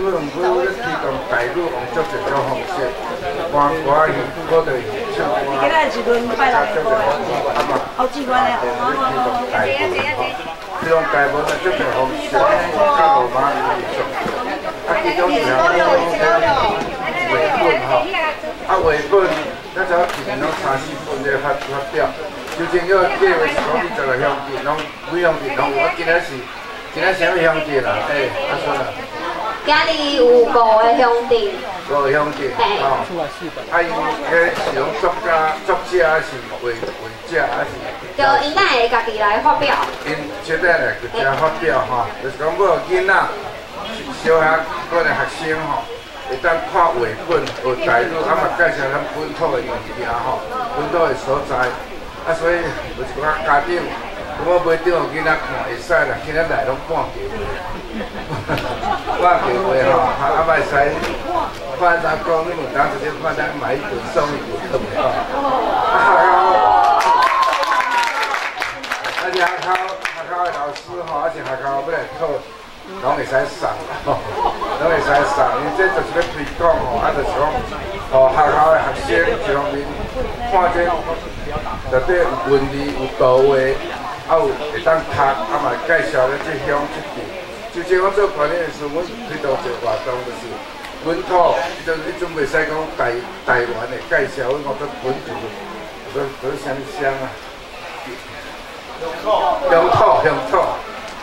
本府咧提供大陆用足一种方式，歌戏我哋唱歌。今仔是轮拜六的歌啊，好几关了。这种台湾的这种方式，较无马艺术。啊，其中有绘本吼，啊绘本，咱就一年拢3、4本在发表。就真要计划是讲你10个乡镇，拢每乡镇拢有。啊，今仔是啥物乡镇啦？啊说啦。今日有5个乡镇。5个乡镇，吼。啊，伊迄是拢作家是画者还是？就因咱会家己来发表。因小弟来去遮发表吼，就是讲要有囡仔、小学个学生吼，会当看绘本学台语，啊嘛介绍咱本土的物件吼，本土的所在。啊，所以有一寡家长，如果买张互囡仔看，会使啦，囡仔来拢半价卖，半价卖吼，啊袂使。看咱讲，你们当直接看咱买一本送一本，对不对？啊，学校的老师吼，而且学校要来考，拢会使送吼，拢会使送。因这就是咧推广吼，啊，就是讲，哦，学校的学生一方面看这，内底有文字有图画，啊有会当读，啊嘛介绍咧这乡这地。就像我做管理的时候，阮推动一个活动就是。本土，就是你准袂使讲台湾的介绍，我讲做本土，做啥物乡啊？乡土，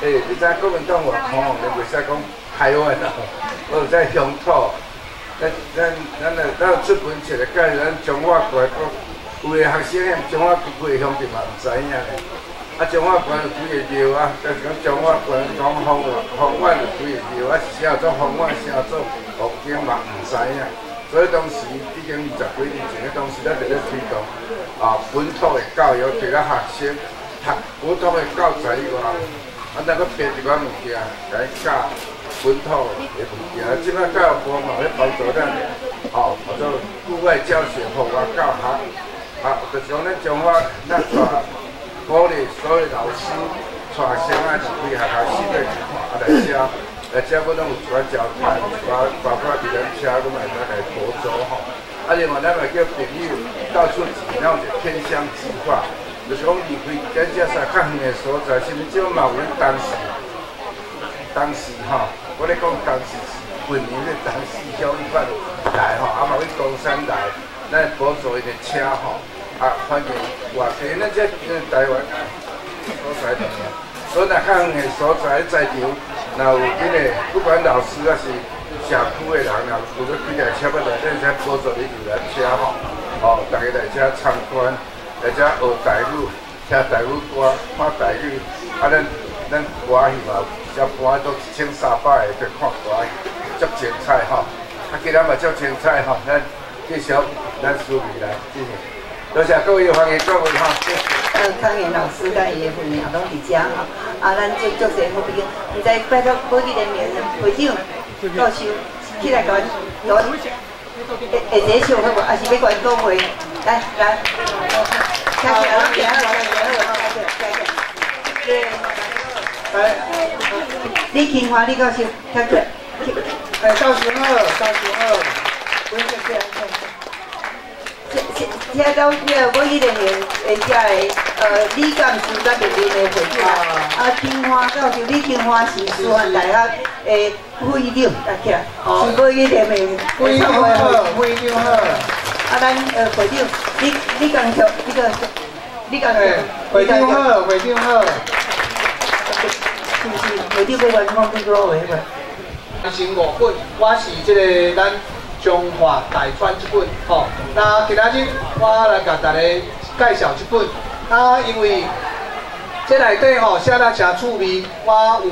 你知国民党话讲，你袂使讲台湾啊，我有在乡土。咱出本册来介绍咱中华县，有的学生连中华区几个乡镇嘛唔知影咧。啊，中华县有几个庙啊？就是讲中华县讲方院有几个庙啊？是啥做方院，啥做？福建嘛唔知影，所以当时已经20几年前，当时咱就咧推动啊本土的教育，对咱学生读本土的教材以外，咱个编一寡物件，来教本土的物件。即摆教育部嘛咧帮助咱，或者户外教学、户外教学，就是讲咱中华咱带鼓励所有老师带学生啊，去开学校4个去看，来遮我拢有一寡招牌，包括伫咱车，我嘛会来合作吼。啊，另外咱嘛叫朋友到处去，咱有一个偏乡计划，就是讲离开咱遮较远的所在，甚至种嘛有咱当时吼，我咧讲当时是近年的当时乡款来吼，啊嘛去高山来，咱补助伊的车吼，啊反正外地咱遮台湾所在的。所以，较远的所在在场，若有迄个不管老师还是社区的人，若有几台车要来，咱才补助你游览车吼，大家来遮参观，来遮学台语，听台语歌，看台语，啊，咱歌戏嘛，一般都1300个在看歌戏，足精彩吼，啊，今仔嘛足精彩吼，咱继续咱思维来进行。多谢各位欢迎各位哈。康源老师甲伊的分领拢伫遮吼，咱足侪好朋友，毋知拜托保育人员会长教授起来甲阮下一唱好无？还是要甲阮讲话？来，开始了，李清华李教授，开始。教授好，不用这样。听到保育人员的遮的李干事甲面面的会长，清华教授，李清华是师范大学的会长，起来，是保育人员会长好。咱会长，李干事，李干事，会长好。是不是？会长要员讲更多话无？先5本，我是这个咱。中华大川这本，那今仔日我来甲大家介绍这本，因为这内底写得真趣味，我有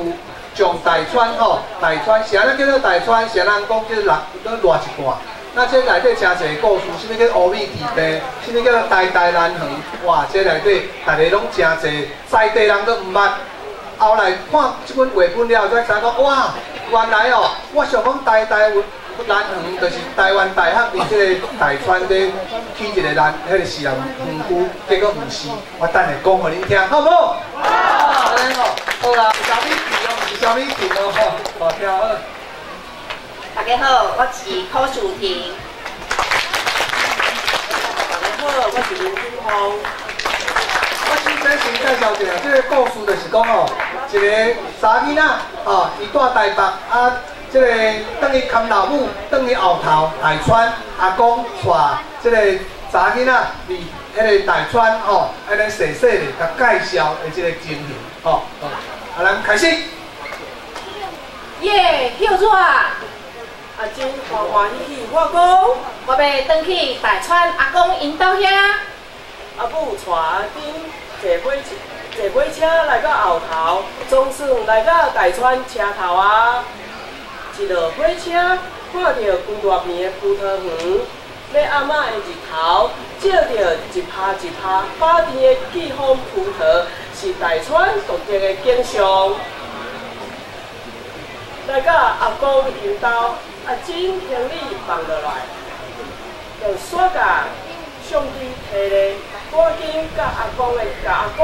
将大川大川是安怎叫做大川，是安怎讲叫热一半。那这内底真侪故事，什么叫乌米地地，什么叫代代南园，哇，这内底大家拢真侪在地人都唔捌。后来看这本绘本了，才知讲哇，原来我想讲代代南园就是台湾大学伫这个大川咧起一个迄个私人园区，结果唔是，我等下讲互恁听，好不好？好，好啦，有啥物事哦，有啥物事哦，听好。大家好，我是柯淑婷。大家好，我是林君峰。我先先介绍一下，这个故事就是讲哦，一个查囡仔哦，伊住台北啊，这个等于看老母，等于后头台川阿公带这个查囡仔离迄个台川哦，安尼细细的甲介绍的这个情形哦。啊，咱开始。耶，叫怎？啊，真欢欢喜喜，我讲，我要回去台川阿公因兜遐。阿母带阿丁坐火车来到后头，总算来到台川车头啊。一落火车，看到规大片的葡萄园，要阿嬷的日头照着一趴一趴打甜的季风葡萄，是台川独特的景象。来到阿公因兜，阿真行李放落来，就煞甲相机摕咧，赶紧甲阿公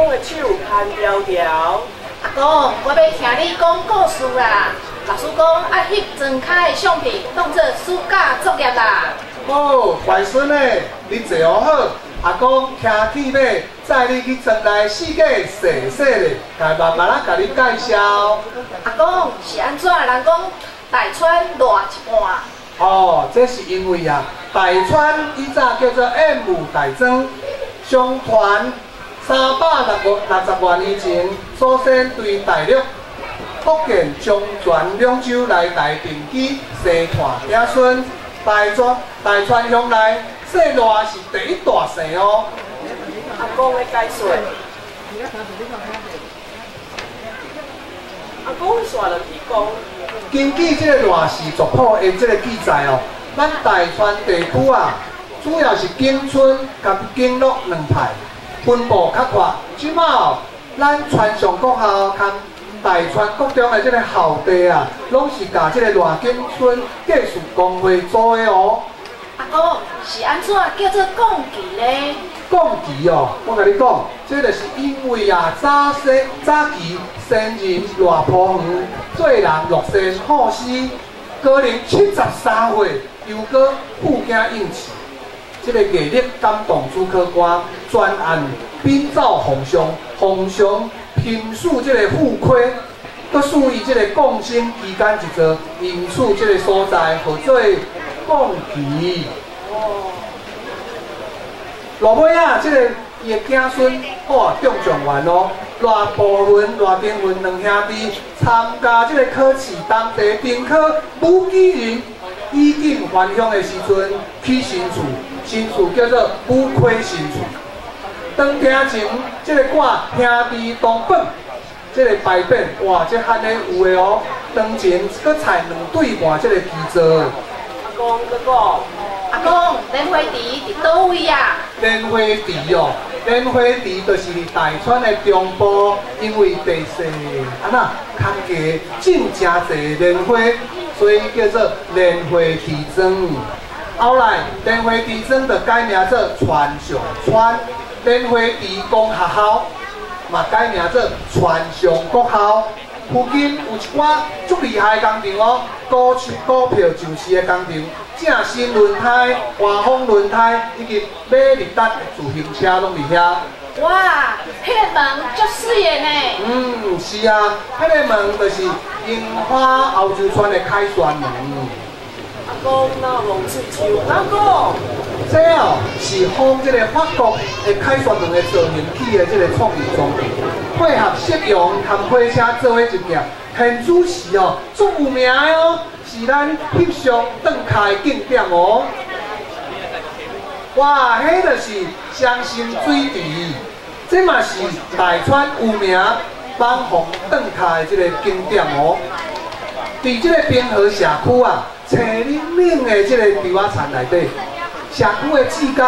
的手牵条条。阿公，我要听你讲故事啦。老师讲爱翕装开的相片，当做暑假作业啦。哦，乖孙诶，你坐好，阿公骑铁马载你去庄内世界细细的，甲慢慢甲你介绍。阿公是安怎人讲台川热一半？哦，这是因为啊，台川以早叫做演武大庄，相传360万年前，祖先对大陆、福建、漳泉两州来台定居，生团子孙。台川乡内姓赖是第一大姓哦。阿公的解说，阿公煞落去讲。根据这个赖氏族谱的这个记载哦，咱台川地区啊，主要是景村甲景乐两派，分布较宽。即马哦，咱川上国校甲台川国中的这个校地啊，拢是甲这个赖景村技术工会做的哦。阿公是安怎叫做讲旗咧？讲旗哦，我甲你讲，这就是因为啊，早期先人赖浦园做人乐善好施，高龄73岁，又搁富家应赐，这个艺力感动主考官，专案秉照奉上评述这个富亏，搁属于这个共生期间一座，因此这个所在号做讲旗。落尾啊，这个伊的子孙哇中状元哦，赖浦云、赖丁云两兄弟参加这个考试，当地评考武举人衣锦还乡的时阵，起新厝叫做武亏新厝。当厅前这个挂兄弟同本，这个牌匾哇，这罕的有的哦。当前搁采两对半这个旗座。阿公哥哥。阿公，莲花池伫倒位啊？莲花池哦，莲花池就是台川的中部，因为地势安那较低，种真侪莲花，所以叫做莲花池庄。后来莲花池庄就改名做川上川，莲花池公学校嘛改名做川上国校。附近有一寡足厉害的工厂哦，股票上市的工厂，正新轮胎、华丰轮胎以及马力达自行车拢伫遐。哇，迄个门足水的呢。是啊，迄个门就是樱花欧洲村的凯旋门。阿公那望出手，阿公。这哦是仿这个法国的凯旋门的造型起的这个创意装置，配合色用和火车做伙一件，现主是哦足有名的哦，是咱翕相登开景点哦。哇，迄就是双心水池，这嘛是台川有名网红登开的这个景点哦。伫这个滨河社区啊，青冷冷的这个稻仔田内底。社区的志工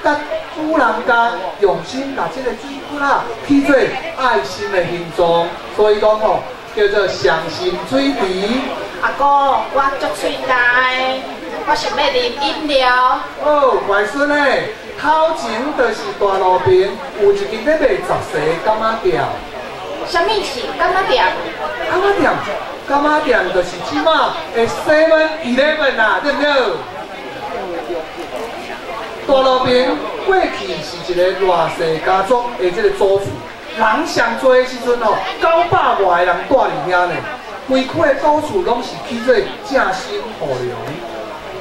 甲主人家用心把这个水骨啊起做爱心的形状，所以讲吼叫做双心水池。阿公，我足喙干，我想要啉饮料。哦，外孙诶，头前就是大路边有一间咧卖杂碎的柑仔店。什么是柑仔店？柑仔店柑仔店就是即马的 7-11啦，对不对？大路边过去是一个偌世家族的这个祖父，人上多的时阵哦，900外个人住伫遐呢。规区的古厝拢是起做正心护良。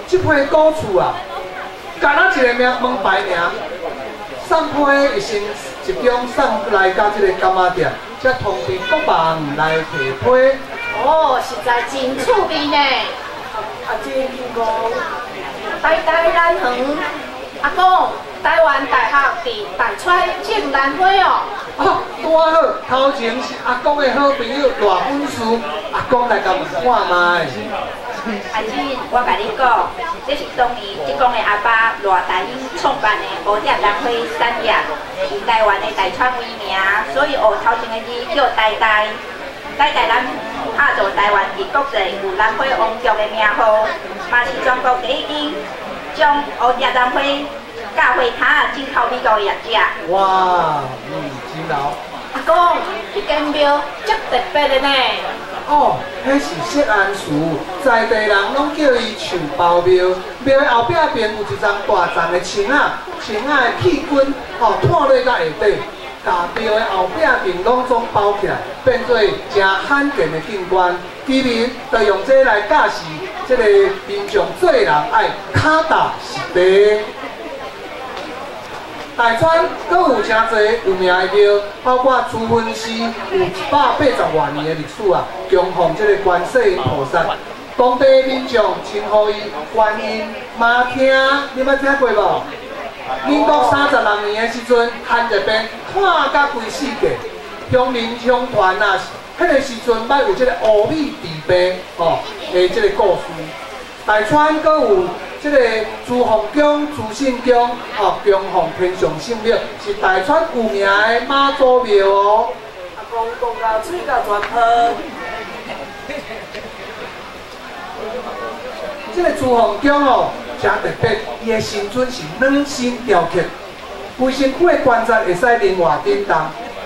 这批古厝啊，干那一个名门牌名，送批会先集中送来到这个柑仔店，才通知各房来提批。哦，实在真趣味呢。真轻讲。台南园阿公，台湾大学伫大川种兰花哦。啊，拄好，头前是阿公的好朋友赖本事，阿公来甲问看卖。阿姊，我甲你讲，这是当年职工的阿爸赖大英创办的蝴蝶兰花产业，以台湾的大川为名，所以学头前的字叫台台。台台咱压造台湾伫国际有兰花王国的名号，嘛是全国第一间将蝴蝶兰花教花卡进口美国的业者。哇，真老。阿公，这间庙足特别的呢。哦，迄是谢安树，在地人拢叫伊树包庙。庙的后壁边有一张大张的青仔，青仔的气棍哦，摊落到下底。甲庙的后壁边拢总包起来，变做真罕见的景观。居民就用这来教示这个民众做人爱脚踏实地。大川阁有真侪有名的庙，包括朱分寺有180万年的历史啊，供奉这个观世音菩萨。当地民众称呼伊观音妈听，你捌听过无？民国36年的时阵，汉日边看甲规世界，乡民乡团啊，迄个时阵捌有这个阿弥治病哦的这个故事。大川阁有这个朱凤宫、朱信宫哦，供奉天上圣庙，是大川有名的妈祖庙哦。阿公讲到嘴角全喷。这个朱凤宫哦，真特别，伊的神尊是软身雕刻，规身躯的关节会使灵活振动。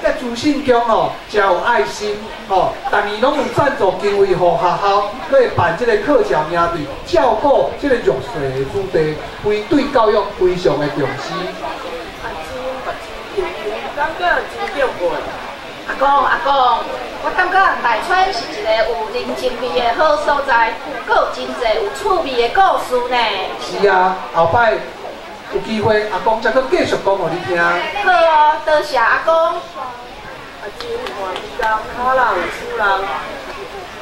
这朱信宫哦，真有爱心哦，逐年拢有赞助经费，互学校可以办这个课程营队，照顾这个弱势的子弟，对教育非常的重视。感觉真点过。阿公，我感觉大川是一个有人情味的好所在，阁有真侪有趣味的故事呢。是啊，后摆有机会，阿公再搁继续讲互你听。好哦，多谢阿公。阿真换比较卡人厝人，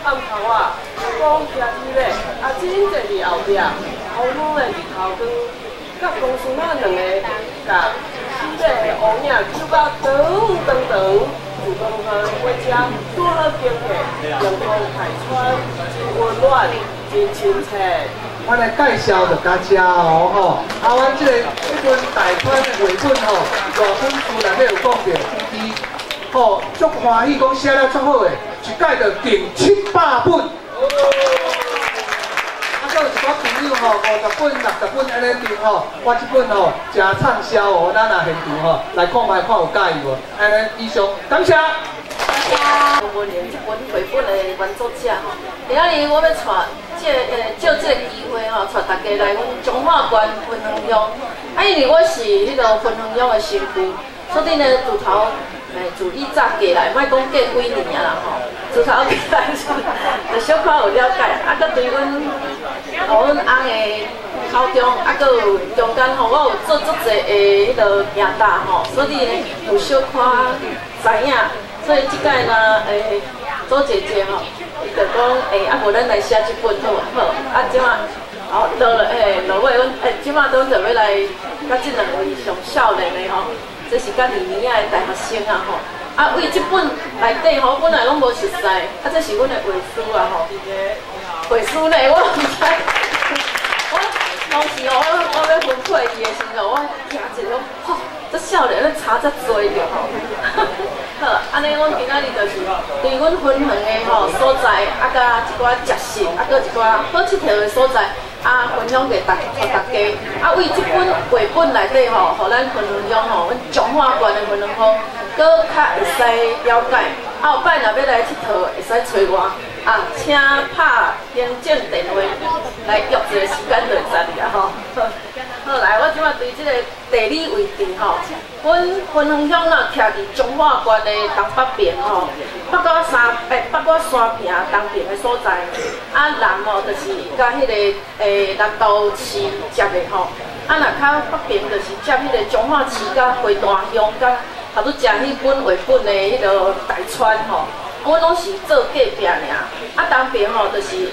暗头啊，讲徛伫咧，阿真坐伫后壁，后女的日头光，甲公孙仔两个甲死个乌影揪到长。主公和回家多了经费，阳光海川真温暖，真亲切。我来介绍就加遮哦吼，啊，阮这份大川的绘本吼，大本书内底有讲到，伊吼足欢喜讲写了足好的，一届就订700本。有一寡朋友吼，50本、60本安尼订吼，我这本吼真畅销哦，咱若现场吼来看卖看有介意无？安尼以上，感谢。文言这本绘本的原作者吼，今日我要借这个机会吼，带大家来阮彰化县分园乡。啊，因为我是迄个分园乡的媳妇，所以呢，自以早过来，莫讲过几年啊啦吼，自头过来就小可有了解，啊，佮对阮阮翁的考中，啊，佮有中间吼，我有做足侪的迄个行大吼，所以呢有小可知影，所以即届呢，周姐姐吼，伊就讲啊，无咱来写这本好，啊，即马好落尾阮即马都准备来，甲即两位上少年的吼。这是甲2年仔的大学生啊吼，啊为即本内底吼，本来拢无熟悉，啊这是阮的画书啊吼，画书呢我唔知，我当时哦我要分配伊的时候，我惊一种，吼，这少年咧查遮多着吼，好，安尼阮今仔日就是对阮分园的吼所在，啊甲一寡食食，啊搁一寡好佚佗的所在。啊，分享给大家，啊，为这本绘本内底吼，互咱分园乡吼阮彰化县的文人风，搁较会使了解。后摆若要来佚佗，会使找我请拍行政电话来约一个时间就会知了吼。好来，我即马对即个地理位置吼，阮分园乡呐徛伫彰化县的东北边吼，北过山坪东边的所在，南吼就是甲迄个南投市接的吼，若较北边就是接迄个彰化市甲花旦乡甲头拄食迄本为本的迄个大川吼，阮拢是做隔壁尔，东边吼就是。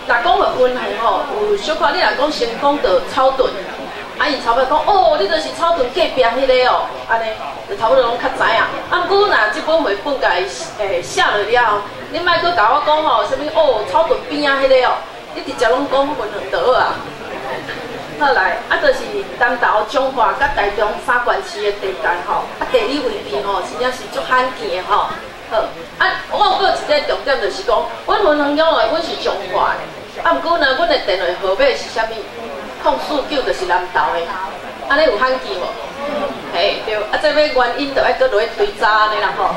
若讲会分系吼，有小可你若讲先讲到草屯，伊差不多讲哦，你就是草屯隔壁迄个哦，安尼就差不多拢较知影。毋过若即本绘本甲伊写落了后，你莫搁甲我讲吼，啥物哦，草屯边仔迄个哦，你直接拢讲分园就好啊。好来，就是南投、彰化甲台中3县市的地界吼，地理位置吼，真正是足罕见的吼。好，我搁有一个重点就是讲，阮分园乡的，阮是彰化的。毋过呢，阮的电话号码是啥物？049就是南投的，安尼有罕见无？嘿，对，这要原因就爱搁落去追查安尼啦吼。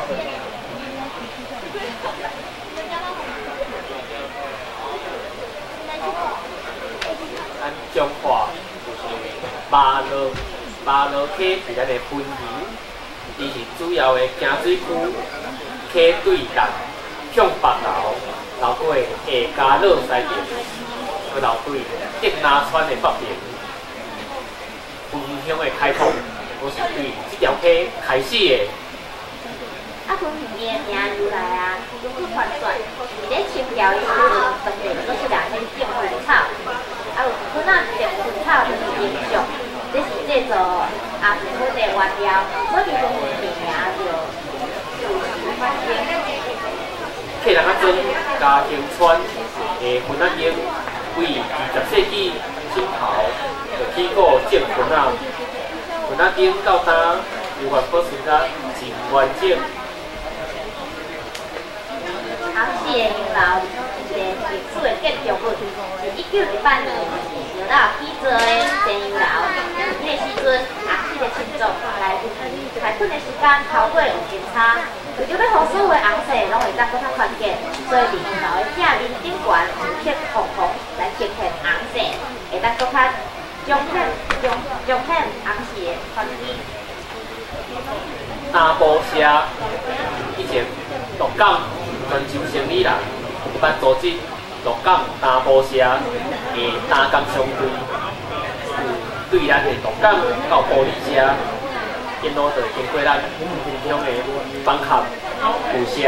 咱彰化就是马路溪是咱的分园，伊是主要的行水区，溪对南向北流。流过下加乐西边，流对竹南川的北边，分园乡的开拓，我是对这条溪开始的。分园的名由来据传说，伫咧清朝的时阵，当地都是人去种薰草，有一捆种薰草就是英雄，这是制作阿粉的原料，所以分园的名就发现。客人较庄嘉兴村的薰仔园，为20世纪新头就起过种薰仔，薰仔园到今有法保存甲真完整。红市的洋楼是一个历史的建筑物，是1928年由到起做的前洋楼。迄个时阵，红市的群众来开垦的时间超过5间差。为着要让所有的红色拢会当搁较团结，所以伫洋楼的正面顶悬有贴红红来呈现红色，会当搁较彰显红色的传奇。南部社以前鹿港泉州生理人捌组织鹿港南部社的单工商队，对咱的鹿港到玻璃社。因路就经过咱乡的房壳、有社、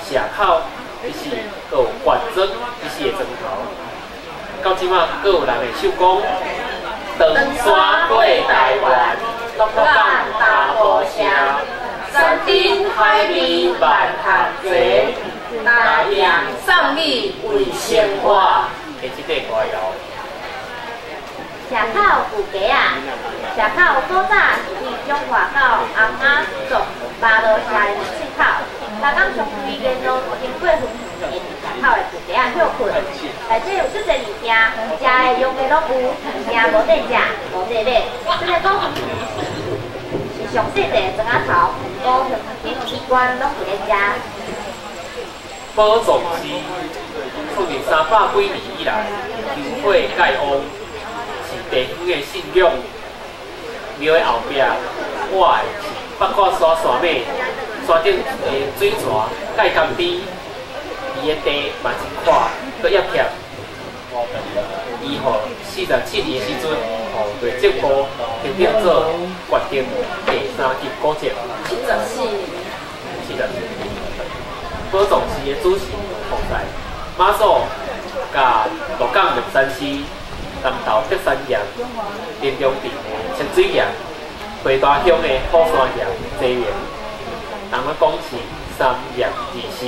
社口，一时阁有原庄，一时的砖头。到即马，阁有人会手讲，长山过台湾，鹿港大埔城，山珍海味万项齐，大洋送礼为生活。的即个歌谣。社口旧街社口古早是以彰化到红马族马路社的出口，大港相对沿路经过分园社口的旧街休困，内底有足侪物件，食的用的拢有，惊无得食，无得买。这个古园是上细地砖仔头，古园机关拢伫咧遮。宝藏寺创立300几年以来，香火盖旺。地方的信仰，庙的后壁，我的北角山山尾，山顶的水泉盖江边，伊的地嘛是宽，搁叶片。伊互47年的时阵，互内政部评定做决定第3级古迹。74年。是的。宝藏寺的主席洪在马祖甲鹿港龙山寺。南投德山岩、林中镇的清水岩、花大乡的虎山岩、济源，人们讲是3岩2寺。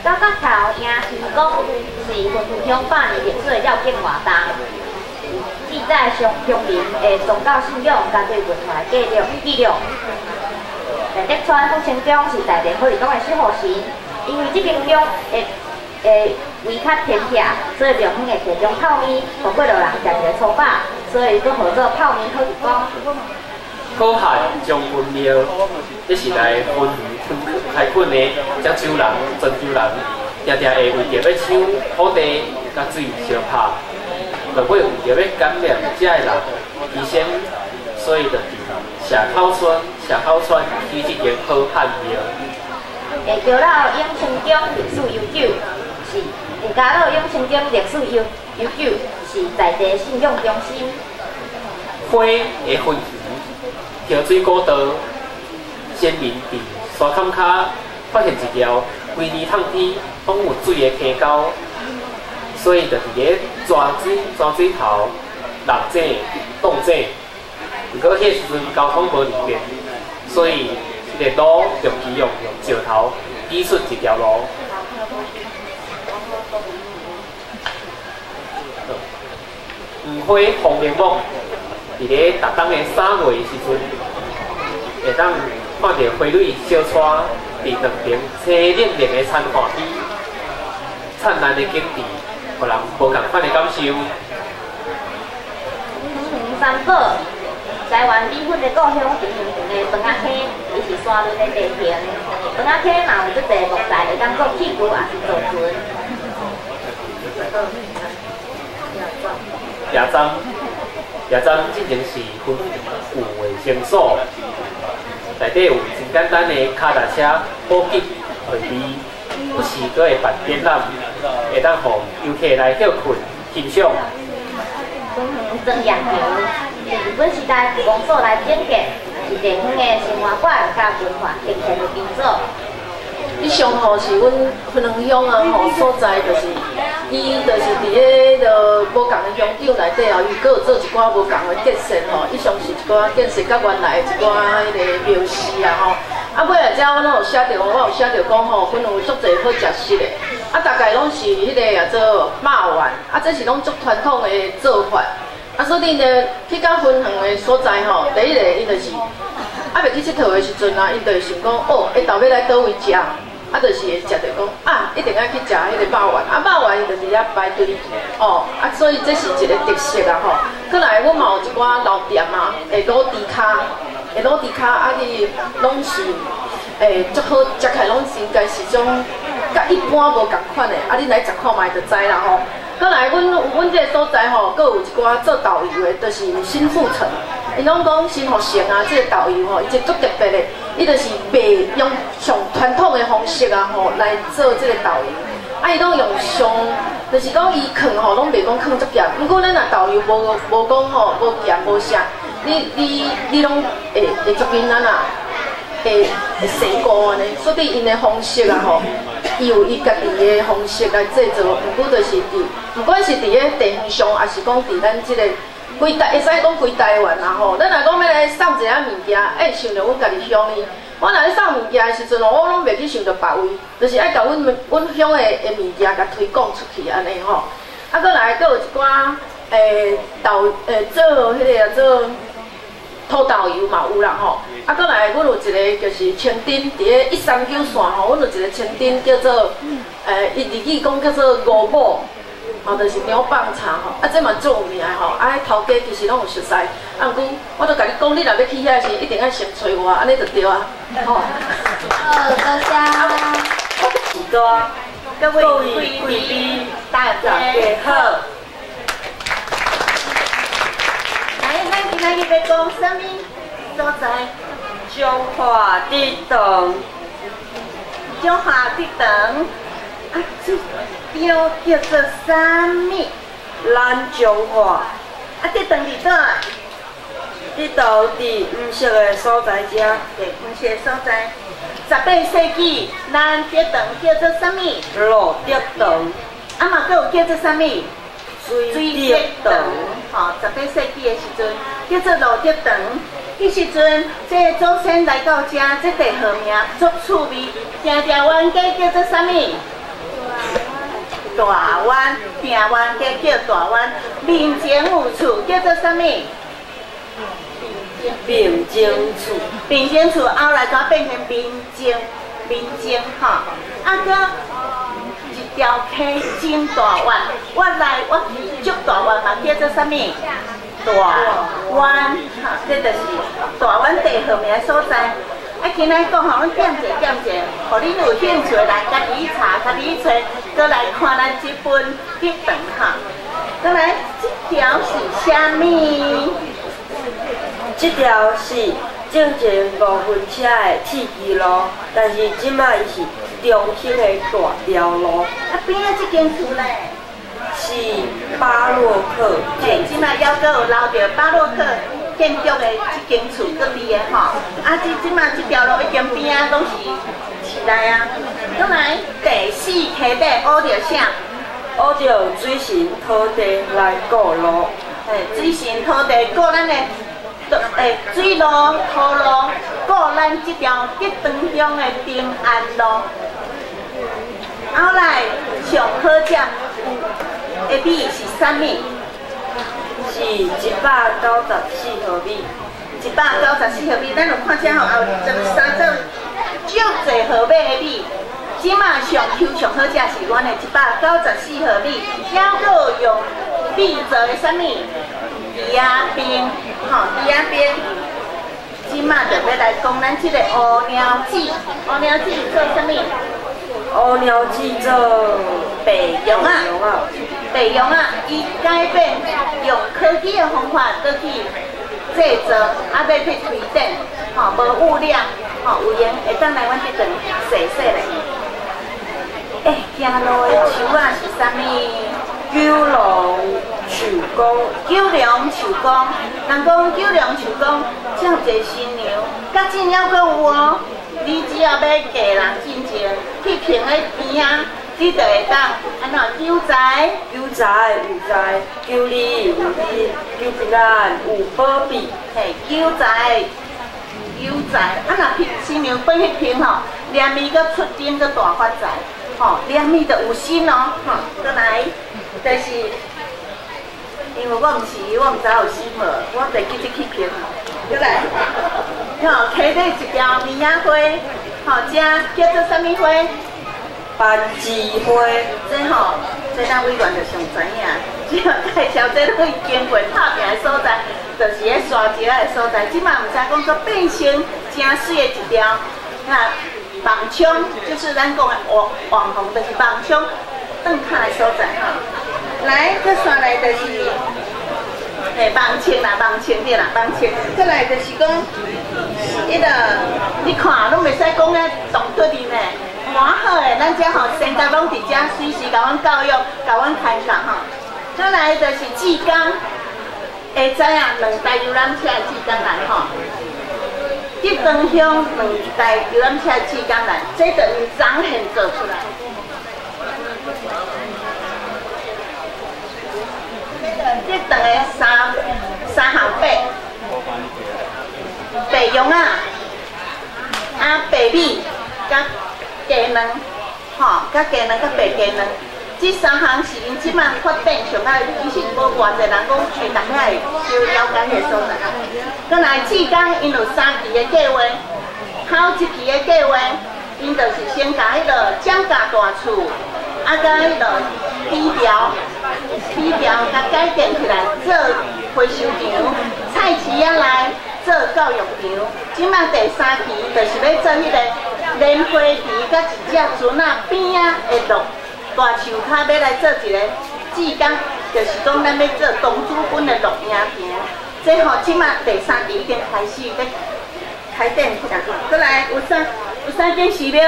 到角头迎天宫是分园乡100年历史的要件活动，记载乡民的宗教信仰甲对文化的记录。陈德川副县长是在地火力党的守护神，因为这边乡围较偏僻，所以庙乡会提供泡面，互过路人食一个粗饱，所以佫号做泡面火力党。好汉将军庙，这是来开垦的漳州人、泉州人，常常会为着要抢土地甲水相拍，就为着要感染遮的人，提升，所以就伫社口村起一间好汉庙。桥老永清宫历史悠久，是家老永清宫历史悠久，是在地信仰中心。花的分园，桥水古道，先民伫山坎骹发现一条规年通天拢有水的溪沟，所以就伫咧抓水头落井冻井。不过迄时阵交通无利便，所以这个路就启用石头挤出一条路。黄花红莲梦，伫咧逐冬的3月的时阵，会当看到花蕊小撮伫两边青冷冷的参花枝，灿烂的景致，互人无共款的感受。三宝，台湾米粉的故乡是云林的长仔溪，伊是山仑的地形。长仔溪嘛有足侪木材会当做器具，也是做船。野漳进前是分有卫生所，内底有真简单的脚踏车补给会议，不时阁会办展览，会当互游客来休困欣赏。庄阳桥是日本时代公所来整建，是地方的生活馆甲文化结合的场所。以上吼是阮云林乡啊吼所在，就是伊就是伫咧无共的乡长内底哦，伊阁有做一寡无共的建设吼。以上是一寡建设甲原来的一寡迄个庙寺啊吼。啊，尾来遮我拢有写着，我有写着讲吼，阮有足侪好食食的。啊，大概拢是迄个也做肉丸，啊，这是拢足传统的做法。啊，所以呢，去到分园的所在吼，第一个伊就是袂去佚佗的时阵啊，因就会想讲哦，下昼要来倒位食。啊，就是会食着讲啊，一定要去食迄个肉丸，啊，肉丸伊就是遐排队哦，啊，所以这是一个特色啊吼。过来，阮嘛有一寡老店啊，会卤猪骹，啊，伊拢是足好食起来，拢是应该是种甲一般无共款的，啊，恁来食看卖就知啦吼。过来，阮这个所在吼，阁有一寡做导游的，就是新富城。因拢讲新福城啊，这个导游吼，伊一足特别的，伊就是袂用上传统的方式啊吼来做这个导游。啊，伊拢用上，就是讲伊藏吼，拢袂讲藏足严。不过咱若导游无讲吼，无严无啥，你拢会足简单啊，会成功安尼。所以因的方式啊吼，伊有伊家己的方式来制作。不过就是不管是伫咧地方上，还是讲伫咱这个。会使讲规台湾啦吼，咱若讲要来送一下物件，想着阮家己乡里。我若咧送物件的时阵，我拢袂去想着别位，就是爱甲阮乡的物件甲推广出去安尼吼。啊，搁来搁有一寡做迄个做土导游嘛有啦吼。啊，搁来阮有一个就是青丁，伫咧139线吼，阮有一个青丁叫做伊日语讲叫做五宝。吼，就是牛蒡茶吼，啊，这嘛足有名吼，啊，头家其实拢有熟悉，啊，毋过我都甲你讲，你若要去遐时，一定要先找我，安尼就对啊。吼。好，多谢。许多各位贵宾，大家好。咱今仔日要讲什么所在？中华地堂。中华地堂。啊，这庙叫做啥物？咱中华。啊，地堂伫倒？地道伫黄色的所在遮。对，黄色的所在。18世纪，咱地堂叫做啥物？路德堂。啊嘛，佫有叫做啥物？水德堂。吼，18世纪的时阵叫做路德堂。迄时阵，这祖先来到遮，这地号名足趣味。定湾街叫做啥物？大湾，定湾街叫大湾。民前有厝叫做啥物？民前厝。民前厝后来才变成民前吼。啊，搁一条溪真大湾，我来我去足大湾嘛叫做啥物？大湾，哈，这就是大阮地号名的所在。啊，今仔讲吼，阮点者，互恁有兴趣来家己查、家己找，搁来看咱这本笔长哈。再来，这条是啥物？这条是正前5分车的铁基路，但是即摆伊是中兴的大条路。啊，边仔这间厝咧？是巴洛克。嘿，即摆还阁有留着巴洛克建筑的这间厝隔壁的吼。啊，即摆这条路已经边仔拢是起来啊。再来，第4溪底挖着啥？挖着水神土地来过路。嘿，水神土地过咱的。水路、土路，过咱这条竹塘乡的平安路。后来上好食的米是啥物？是194号米。194号米，咱有看遮吼，后23种足侪号码的米。即马上好食是阮的194号米，还阁用米做的啥物？猪仔冰，吼，猪仔冰。即马就要来讲咱这个乌鸟子，乌鸟子做啥物？乌鸟子做白杨啊，白杨啊，伊改变用科技的方法搁去制作，啊，要去推展，吼，无污染，吼，有闲会当来阮这顿洗咧。行路的树啊是啥物？九龙树公，人讲九龙树公，这么侪新娘，甲真了阁有哦。你只要要嫁人进前，去平个边啊，你就会当安怎求财、有财、求利、有利、求平安、有保庇，嘿，求财。啊，若平新娘过去平吼，连米阁出丁阁大发财。吼，连米就有心哦，吼，再来，就是因为我毋知有心无，我袂记得去评。再来，吼，溪底一条棉仔花，吼，这叫做啥物花？番薯花。这吼，这咱委员就上知影，只要介绍这拢经过拍拼的所在，就是迄沙石的所在。即马毋知讲说变成真水的一条，啊。网冲就是咱讲的网红，就是网冲转卡的所在哈。来，再刷来就是，网青对啦，网青。再来就是讲，迄个你看，拢袂使讲咧动作哩呢，蛮好诶。咱遮吼，生活拢伫遮随时甲阮教育，甲阮开讲吼。再来就是志刚，会知影2台游览车的志刚来吼。竹塘乡2台游览车志刚来，这就用掌线做出来。竹塘的三项白杨啊，白米甲鸡卵，吼，甲鸡卵甲白鸡卵，这3项是因即摆发展上啊，其实无偌济人讲去大家会小了解的所在。再来志刚，因有3期的计划，头1期的计划，因就是先甲迄个蒋家大厝，啊，甲迄个地条甲改建起来做回收场，菜市仔内做教育场。即摆第3期就是要做迄个莲花池甲一只船仔边仔的路大树骹，要来做一个志刚，就是讲咱要做东主本的录影棚。这吼，即马第3期已经开始咧开展起来。再来有啥间寺庙？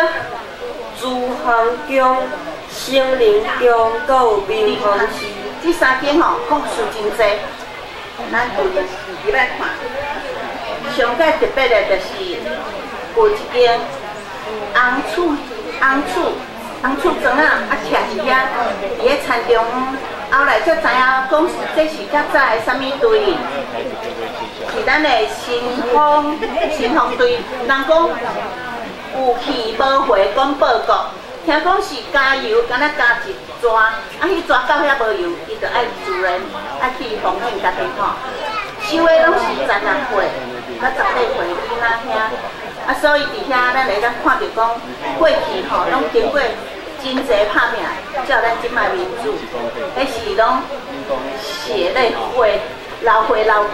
朱行宫、圣灵宫，阁有明皇寺。这3间吼，故事真济，咱有入来看。上界特别的就是有一间红厝庄啊，徛伫遐，伫咧田中。后来才知影，讲这是较早的啥物队，是咱的新丰队。人讲有去无回讲报告，听讲是加油，敢若加一逝，啊，迄逝到遐无油，伊就爱自然爱去奉献家己吼。收的拢是10岁，到18岁囡仔兄，啊，所以伫遐咱会当看到讲过去吼，拢经过。真济拍拼，照咱即卖民主，迄是拢血泪流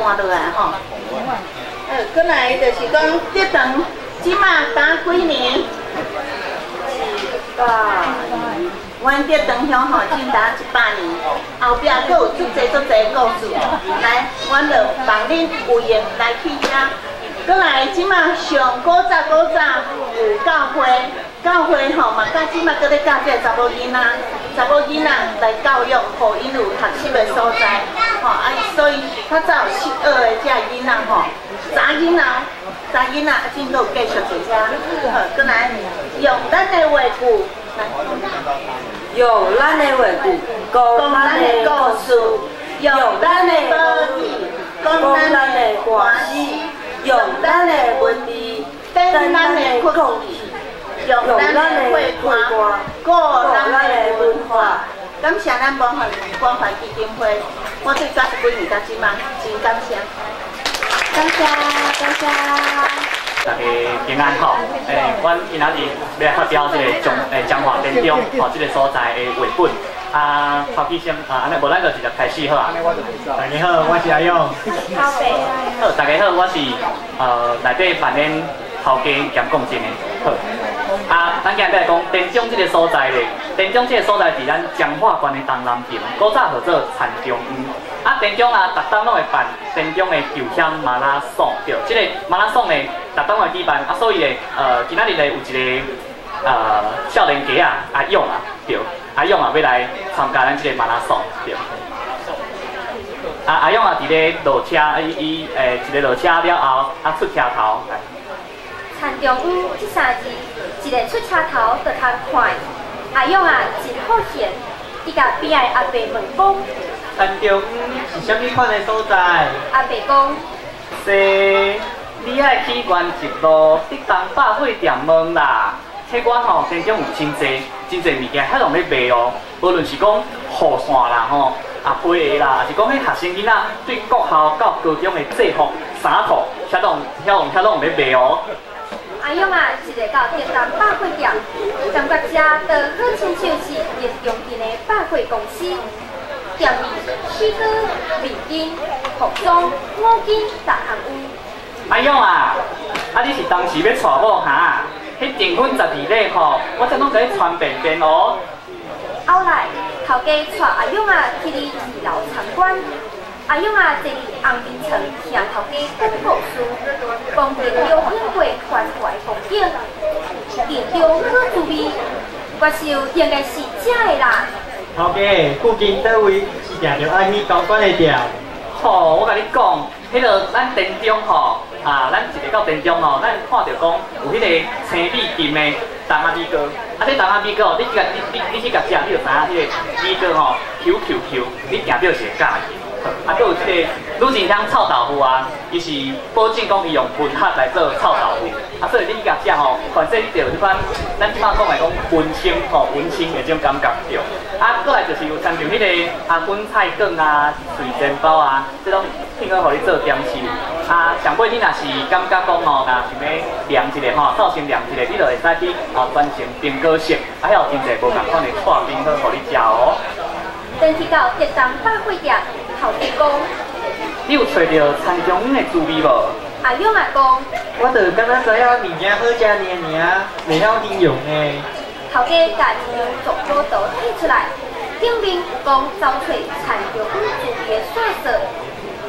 汗落来吼。过来就是讲这堂即马打几年？阮这堂乡吼，进达100年，后壁佫有足侪故事。来，阮就放恁有缘来去遮。过来，即马上古早有教会，教会吼嘛，到即马佫咧教这查某囡仔来教育，互因有学习的所在。吼，所以较早有12个遮囡仔吼，查囡仔真够继续在遮。好，过来用咱的话句来。用咱的话句，讲咱的故事；用咱的母语，讲咱的歌词；用咱的文字，等咱的空气；用咱的绘画，过咱的文化。感谢咱关怀基金会，我对91年到即马真感谢。感谢。大家平安吼，阮今仔日要发表这个彰化田中吼这个所在的绘本。头期先安尼无咱就直接开始好啊。大家好，我是阿勇。好，大家好，我是内底扮演头家兼讲真的。好，咱今日来讲田中这个所在咧，田中这个所在伫咱彰化县的东南边，古早叫做田中园。田中逐冬拢会办田中的球乡马拉松，对，这个马拉松咧逐冬会举办，所以咧今仔日咧有一个少年家阿勇对，阿勇要来参加咱这个马拉松，对。阿勇伫咧落车，伊一个落车了后，出车头。田中园这3字，一个出车头就通看。阿勇真好闲，伊甲边仔阿伯问讲。田中园是啥物款的所在？阿伯讲，你爱去沿一路得东百货店问啦。迄我吼田中有真侪物件，遐拢咧卖哦。无论是讲雨伞啦吼，被啦，还是讲迄学生囡仔对国校到高中的制服、衫裤，遐拢咧卖哦。阿勇一个到得东百货店，感觉遮就好亲像是日用品的百货公司。店里起居、面巾、服装、五金，逐项有。阿勇你是当时要娶某哈？迄订婚12日吼，我才拢甲你传便便哦。后来头家带阿勇去你2楼参观，阿勇坐伫红面床听头家讲故事，讲田中经过繁华风景，田中好滋味，我想应该是遮的啦。头家，附近倒位是定着爱去高官的店？吼，我甲你讲，迄个咱田中吼，咱一个到田中吼，咱看到讲有迄个青米金的东仔米糕，这东仔米糕哦，你去甲食，你就知影迄个米糕吼 QQQ， 你行到是会喜。还有这个女真香臭豆腐伊是保证讲伊用混合来做臭豆腐，所以你去甲食吼，反正你就有迄款咱即摆讲来讲文青的这种感觉对。过来就是有参像迄个滚菜卷水煎包这种挺好，互你做点心。上尾你若是感觉讲吼，若想要凉一个吼，造型凉一个，你就会使去转成冰果色，还有真侪无共款的串冰好，互你食哦。等去到德东百货店，头家讲，你有找到田中园的滋味无？阿勇讲，我就敢若知影物件好食尔，袂晓形容的。头家甲一张作报图摕出来，顶面有讲找找田中园滋味的线索。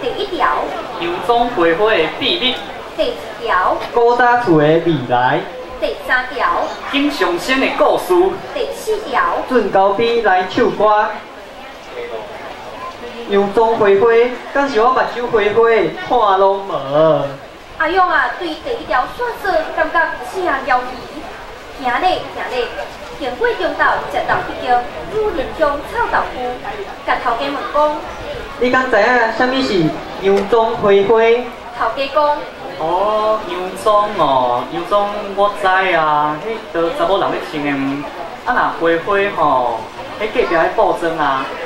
第1条，油棕花花的秘密。第2条，古早厝的未来。第3条，景上仙的故事。第4条，准高边来唱歌。油棕花花，敢是我目睭花花，看拢无。阿勇对第1条线索感觉真摇移，行咧，经过中道，食到迄叫女人香臭豆腐，甲头家问讲，你敢知影啥物是油棕花花？头家讲，油棕我知迄都查某人咧穿的，若花吼。迄隔壁迄布庄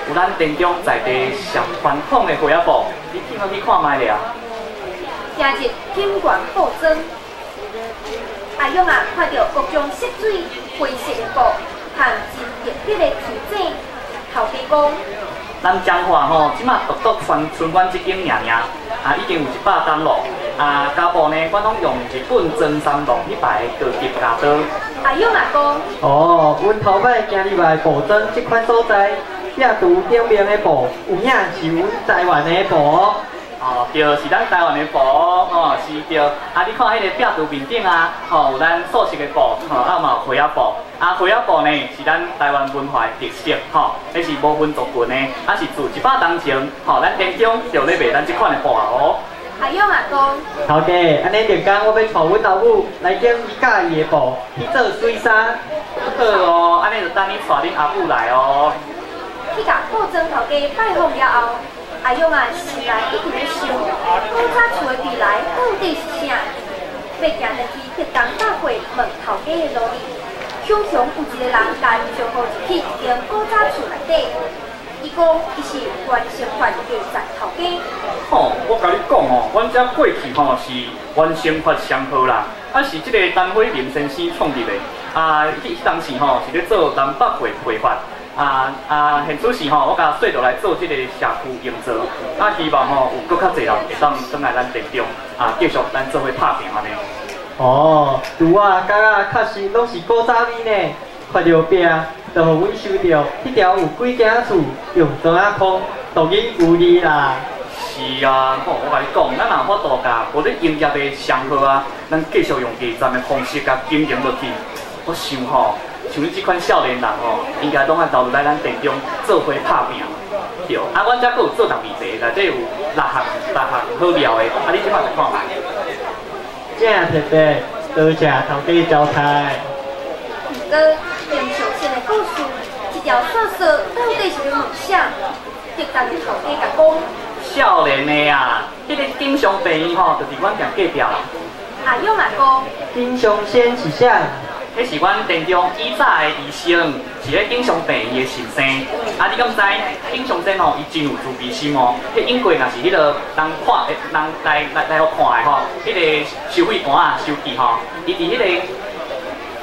有咱田中在地上传统的花仔布，你听落去看卖咧。行入品源布庄，阿勇看到各种色水、灰色的布，和真特别的天井。头家讲，咱彰化吼，即马独独传春馆即间已经有100单咯。胶布呢，阮拢用日本真三郎迄排高级牙刀。阿勇阿公。哦，阮头摆行入来布针这款所在，壁图顶面的布有影是阮台湾的布。哦，对，是咱台湾的布，哦，是对。啊，你看迄个壁图面顶啊，吼，有咱素色的布，吼，啊嘛有花仔布。啊，花仔布呢是咱台湾文化的特色，吼，迄是无分族群的，啊是自100年前，吼，咱田中就咧卖咱这款的布哦。阿勇阿公。头家，安尼就讲我要带阮老母来捡伊介意的布去做水衫。好哦，安尼就等你带恁阿母来哦。去甲布针头家拜访了后。阿勇啊，心内一直咧想，古早厝的未来到底是啥？要行入去特工大会问头家的路哩。常常有一个人家最后入去一间古早厝内底，伊讲伊是原生发地站头家。吼，我甲你讲哦，阮遮过去吼是原生发商号啦，啊是即个陈慧林先生创立的。迄当时吼是咧做南北会配发。现此时吼，我甲说着来做即个社区营造，希望吼有搁较侪人会当转来咱店中，继续咱做伙拍拼安尼。哦，拄啊，角啊，确实拢是古早味呢。发着饼，就互阮收着迄条有几间厝，用砖仔框，独引有利啦。是啊，我甲你讲，咱若法度甲无咧营业的商号啊，咱继续用基站的方式甲经营落去。我想吼。像你这款少年人吼，应该拢爱投入来咱店中做伙拍拼，对。阮遮佫有做12个，内底有6项好料的，你即摆来看卖。正特别，多谢头家招待。毋过，林小仙的故事，一条线索到底是要问啥？特工的头家甲讲。少年的啊，迄个景祥病院吼，就是阮店隔壁啦。阿勇阿公。景祥仙是啥？迄是阮店中以早的医生，是咧景祥病院的先生。你敢知景祥生吼，伊真有自闭心哦。迄英国若是迄个人看人来互看的吼，迄个收费单啊收据吼，伊伫迄个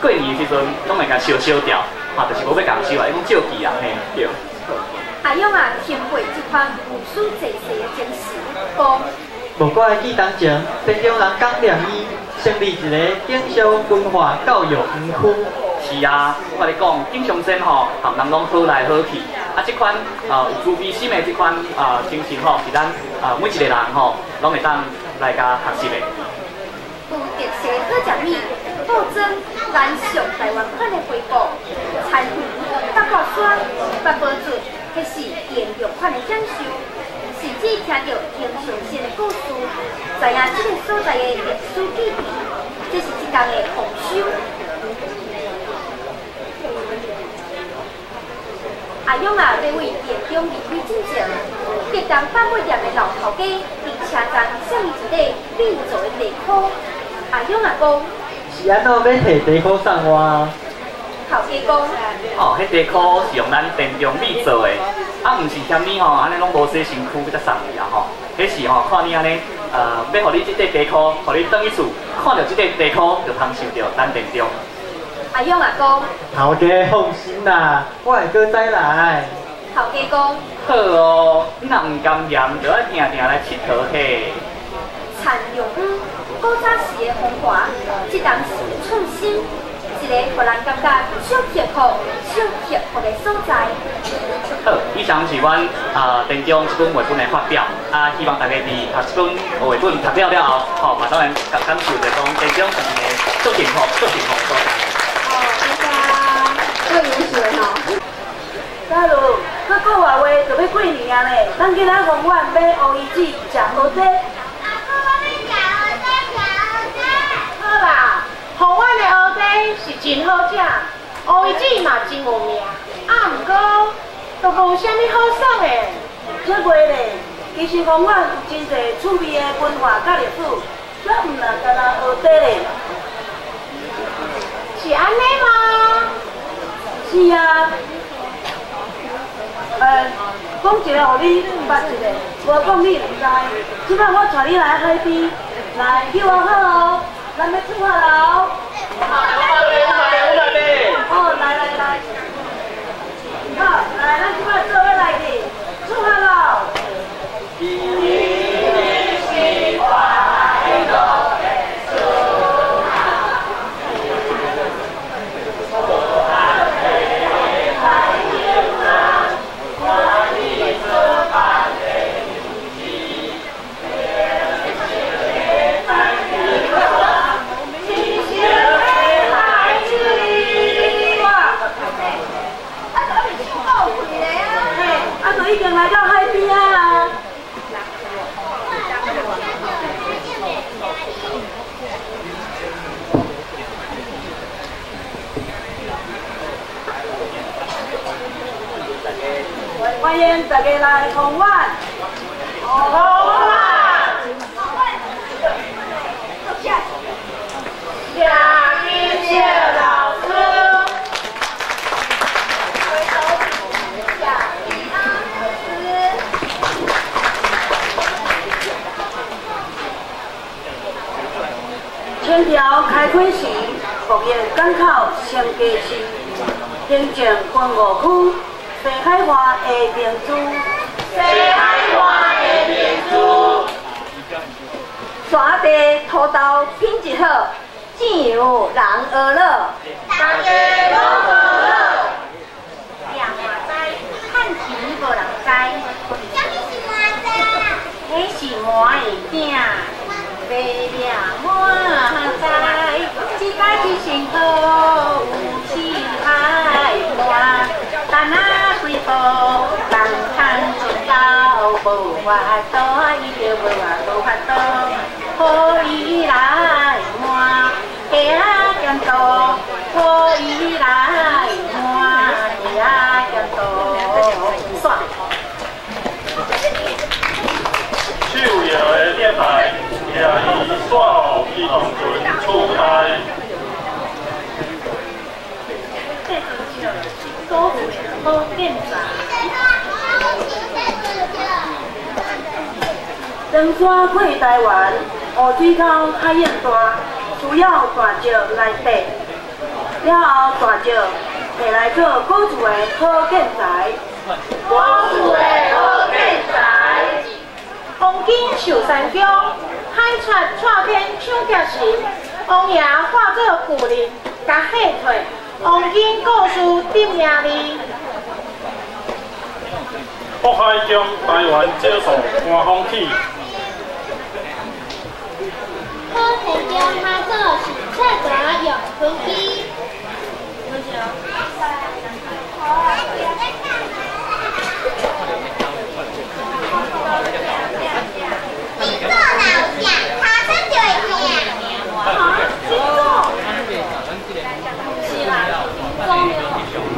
过年的时阵，拢会甲烧掉，就是无要共收啊，伊讲照记啊，嘿，对。阿勇啊，听过这款无数济世的真实，讲。无怪记当前，店中人讲良医。成立一个景祥文化教育园区。是啊，我甲你讲，景祥生吼，含人拢好来好去。这款有自闭心的这款精神吼，是咱每一个人吼，拢会当来甲学习的。有特色的好食物，布针、咱上台湾款的花布、餐鱼、八宝山、八宝竹，迄是沿用款的享受。甚至听到景祥生的故事，知影这个所在的历史记忆，这是一天的丰收。阿勇啊，要为店中离开之前，特工百货店的老头家伫车站送伊一个米做的地裤。阿勇阿公，是安怎要摕地裤送我？头家讲，迄地裤是用咱店中米做的。毋是嫌你吼，安尼拢无洗身躯，才送你啊吼。迄是吼，看你安尼，要互你即块地裤，互你转去厝，看到即块地裤就通收到咱店中。阿勇阿公，头家放心啦，我会搁再来。头家讲，好哦，你若毋甘嫌，就要定定来佚佗嘿。田用语，古早时的风华，即当时创新。一个互人感觉小幸福、小幸福的所在。好，以上是阮店中一本绘本的发表，希望大家伫读这本绘本读了后，吼，嘛当然感受着讲店中是一个足幸福、足幸福所在。最有趣吼。假如搁讲话就要过年啊咧，咱今仔公园买乌鱼子食蚵仔。好啦。台湾的蚵仔是真好食，乌鱼子嘛真有名，毋过都无啥物好耍的。这月咧，其实公园有真侪趣味的文化甲历史，却毋能干那蚵仔咧。是安尼吗？是啊。讲一个，互你捌一个，无讲你毋知。即摆我带你来海边，来叫我好哦。咱要出海喽！哦，来，好，来，咱即摆做伙来去出海喽！一起快乐。欢迎大家来红晚。红晚。夏明谢老师。千条开开时，服役港口上街市，行政分5区，西海花的明珠，西海花的明珠。山地土豆品质好，正有人学乐，大家拢学乐。两麻仔，看钱无人知，啥物是麻仔？迄是麻的饼。白了满载，一家一身好，有气海满。但那几步，人通做到无法度，伊就无法度，可以来满，行点多，可以来满，行点多。算。手摇的电台。也以煞后伊同群出台。高主好建材。登山过台湾，湖水沟海燕大，需要大石来地。了后大石摕来做高主的好建材。高主的好建材。黄金寿山宫。海贼蔡天抢劫时，王爷化作巨人，甲吓退。黄金故事得名哩。北海中台湾少数官方起。好田中他做是菜茶用飞机。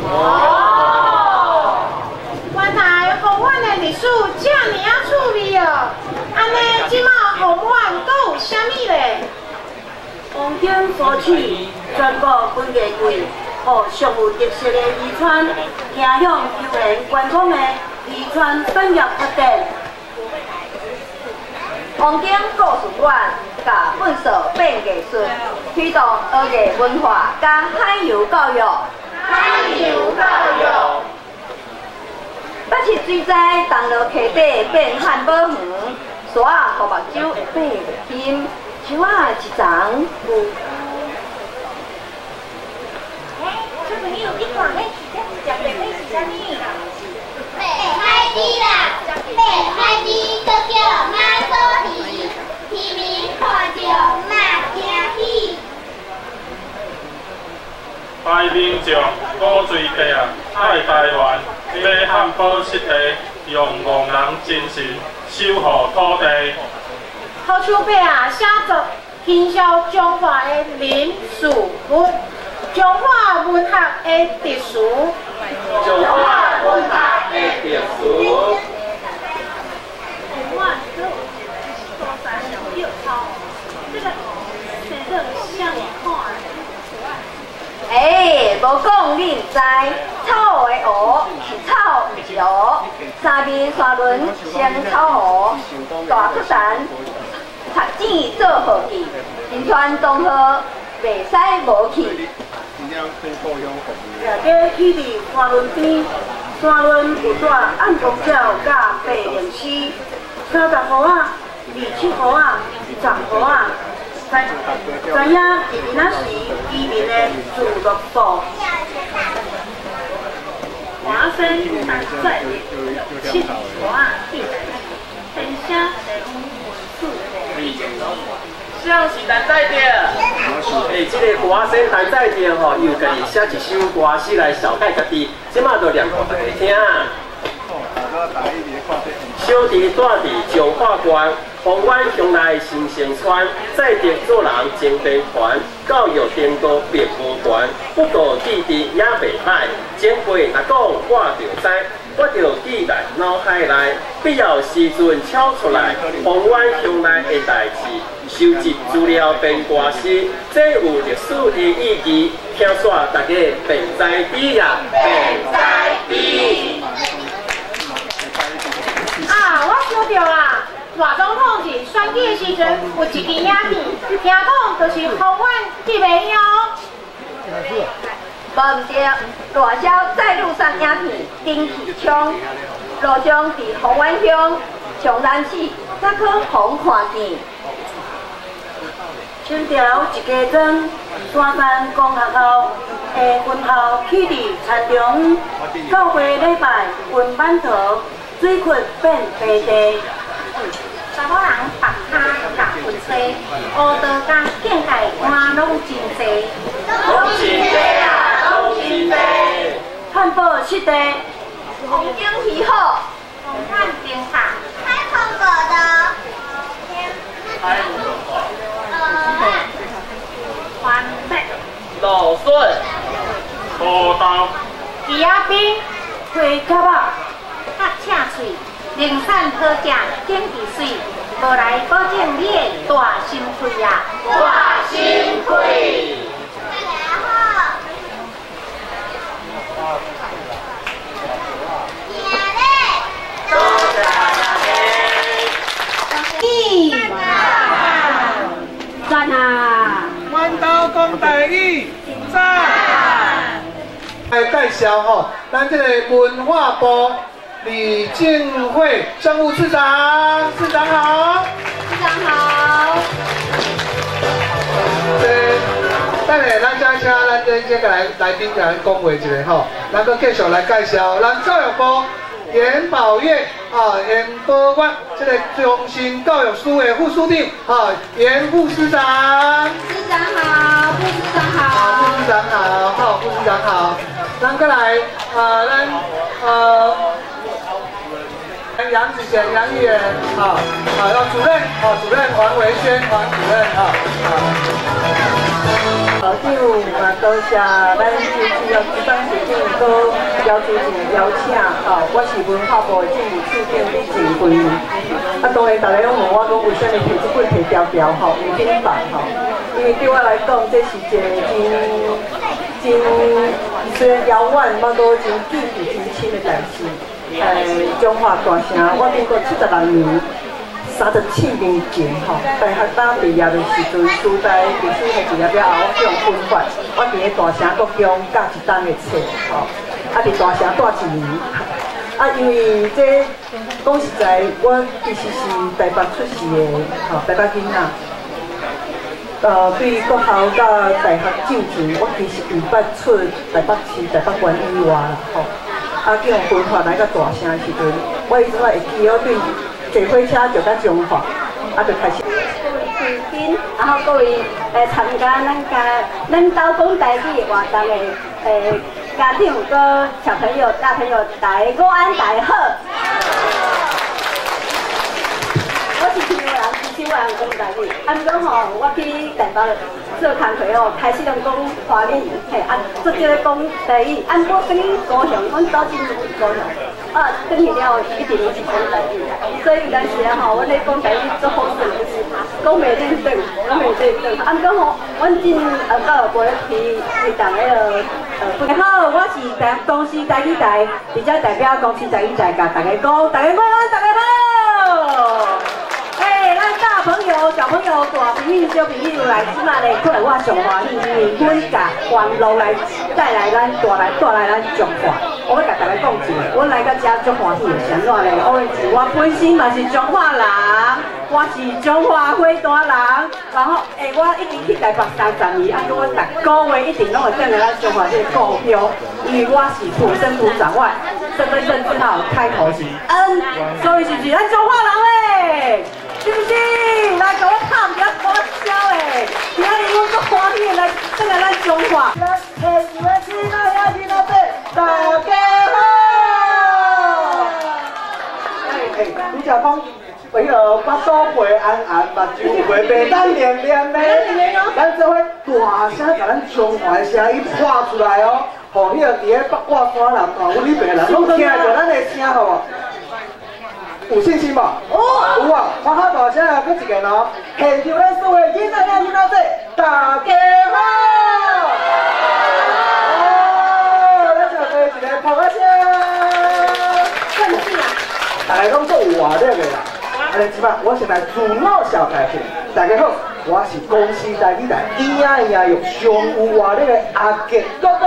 哦，原来红丸的历史这么啊趣味哦！安尼，即马红丸阁有啥物咧？黄金所取全部分价贵，互上有特色的渔村，影响休闲观光的渔村产业发展。黄金故事馆甲本色变艺术，推动学艺文化甲海洋教育。海洋教育。北市水灾冻落溪底变汉堡园，沙啊互目睭会变袂金，树啊一丛有。小朋友，你看咧，食白米是啥物？白海猪啦，白海猪搁叫马祖鱼，渔民看着嘛惊喜。台民众鼓吹客啊，爱台湾，买汉堡实地，用憨人精神守护土地。好手笔啊，写作欣赏中华的民俗物，中华文学的特殊。中华文学的特殊。红丸哥，大山小叶草，这个写得像看。无讲你唔知，草的湖是草唔是湖，三面山轮生草湖，大出山，读书做好记，新川综合袂使无去。夜家起伫山轮边，山轮有带暗光鸟甲白灵丝，30号啊，27号啊，10号啊。知影是那时渔民的自乐部。华山山在七华地，天下人文像是陈在地。这个华山陈在地吼，伊有家己写一首歌诗来小解家己，即马都念互大家听。小弟住伫彰化县，宏远乡内新城村，在地做人真平凡，教育程度并无悬，不过地地也袂歹。前辈若讲我就知，我着记在脑海内，必要时阵敲出来，往我乡内的代志。收集资料编歌诗，这有历史的意义，请煞大家便知知呀，便知知。啊，我想到啊，大总统是选举的时阵有一支影片，听讲就是洪婉去卖药。无毋对，大小在路上影片顶气冲，路上伫洪婉乡上南市，才可红看见。清朝一家庄，山山公学校的分校起伫田中，9月礼拜运满头，水库变白地。查某人白骹夹运车，乌道甲见界换拢真济。拢真济啊，拢真济。汉堡湿地，红景喜好，红汉冰茶，开空果的，环北，芦笋，土豆，鸡仔冰，花甲肉，甲赤喙，零散好食，经济水，无来保证你的大心肺啊！大心肺。赞啊！弯刀讲台语，赞！来介绍吼，咱这个文化部李静慧政务次长，次长好。市长好。等下，咱再请咱这个来宾甲咱讲话一下吼，咱搁继续来介绍咱教育部研保院研保院这个中心教育司的副司长严副司长。司长好，副司长好。副司长好，副司长好。咱过来咱杨子贤杨议员主任主任黄维轩黄主任第五多谢咱这次要举办事情都邀主席邀请我是文化部政务处长李静慧。当然大家拢问我讲为什么摕这本摕条条有紧办因为对我来讲这是一个虽然遥远，不过真记忆真深的代志。中华大城，我民国76年37年前大学刚毕业的时阵，师大历史系毕业了后，我用分发，我伫咧大城国中教一档的册伫大城住1年。因为这讲实在，我其实是台北出世的台北囡仔。对国校甲大学进前，我其实毋捌出台北市、台北县以外啦叫人分发来到大城的时阵，我迄阵会记我对坐火车就到中华，就开始。贵宾，然后各位参加咱刀工台语的活动的家长、个小朋友、大朋友，大家午安，大家好。我是新人，其实我人讲台语，毋过我去台北做工课开始拢讲华语，做这个讲台语，我等于高雄，阮走进高雄，等去了一定拢是讲台语，所以有当时阮咧讲台语做好顺就是讲袂认真，讲袂认真。阮进教育部咧推动好，我是公司台语台，而且代表公司台语台，甲大家讲，大家午安，大家好。咱大朋友、小朋友、大朋友、小朋友来即马咧，可能我上欢喜，因为阮甲网络来带来咱带来咱中华。我要甲大家讲一下，阮来到遮足欢喜的，是安怎咧？我本身嘛是中华人，我是中华花大人，然后我已经去台北30年，我逐个月一定拢会转来咱中华这个故乡，因为我是土生土长，我身份证字号开头是 N， 所以是不是咱中华人嘞？是不是？来，给我唱，不要给我笑诶！今仔日阮足欢喜来，转来咱中华。大家好。你讲讲，为何巴肚皮红红，目睭袂白咱亮亮的？咱做伙大声甲咱中华的声音喊出来哦！吼，迄个伫咧八卦山南头，阮迄边人拢听着咱的声，好无？有信心无？有啊！花好大声啊！搁一个喏，现场咱所有囡仔仔、囡仔仔，大家好！哦，咱就做一个拍个声。大家拢做有活力的啦。安尼即摆，我先来自我小介绍。大家好，我是公司台语台咿呀咿呀用上有活力的阿杰哥哥。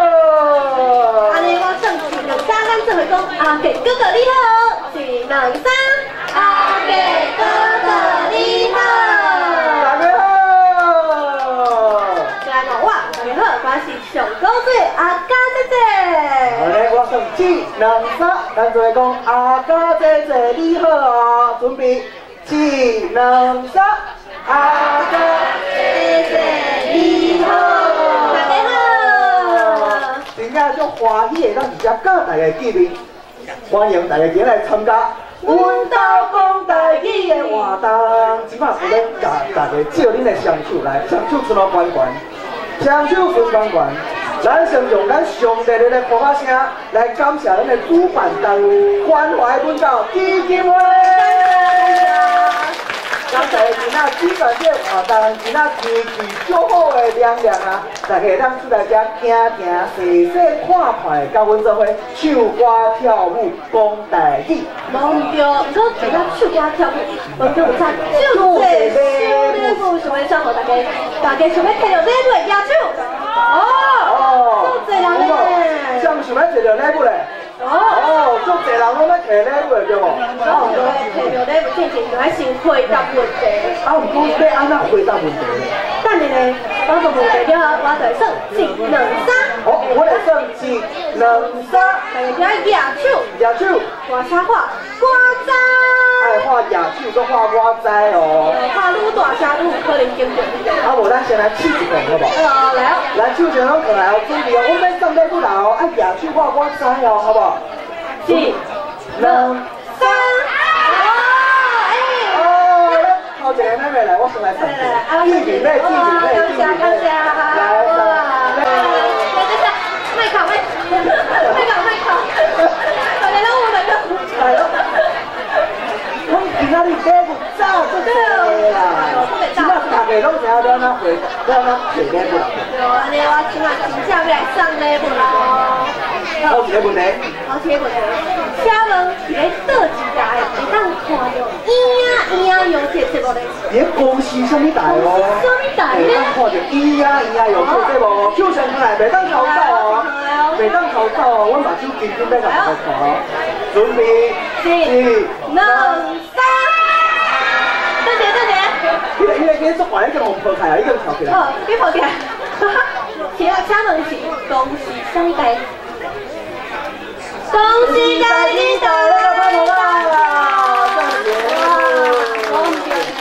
安尼我算是两三，咱做伙讲阿杰哥哥你好，是两三。阿杰哥哥你好，大家好。来嘛，大家好，我是上高水阿家姐姐。好嘞，我算一两三，咱做伙讲阿家姐姐你好哦，准备一两三，阿家姐姐你好，大家好。真正足欢喜的，咱直接教大家见面，欢迎大家今日来参加。阮兜讲台语的活动，即摆有咧甲大家借恁的双手来，双手伸到悬悬，双手伸悬悬。咱先用咱上热烈的呼喊声来感谢咱的主办单位关怀本岛基金会。刚才今仔举办这活动，今仔天气足好的凉凉啊，大家当出来遮行行、细细看看，甲阮做伙唱歌跳舞讲台语。无唔对，唔过除了唱歌跳舞，无对有啥就这小礼物想要送互大家，大家想要摕到礼物的野手。哦，足侪人咧。想想要摕到礼物咧？哦，足侪人拢要摕礼物的对无？哦，摕到礼物之前就要先回答问题。啊，毋过要安怎回答问题？等下呢，我个问题了，我就会算一两三。哦，我会算一两三。大家就要野手。野手。画啥画？我知。爱画野手，搁画我知哦。画愈大声愈有可能经过。啊，无咱先来试一遍好无？来哦。来，手先拢过来哦，准备哦，我们送礼物来哦，爱野手画我知哦，好不好？一两三。好一个妹妹来，我先来上。弟弟妹，弟弟妹，弟弟妹，来来。麦考，大家拢有来个。来咯。我今仔日礼物早就来啦，即摆大家拢知影要安怎回，要安怎摕礼物啦。对，安尼我即摆真正要来送礼物咯。好一个问题。好一个问题，请问伫咧倒一台会当看到咿呀用这节目咧？伫公司什么台哦？什么台咧？看到咿呀用这节目，手伸出来，袂当偷走哦，袂当偷走哦，我目睭紧紧在甲大家看哦，准备一两三。迄个做坏，迄个互抛开啊，迄个跳起来。哦，你抛起来。请问是公司什么台？恭喜大你到了，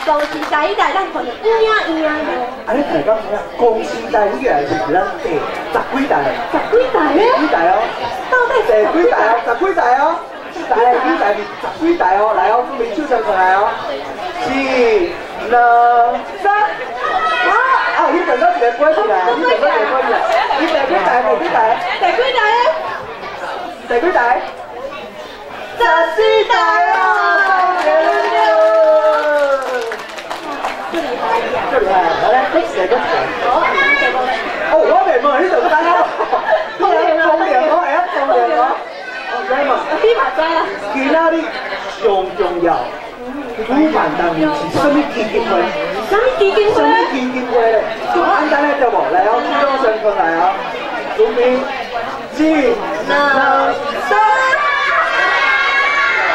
恭喜大一代，咱看到咿呀咿呀哟。安尼大家知影，公司台语来是咱第10几代。10几代咧？几代哦？到底第几代哦？10几代哦？台语台是10几代哦，来哦，准备手伸出来哦，一两三。啊！你等到一个飞起来，你等到一个飞起来，你第几代？第几代？第几代咧？第几代？14代哦！最厉害，好嘞，第几个？哦，我未问，你就知影。通联哦，会晓通联哦。知嘛？你嘛知啊？今仔日上重要，主办单位是什么基金会？什么基金会？什么基金会咧？就简单咧，对无？来哦，手都伸出来哦，准备一两三。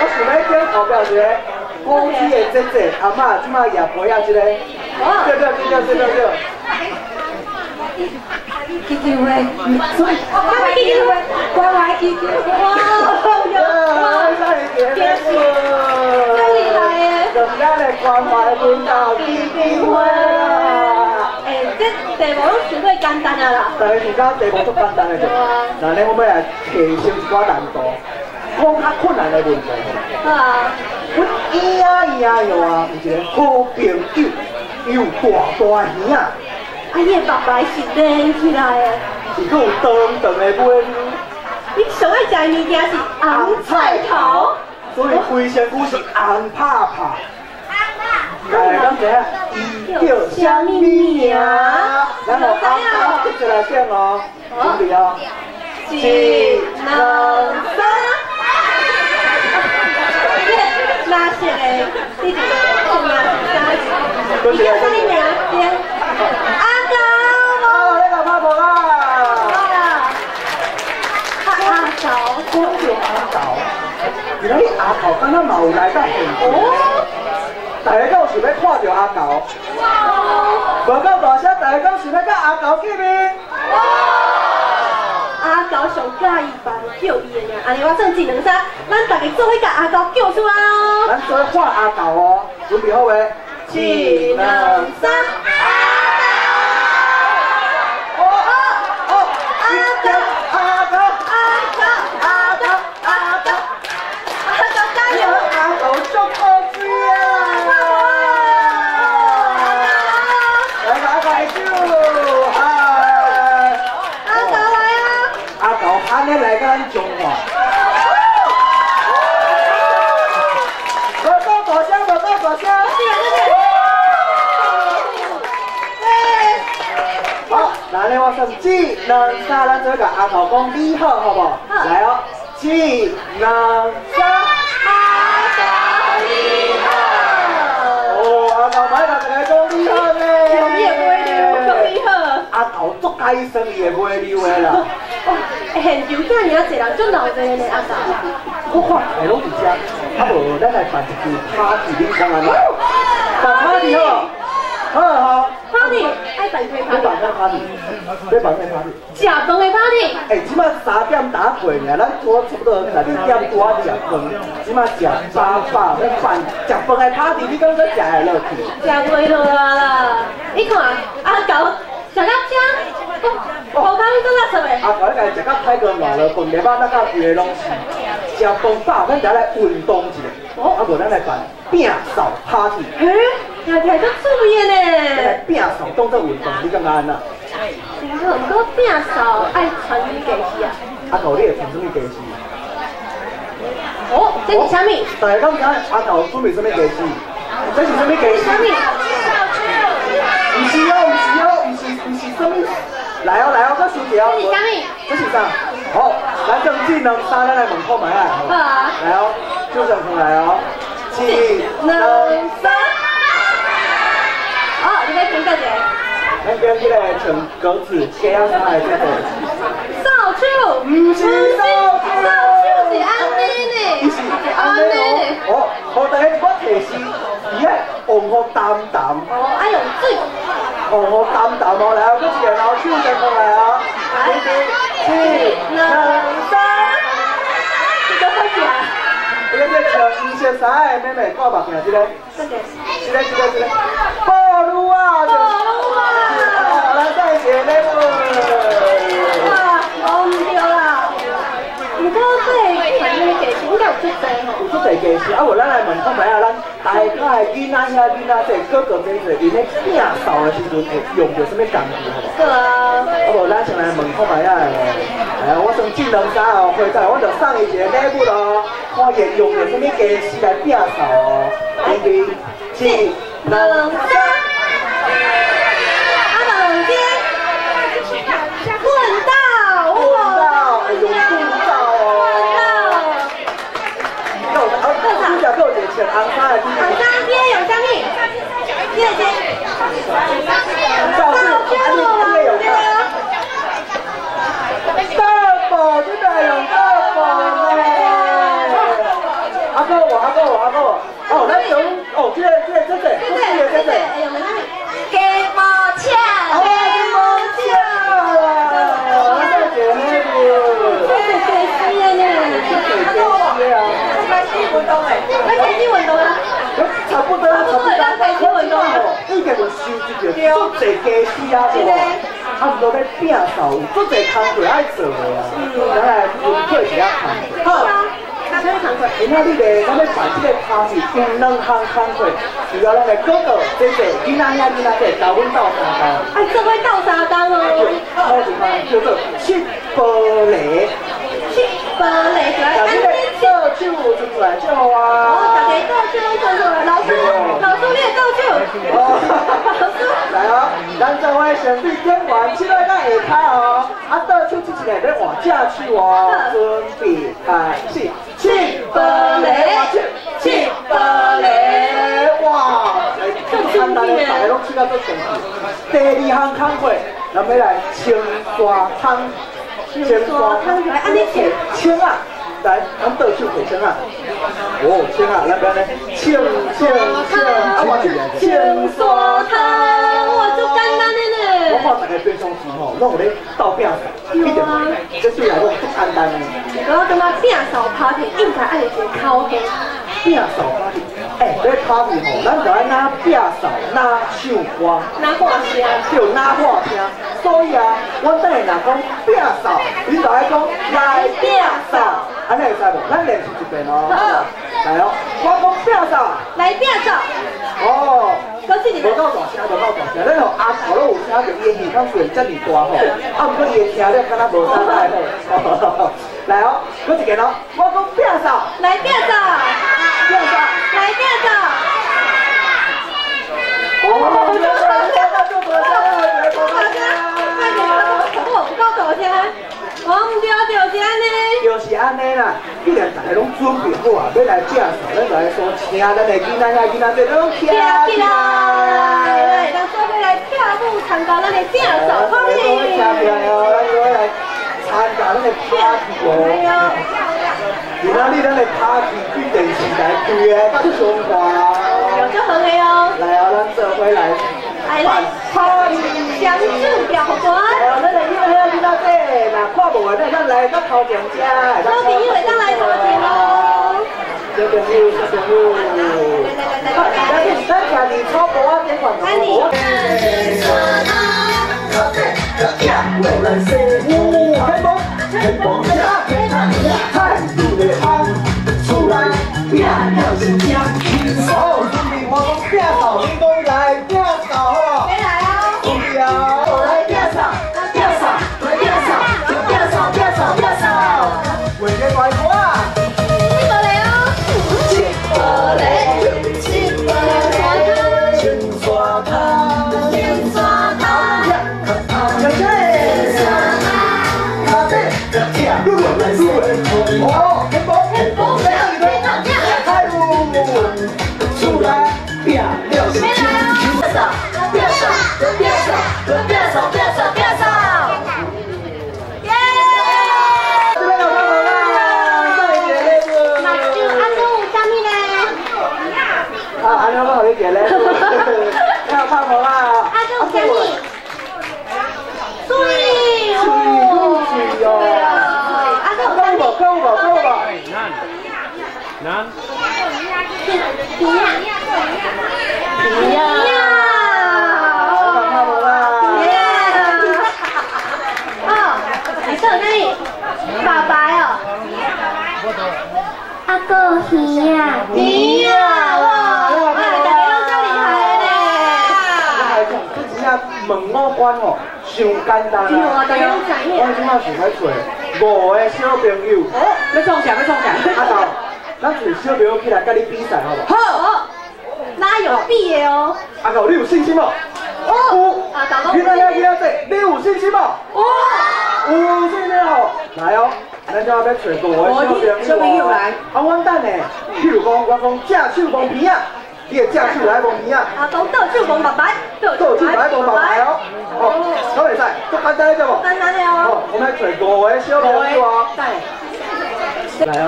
我想要叫后壁一个公司的姐姐阿嬷，即摆也陪啊一个。对。基金会，什么基金会？关怀基金会。哇！太厉害耶！人家的关怀本岛基金会啦。这题目拢相对简单啊啦。但是而家题目足简单的啫。嗱，你可唔可以来提升一寡难度？讲较困难的问题。好啊。阮咿呀哟啊，有一个好朋友，有大耳啊。啊，伊的爸爸是练起来的，伊佫有长长的尾。你上爱食的物件是红菜头，所以规身躯是红拍拍。来，咱知影伊叫啥物名？咱用红头一来点哦，准备哦。1、2、3。拉线的，你就是拿3。你叫啥物名？阿高。哦，你个拍无啦？阿高，讲到阿高，原来阿高敢若嘛有来到现场。大家敢有想要看到阿高？无到大声，大家敢想要甲阿高见面？阿高上介意别人叫伊的名，安尼我算1、2、3，咱大家做伙甲阿高叫出来哦。咱做伙看阿高哦，准备好未？1、2、3。来到咱中华，无到大声，无到大声。好，那呢我算1、2、3，咱做甲阿头讲你好，好不好？来哦，1、2、3，阿头你好。哦，阿头歹甲大家讲你好呢。有咩尾流讲你好？阿头足介意算伊的尾流的啦。现场遮尔济人，足闹热呢，阿爸。我看下拢伫遮，啊无咱来办一场 party， 你讲安怎？办 party 吼，好好。party 爱办咩 party？ 要办咩 party？ 要办咩 party？ 食饭的 party。即摆3点打过呢，咱做差不多12点多食饭，即摆食饱饱，要办食饭的 party， 你感觉食会落去？食袂落啦！你看阿狗食到遮。好康你做哪做的？阿狗，你家食到太光热了，饭粒仔咱到规个拢是，食饭饱，咱就来运动一下。啊无咱来办摒扫 party。听起来足趣味的呢。咱来摒扫当作运动，你感觉安怎？真好，不过摒扫爱传什么家事啊？阿狗，你会传什么家事？哦，这是啥物？大家敢知阿狗准备什么家事？这是什么家事？啥物？唔是哦，唔是哦，唔是什么？来哦来哦，搁输一哦。这是啥物？这是啥？好，咱正1、2、3，咱来问看卖啊。好啊。来哦，就这样来哦。1、2、3。哦，你要听个者？咱跟迄个唱歌词加上啥的这个。扫帚。唔是扫帚。扫帚是安尼呢。伊是安尼哦。哦，好，大家一个提示，伊个红红淡淡。哦，爱用水。红红淡淡哦，来，搁一个老手再过来哦。1、2、3。这个快点。这个穿黄色衫的妹妹，挂目镜这个。这个。宝路啊！宝路啊！咱再一个礼物。哇，我唔对啦。不过这传的家事应该有出济吼。有出济家事，啊无咱来问看卖啊，咱大家的囡仔遐囡仔这哥哥姐姐，因咧摒扫的时阵会用到什么工具，好无？对啊。啊无咱先来问看卖啊，哎呀，我算1、2、3哦，回来我就送伊一个礼物咯，看伊用到什么家事来摒扫哦。准备1、2、3。啊，两边。棍道，哇！用棍道哦。够啊！拄则够一个穿红衫的。红衫边有啥物？这。照片，这有看。double，真的用 double 呢。阿哥我，哦，咱用哦，这个，哎呦，鸡毛枪，鸡毛枪啦，这个礼物，这是最新的呢，开始运动嘞，差不多，开始运动了，已经有收一个足济家事啊，是无？啊，毋过要摒扫，有足济工作爱做的啊，咱来分配一下工作。好，哪个工课？今仔日咧，咱要办这个趴是有2项工课，除了咱的哥哥、姐姐、囡仔仔、囡仔仔，交阮斗3工。哎，这会斗3工哦。好地方叫做七宝梨。七宝梨出来，啊，这个倒手就出来就好啊。哦，大家倒手倒出来，老师你也倒手。来哦，咱做伙先对点完，起来到下骹哦。啊，倒手之前要换正手哦，准备开始。七宝梨，七宝梨，哇！简单的，大家拢吃到做成绩。第2项工课，咱要来青沙汤。青沙汤来，安尼切青啊！来，咱倒手摕青啊！哦，青啊，咱边咧青啊，我青沙汤，哇，足简单的呢。我看大家平常时吼，拢有咧斗饼扫，一点，这对来讲足简单的。我感觉饼扫party应该爱一个口气。饼扫party，咧 party 吼，咱就爱拿饼扫，拿唱歌，拿歌声，就拿歌声。所以啊，我等下若讲饼扫，你就爱讲来饼扫，安尼会使无？咱练习一遍哦。好，来哦，我讲饼扫，来饼扫。哦。无够大声，无够大声，咱吼阿头拢有听着伊的耳孔虽然遮尔大吼，啊，毋过伊会听了敢若无啥大好。来哦，搁一遍哦，我讲饼扫，来饼扫，饼扫，来饼扫。哦，就是安尼啦，既然大家拢准备好啊，要来正扫，咱就来说请咱的囡仔仔、囡仔仔拢起来，来，咱做伙来跳舞参加咱的正扫 party。起来哦，咱做伙来参加咱的 party 哦。今仔日咱的 party 对电视台开的，较上华。有就好的哦。来哦，咱做伙来办 party， 相助表官。来哦，咱的囡仔仔，若看无的，咱来到头前遮。小朋友会当来头前哦。小朋友，小朋友。咱家己炒薄仔点款头。好，准备我讲饼扫，你讲来饼扫好不？来啊！准备啊！来饼扫，饼扫，来饼扫，饼扫，饼扫，饼扫。为个大哥啊！七宝梨哦，七宝梨，七宝梨，青沙汤，青沙汤，青沙汤，咖啡，入来入来，哦，很棒很棒，来啊！太不，出来，变了形，变扫，变扫，变扫，变扫，变扫，变扫，耶！这边有看到啦，这里姐姐是。那就安东有啥物呢？啊，安东好一点嘞，要看好啦。安东有啥物？水哦。水哦。对啊。安东有啥物？够不？难。皮呀！看好啦。哦，你说哪里？爸爸哦。阿哥鱼呀！鱼呀！哇！大家都这厉害的呢。我来讲，这真正问我关哦，上简单啦。大家都知影。我即马想要找5个小朋友。哦，要创啥？阿豆，咱找小朋友起来跟你比赛好不好？好。哪有比的哦？阿豆，你有信心无？有。啊，大哥。囡仔，你有信心无？有信心哦。来哦，咱就要找5个小朋友来。啊，阮等呢，譬如讲，我讲正手摸鼻啊，你的正手来摸鼻啊。啊，讲倒手摸白白，倒手来摸白白哦。哦，可袂使，足简单的无？简单的哦。好，我们来找5个小朋友哦。来哦，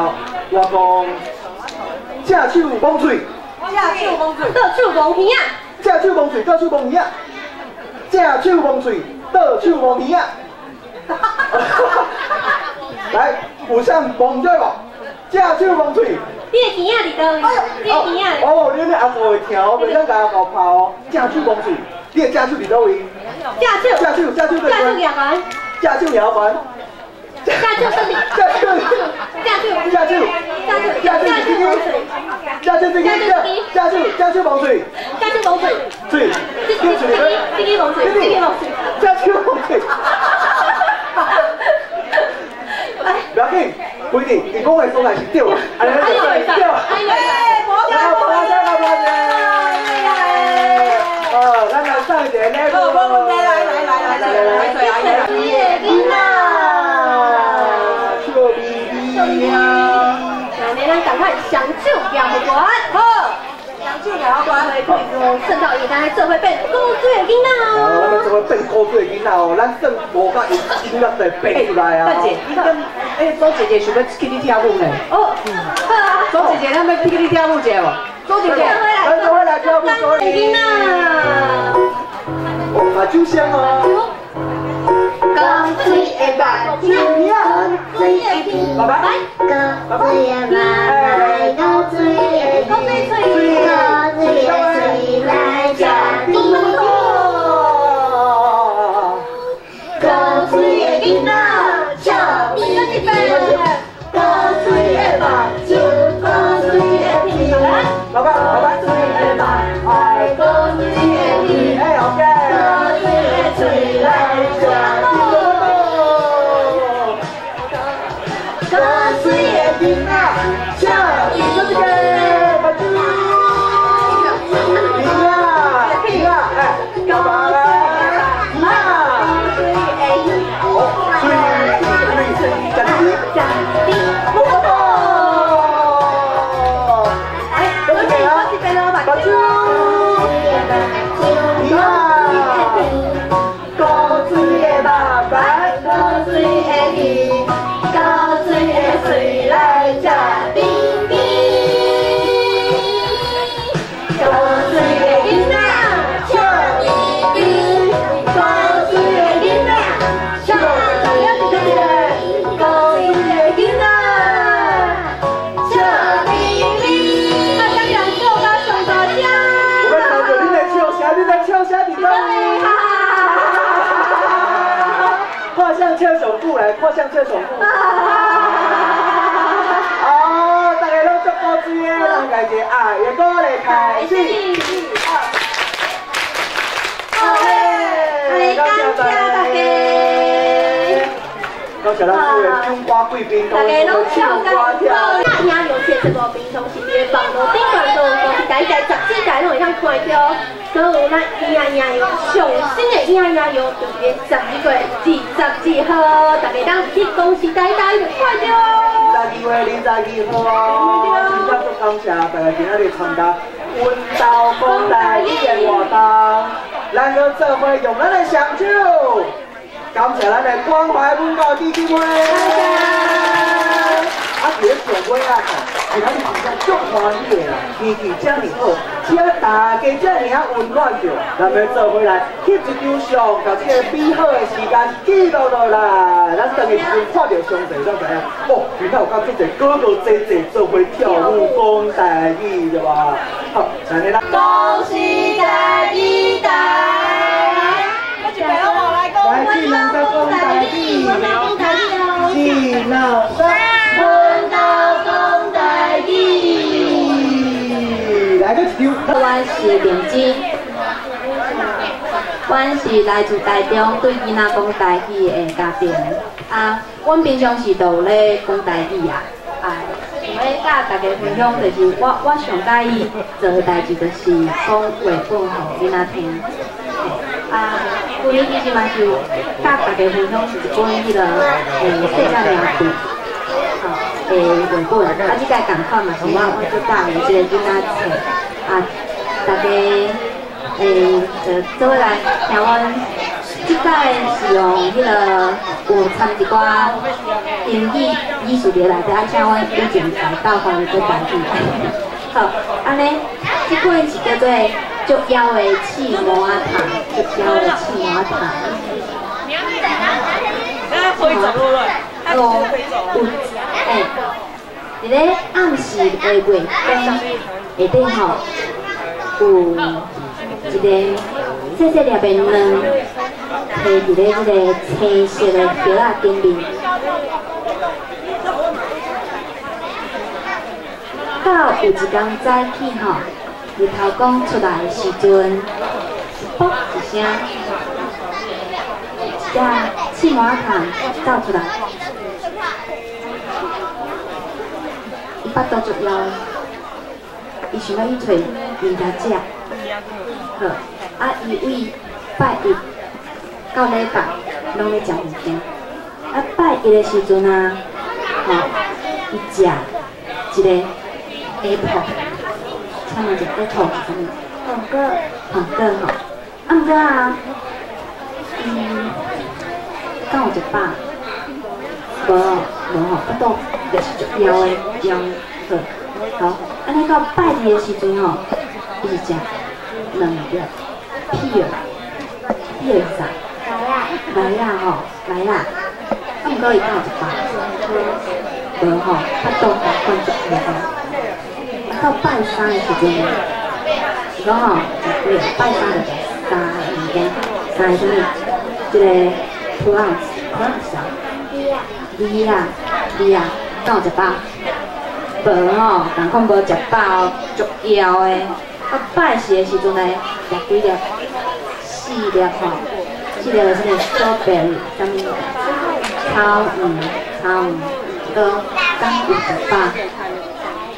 我讲正手摸嘴。正手摸嘴，倒手摸鼻啊！正手摸嘴，倒手摸鼻啊！正手摸嘴，倒手摸鼻啊！来，5项摸对无？正手摸嘴。你的鼻啊伫倒位？你的鼻啊？哦，你阿哥会听哦，袂当甲阿哥拍哦。正手摸嘴，你的正手伫倒位？正手。正手摇完。正手摇完。正加酒身体，加酒毛水，水，这个毛水，加酒毛水。不要紧，不一定，你讲的所在是对的，安尼对。咱来上一个呢。咱赶快上酒表关，好，上酒表关，可以顺道一单，这回变古水的囡仔哦。咱们这回变古水的囡仔哦，咱算无甲音乐在变出来啊。范姐，你跟周姐姐想要去你跳舞呢？哦，好啊。周姐姐，咱要去你跳舞者无？周姐姐，咱回来跳舞，走囡仔。哦，目睭香哦。高水的目睭，高水的天，爸爸，高水的妈来，高水的高水水，高水的水来吃甜果，高水的囡仔吃甜甜，高水的目睭，高水的天，爸爸，高水的妈来，高水的天，高水的水来吃。囡仔，笑一个，目睭，囡仔，哎，爸爸啦，妈，水的鱼，水，哎，都是给啊，目睭，囡仔，高水的爸爸，高水的鱼，高水的水来吃冰冰，高水的囡仔笑冰冰，高水的囡仔笑冰冰，高水的囡仔笑冰冰。啊，当然做到上大声。我要看到你在笑啥？你在笑啥？你在？跨向厕所步来，跨向厕所步。哦，大家拢做高水的，咱家一爱的歌来开始。好嘞，感谢大家。感谢咱所有中华贵宾，大家拢唱歌跳。那影有这直播平常时伫网络顶端都是大家杂志台拢会通看到。所有咱咿呀咿呀哟，上新的咿呀咿呀哟，就是12月22号，大家当去公司台台就看到哦。22月22号哦，真正足感谢大家今仔日参加阮兜讲台语的活动，咱搁做伙用咱的双手，感谢咱的关怀文教基金会。啊，伫咧上尾啊，今仔日真正足欢喜的啦，天气遮尔好，请大家遮尔啊温暖着，咱要做伙来翕一张相，把这个美好的时间记录落来。咱等的时阵看到上帝，咱知影哦，原来有甲这个哥哥姐姐做伙跳舞讲台语，对吧？好，咱来啦。恭喜台语台，我一陪我来讲，来，进人在讲台语，进老三。来个一张。我是林芝，我是来自台中对囡仔讲台语的家庭。啊，阮平常时都有咧讲台语啊，想要甲大家分享就是我上介意做的代志就是讲话本互囡仔听。旧年其实嘛是甲大家分享一本迄个细仔名著。绘本，啊，即个共款嘛是我做教的即个囡仔册，大家就做伙来听阮，即个是用迄个有掺一寡英语艺术的内底，请阮以前来到翻译做台语。好，安尼，即本是叫做《足妖的刺毛仔糖》，足妖的刺毛仔糖。伫咧暗时的月光下底吼，有一个细细粒的卵，摕伫咧即个青色的叶仔顶面，到有一天早起吼，日头光出来的时阵，啵一声，一只刺麻虫走出来，伊巴肚足枵，伊想要去找人家食。好，啊，伊为拜一到礼拜拢咧食物件。啊，拜一的时阵啊，吼，伊食一个 apple， 请问一个 apple 是啥物？红果。红果吼，啊，毋过啊，敢有一百？无吼，巴肚就是足枵的枵。好，安尼到拜二的时阵吼，伊是食2粒屁儿是啥？来啦吼，来啦。啊，毋过伊敢有一百？无吼，巴肚大款足枵。啊，到拜三的时阵，是讲吼，拜三就食3个物件，3个啥物？一个 plants 啊，梨啊，敢有一百？无吼，但看无食饱，足枵的。啊，拜四的时阵呢，食几粒？4粒吼，4粒是啥物 ？strawberry 啥物？草鱼，个敢有一百？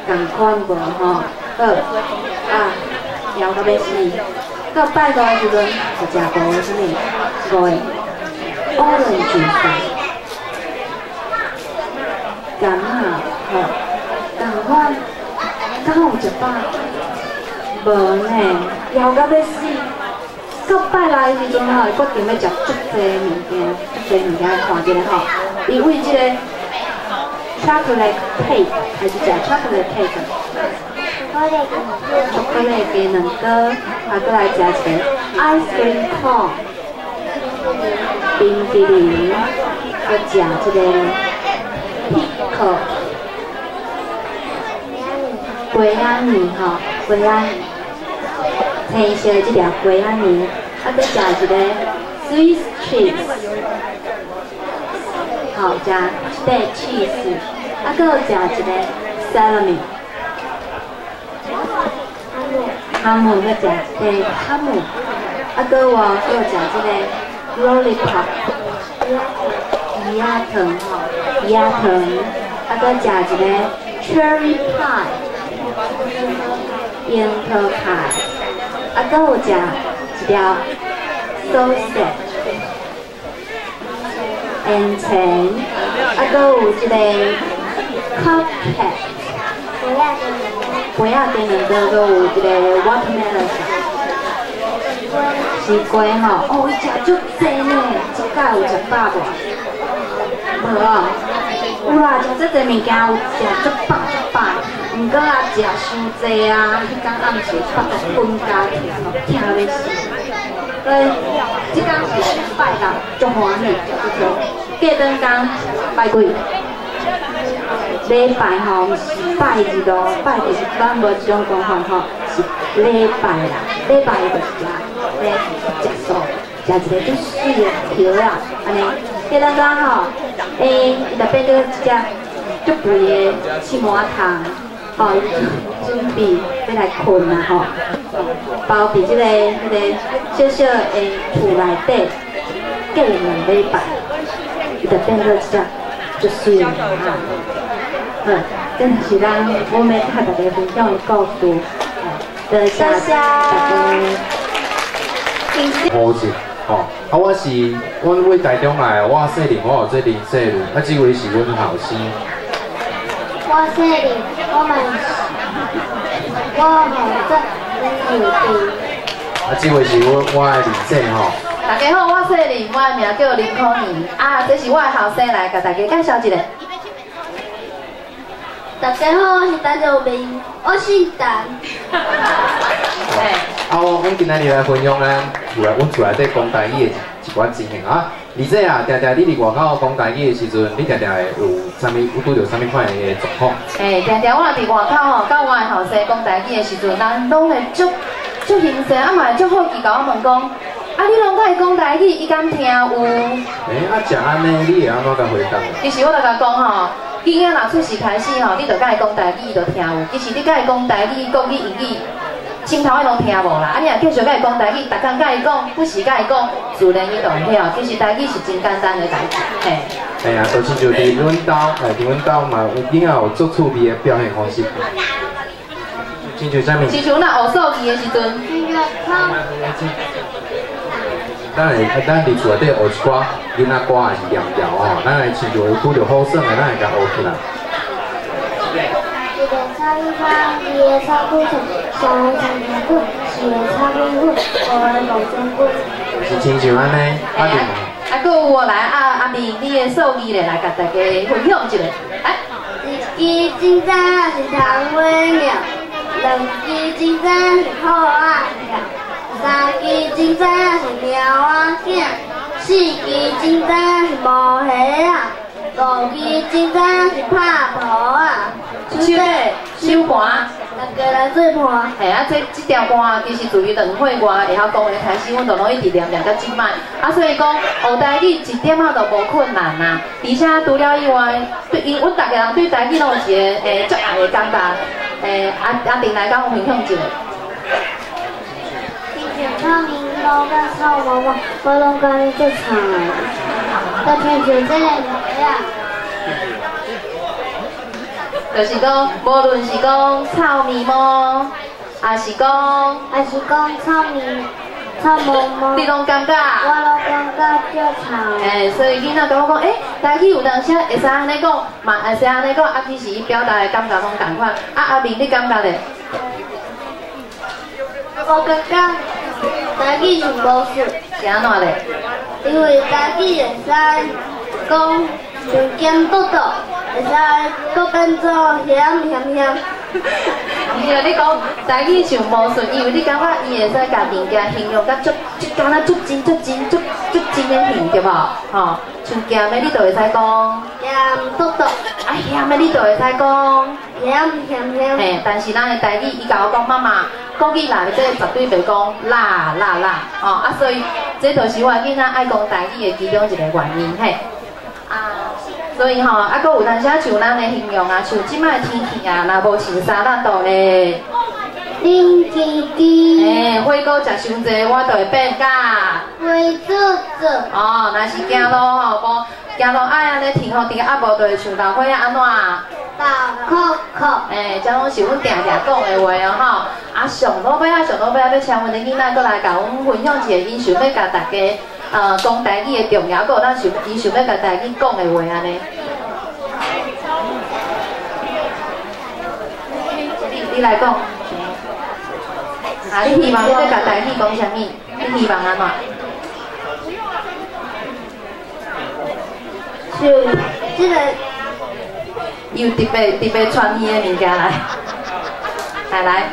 共款无吼？好，啊，枵到要死。到拜五的时阵，就食5个啥物？5个 orange 柑啊，吼，共款，敢有一百？无呢，枵到要死。到拜六的时阵吼，决定要食足济物件，看一下吼。伊为即个 chocolate cake 还是食 chocolate cake？ 巧克力鸡卵糕，还过来食一个 ice cream cone， 冰淇淋，搁食一个 pickle， 鸡仔面吼，鸡仔青色即条鸡仔面，啊搁食一个 Swiss cheese， 好食steak cheese， 啊搁食一个 salami。哈姆搁食一个哈姆，啊搁有搁食即个 lollipop， 鱼仔糖吼，鱼仔糖，啊搁食一个 cherry pie， 樱桃派，啊搁有食一条 sausage， 烟肠，啊搁有即个 cupcake。鸡仔鸡卵糕，搁有一个 watermelon， 西瓜吼，哦，伊食足济呢，一摆有食饱无？无哦，有啦，食足济物件，有食足饱，毋过啊，食伤济啊，迄天暗时腹肚滚家去，痛要死。所以，即天是拜六，足欢喜，足好。过顿天拜几？礼拜吼，毋是拜日咯，拜日咱无即种讲法吼，是礼拜啦。礼拜就是食素，食一个足水的条啦，安尼。过咱讲吼，伊内边搁一只足肥的刺麻虫，吼，准备要来困啦吼，包伫即个小小的厝内底，过2礼拜，伊就变做一只足水的虫。这是咱我要甲大家分享的故事。多谢大家。好势，吼！啊，我是阮为台中来，我细林，我有做林细路，啊，这位是阮后生。我细林，我做林友啊，这位是我的林姐吼。大家好，我细林，我的名叫林可怡，啊，这是我的后生来，甲大家介绍一下。大家好，我是陈友明，我姓陈。啊，阮今仔日来分享咱厝内底讲台语的一寡情形啊。而且啊，常常你伫外口讲台语的时阵，你常常会有拄着啥物款的状况？常常我伫外口吼，甲我的后生讲台语的时阵，人拢会足兴奋，啊嘛会足好奇甲我问讲，啊你拢甲伊讲台语，伊敢听有？啊，食安尼，你会安怎甲回答？其实我著甲讲吼。囡仔若出世开始吼，你就甲伊讲台语，伊就听有。其实你甲伊讲台语、国语、英语，心头伊拢听无啦。啊，你若继续甲伊讲台语，逐工甲伊讲，不时甲伊讲，自然伊就会晓。其实台语是真简单的代志，嘿。哎呀，就亲像伫阮兜，伫阮兜嘛，有囡仔有足趣味的表现方式。亲像啥物？亲像咱学数字的时阵。咱伫厝内底学一寡囡仔歌，还是念谣吼，咱来亲像有拄着好耍的，咱会甲学起来。一个草一草，一个草不成，三个草不滚，四个草不滚，五个狗真滚。是亲像安尼，啊对。啊，搁有无来阿明，你的数字咧来甲大家分享一下。哎，一支金针是长尾鸟，两支金针是虎仔跳，三支金针是猫仔囝，四支金针是毛虾啊，五支金针是拍婆啊。手盘。大家来做伴。嘿啊，这条歌其实自于2岁外会晓讲的开始，阮就拢一直念到即摆。啊，所以讲学台语一点仔都无困难呐。而且除了以外，因阮大家人对台语拢有一个足爱的感觉。阿定来讲分享一下。草民路甲草毛毛，我拢甲伊做唱的。我听像这个名啊。就是讲，无论是讲草咪毛，还是讲草咪草毛毛，你拢感觉？我拢感觉足长。所以囡仔甲我讲，台语有当时会使安尼讲，嘛会使安尼讲，啊，其实伊表达的感觉拢同款。阿明，你感觉咧？我感觉台语是无顺。是安怎咧？因为台语会使讲像咸嘟嘟。会使搁变做咸咸。因为你讲台语像无顺，因为你感觉伊会使甲物件形容甲敢若足真的形，对无？吼，像咸的你就会使讲咸嘟嘟，啊咸的你就会使讲咸。嘿，但是咱的台语，伊甲我讲妈妈，国语内面这绝对袂讲啦，哦，啊，所以这就是我囡仔爱讲台语的其中一个原因，嘿。所以吼，啊，搁有当时像咱的形容啊，像即摆天气啊，若无穿衫，咱就会冷叽叽。火锅食伤济，我就会变甲灰滋滋。哦，若是行路吼，无行路爱安尼天雨天啊，无就会像老火啊安怎？大扣扣。这拢是阮定讲的话哦吼。啊，上老尾要请阮的囡仔过来甲阮分享一个因想要甲大家。讲台语的重要，搁咱伊想要甲台语讲的话安尼。你来讲，你希望你要甲台语讲啥物？你希望安怎？像这个，有特别传伊的物件来，来。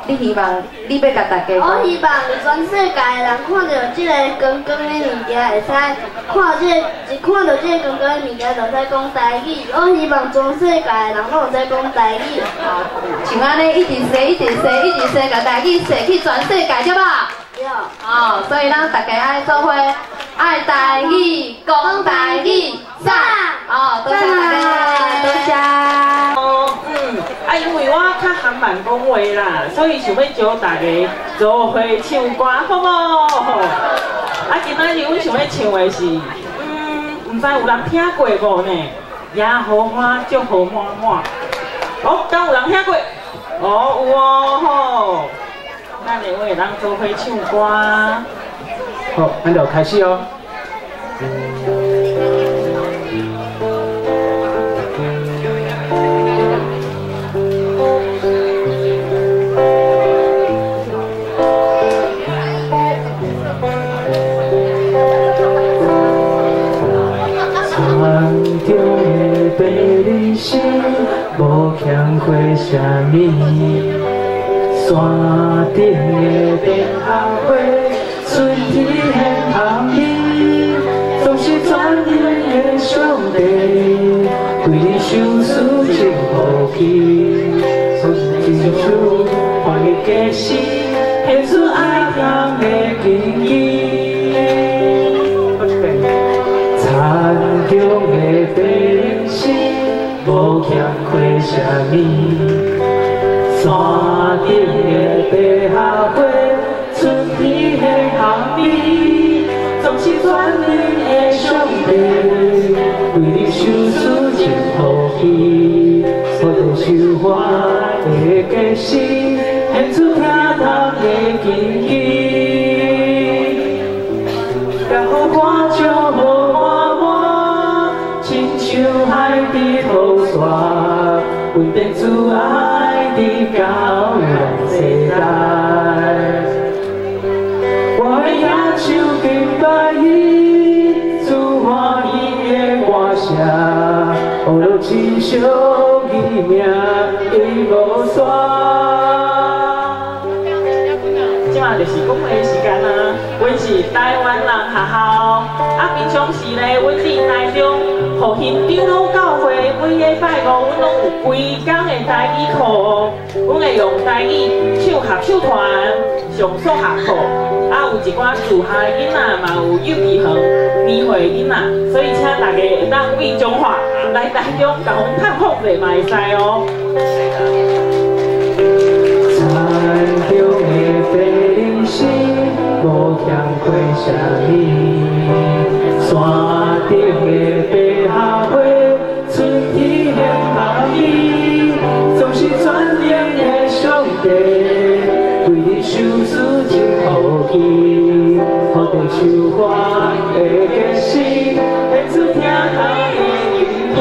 你希望你要甲大家讲？我希望全世界的人看到这个光光的物件，会使看到这个光光的物件，就使讲台语。我希望全世界的人拢会使讲台语。像安尼一直说，甲台语说去全世界，对吧？对。哦，所以咱大家爱做伙，爱台语，讲台语，赞！哦，多谢大家，多谢。因为我较含慢讲话啦，所以想要招大家做伙唱歌，好无？今仔日阮想要唱的是，唔知有人听过无呢？野荷花足好满满。哦，敢有人听过？哦，有哦吼。咱两位人做伙唱歌。好，咱就开始哦。无欠过啥物，山顶的电红花，春天的红叶，总是全人的上帝，对你相思真好奇，亲像看的假使，献出爱香的记忆，残中的无欠亏啥物。山顶的白合花，春天的香味，总是转念的上帝，为你受死真欢喜，我着收花的结实，献出疼痛的根基。 然后花就好满满，亲像海的土沙，稳定自爱的高原世代。我的野手敬拜伊，自欢喜的歌声，予了亲像伊命伊无煞。 即嘛就是讲话的时间啊，阮是台湾人学校，啊平常时咧，阮伫台中，互县长老教会每个拜五，阮拢有规工的台语课，阮会用台语唱合唱团，上数学课，啊有一寡自下的囡仔嘛有幼儿园年会囡仔，所以请大家会当为中华来台中甲阮探访者嘛会使哦。 山中的白灵丝，无欠亏啥物。山顶的白合花，春天的香味，总是转念的上帝，为你受死真欢喜，予着收花的结实，献出疼痛的根基。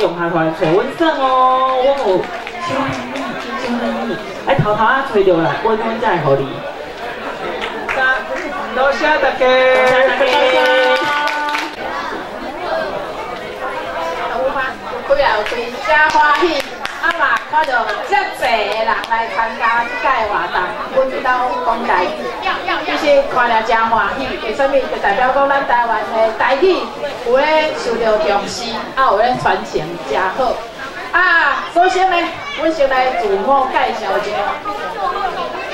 用下团找阮耍哦，我有小米，哎偷偷啊找着啦，阮才会互你。多谢大家，多谢。有开啊有开，真欢喜。啊嘛，看到遮济个人来参加即届活动，阮知道讲台语，其实看了真欢喜。为什么？就代表讲咱台湾的台语有咧受到重视，啊有咧传承真好。啊，首先呢，阮先来自我介绍一下。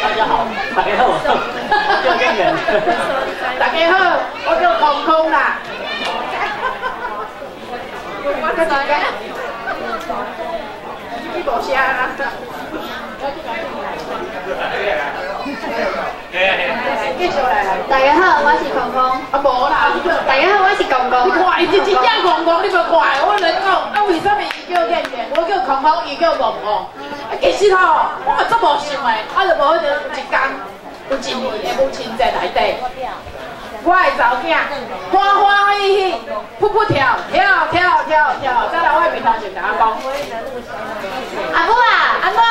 大家好，大家好，叫经人。大家好，我叫空空啦。我叫大家。 无声啦！继续来。大家好，我是空空。啊无啦。大家好，我是公公。你看，伊真正公公，你无看，我来讲，啊为什么伊叫燕燕，我叫空空，伊叫公公？啊其实吼，我嘛足无想的，啊就无迄个一天有一年的母亲节内底。 我的查某囝欢欢喜喜，噗噗跳，跳跳跳跳，再来我面头前甲我讲。阿母啊，阿母啊，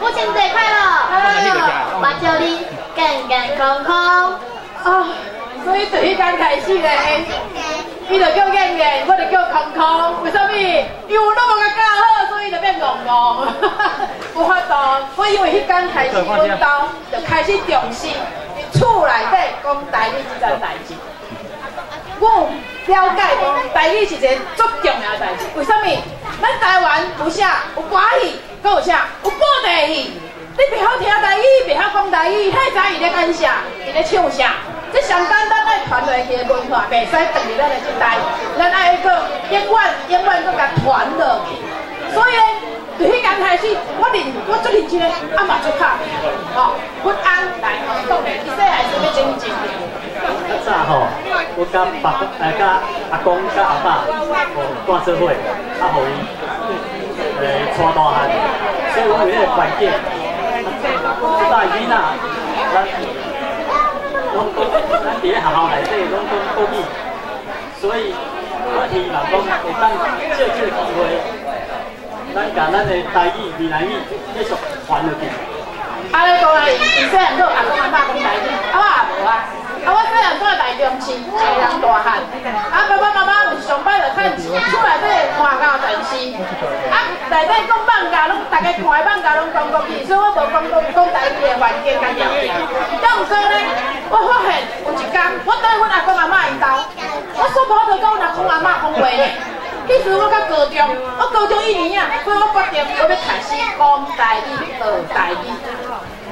母亲节快乐！我祝你健健康康。啊，所以从迄天开始咧，伊就叫燕燕，我就叫空空。为什么？因为我拢无甲教好，所以就变戆戆。有法度，我因为迄天开始，阮兜就开始重视。 厝内底讲台语这件代志，我了解讲台语是一个足重要的代志。为什么？咱台湾有啥有歌戏，搁有啥有布袋戏。你袂晓听台语，袂晓讲台语，迄知伊咧干啥，伊咧唱啥？这上简单的传落去的文化，袂使断入咱的这代，咱爱一个永远搁甲传落去。所以咧，从迄间开始，我做认真咧，嘛做拍拼，吼，阮翁来讲咧，伊细汉时要真正。较早吼，我甲甲阿公甲阿爸带做伙，互伊带大汉，所以我有迄个环境。即代囡仔，咱伫咧学校内底拢讲国语，所以我希望讲会当借这个机会，咱甲咱的台语、闽南语继续传落去。啊，你讲啊，伊细汉做阿公阿爸讲台语，我也无啊。我细汉住在台中市，个人大汉，爸爸妈妈上摆就趁钱，厝内底换到电视，内底讲放假，拢大家看放假拢讲国语，所以我无讲台语的环境甲条件。但毋过呢，我发现有一天，我倒阮阿公阿妈因兜，我说无就讲阮阿公阿妈讲话呢。迄时我到高中，我高中1年啊，所以我决定我要开始讲台语、学台语。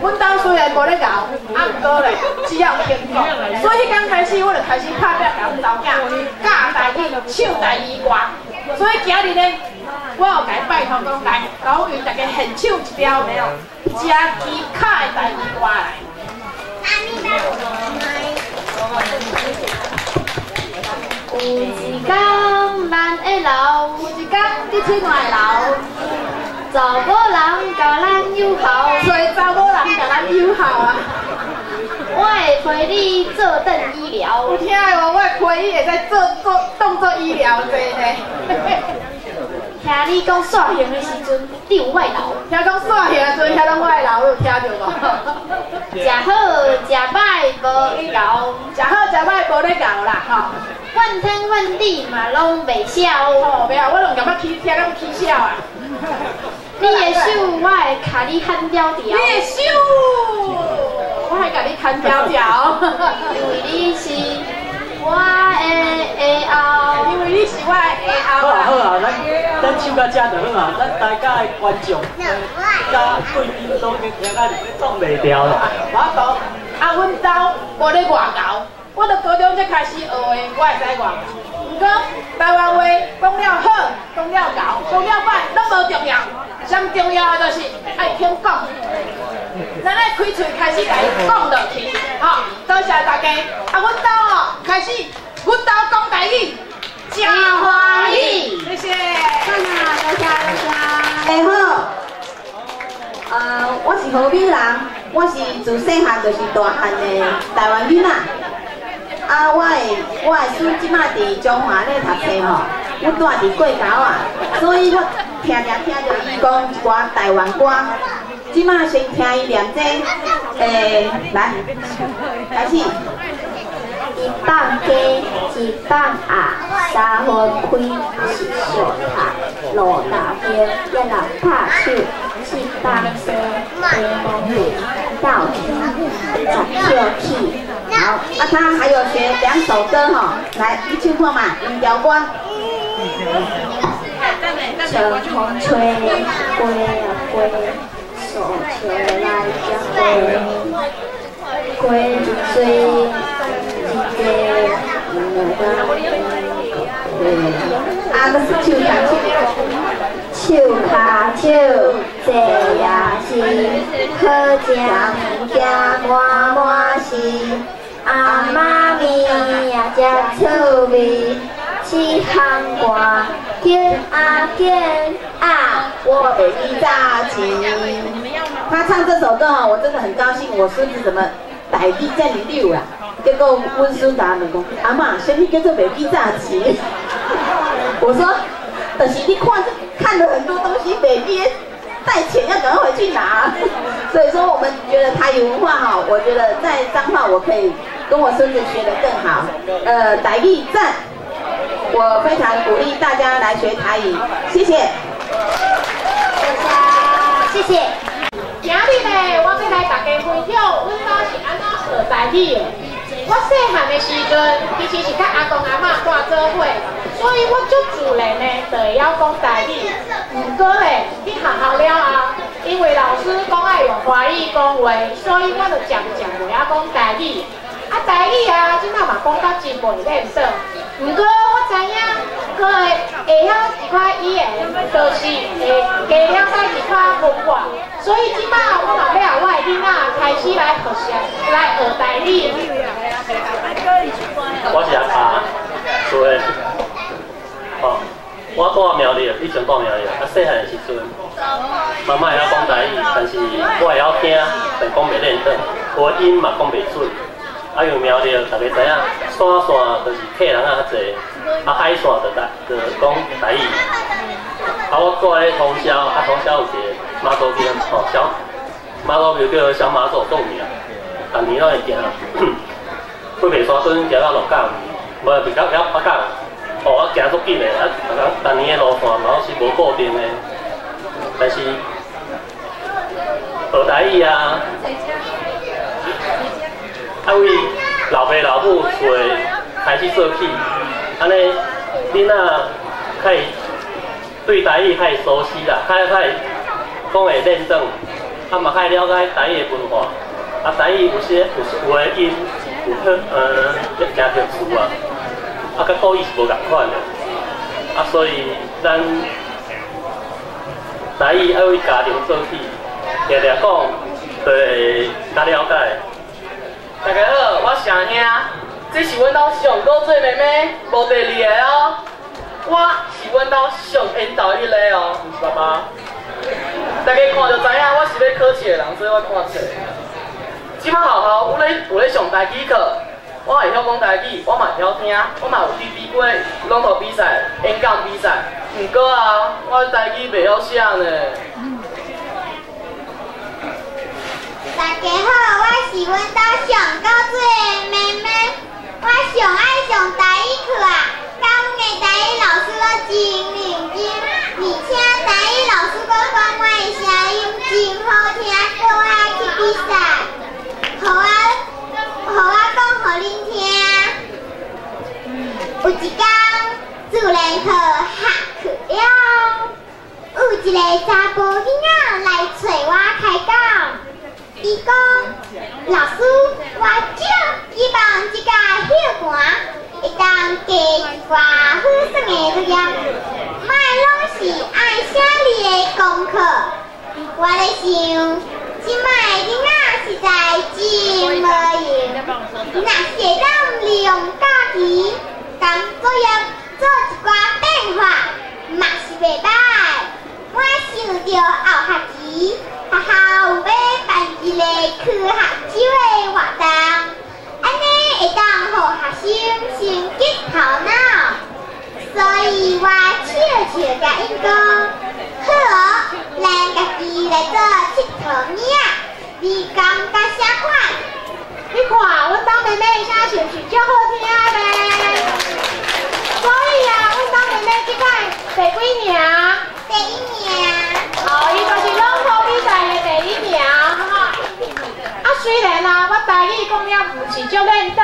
阮兜虽然无咧教，毋过咧只要听讲，所以迄天开始我就开始拍拼甲阮查囝教台语、唱台语歌。所以今日咧，我有甲伊拜托讲来，甲我为大家献唱一条真奇卡的台语歌来。有一天咱会老，有一天你出外老，查某人甲咱友好，所以查某人甲咱友好啊。我会陪你做顿医疗，有听无？我会陪伊会使当做医疗做呢。听你讲煞型的时阵，你有外劳。听讲煞型的时阵，遐拢外劳，有听着无？食好食歹无咧搞，食好食歹无咧搞啦，吼。怨天怨地嘛拢袂晓，哦，袂啊，我拢感觉听讲起笑啊。你的手，我会甲你牵条条。你的手，我会甲你牵条条，因为你是我的下后，因为你是我的下后。好啊好啊，咱唱到这就好啊，咱大家的观众，甲贵宾都听啊，挡袂掉啦。我讲，啊，阮兜无咧外交。我到高中才开始学的，我会使外。不过台湾话讲了好，讲了厚，讲了歹，拢无重要。上重要的就是爱听讲。咱咧开喙开始甲伊讲落去，吼！多谢大家。啊，阮兜哦，开始，阮兜讲台语，真欢喜。谢谢。多谢。下好。我是河美人，我是自细汉就是大汉的台湾囡仔。我的孙即马伫中华咧读册吼，我住伫过沟啊，所以我听着伊讲一寡台湾歌。即马先听伊念这，来，开始。一放鸡，一放鸭，三分开是小菜，路大边一人拍手，四放生，八方面到天，十笑气。好，他还有学2首歌哈，来，你唱看嘛，音调歌。春风吹，飞啊飞，手球来将飞，飞就水。手卡手，这也是好食物件满满是。阿妈咪也食趣味，是项歌见啊见啊，我被你炸起。他唱这首歌哈，我真的很高兴，我孙子怎么台语这么溜啊？结果阮孙答问讲，阿嬷，什么叫做袂记早起？我说，就是你看了很多东西，袂记带钱要赶快回去拿。所以说，我们觉得台语文化哈，我觉得在彰化我可以跟我孙子学得更好。台语赞，我非常鼓励大家来学台语，谢谢。谢谢。今日呢，我要来大家分享，阮家是安怎学台语的。我细汉的时阵，其实是甲阿公阿嬷住做伙，所以我足自然呢，就会晓讲台语。不过咧，去学校了后，因为老师讲爱用华语讲话，所以我就渐渐袂晓讲台语。台语啊，即摆嘛讲到真袂认得。不过我知影，佫会晓一寡语言，就是会加了解一寡文化。所以即摆我嘛要我的囡仔开始来学台语。我是阿爸，厝诶，哦，我住苗栗，以前住苗栗，细汉的时阵，妈妈会晓讲台语，但是我会晓听，但讲袂认得，我音嘛讲袂准。啊，因为苗栗，大家知影，山就是客人啊较济，啊海线就讲台语。啊，我住咧通宵，啊通宵有一个妈祖庙，哦小妈祖庙叫小妈祖做名，逐年拢会行，过袂山墩行到鹿港，无袂到北港，哦啊行足紧的，啊逐年的路线嘛是无固定的，但是学台语啊。啊，为老爸老母厝开始做起，安尼囡仔较会对台语较会熟悉啦，较会讲会认真，啊嘛较会了解台语的文化，啊台语有的音有真特殊啊，啊甲国语是无共款的，啊所以咱台语爱为家庭做起，常常讲就会较了解。大家好，我是阿兄，这是阮兜上古最妹妹，无第二个哦。我是阮兜上缘投迄个哦，毋是爸爸。大家看就知影，我是要考试的人，所以我看册。即摆学校有咧上台语课，我会晓讲台语，我嘛会晓听，我嘛有去比过朗读比赛、演讲比赛。毋过啊，我台语袂晓写呢。大家好，我是阮兜上古水的妹妹，我上爱上台语课啊，甲阮的台语老师都真认真，而且台语老师佫讲我的声音真好听，佫我爱去比赛，互我讲互恁听。有一天，自然课下课了，有一个查甫囡仔来找我开讲。伊讲，老师，我少希望这个校官会当加一寡好耍的作业，莫拢是爱写字的功课。我咧想，即摆的囡仔实在真无用，若是会当利用假期，将作业做一寡变化，嘛是袂歹。我想着后学期学校有要办一个去学酒的活动，安尼会当互学生先激头脑，所以我笑甲因讲，好，咱家己来做佚佗物仔，你感觉啥款？你看，阮兜妹妹的声是毋是足好听咧？所以啊，阮兜妹妹即摆第几名？第1名。哦，伊就是朗读比赛的第1名，哈。啊，虽然啊，我台语讲了毋是足认真的，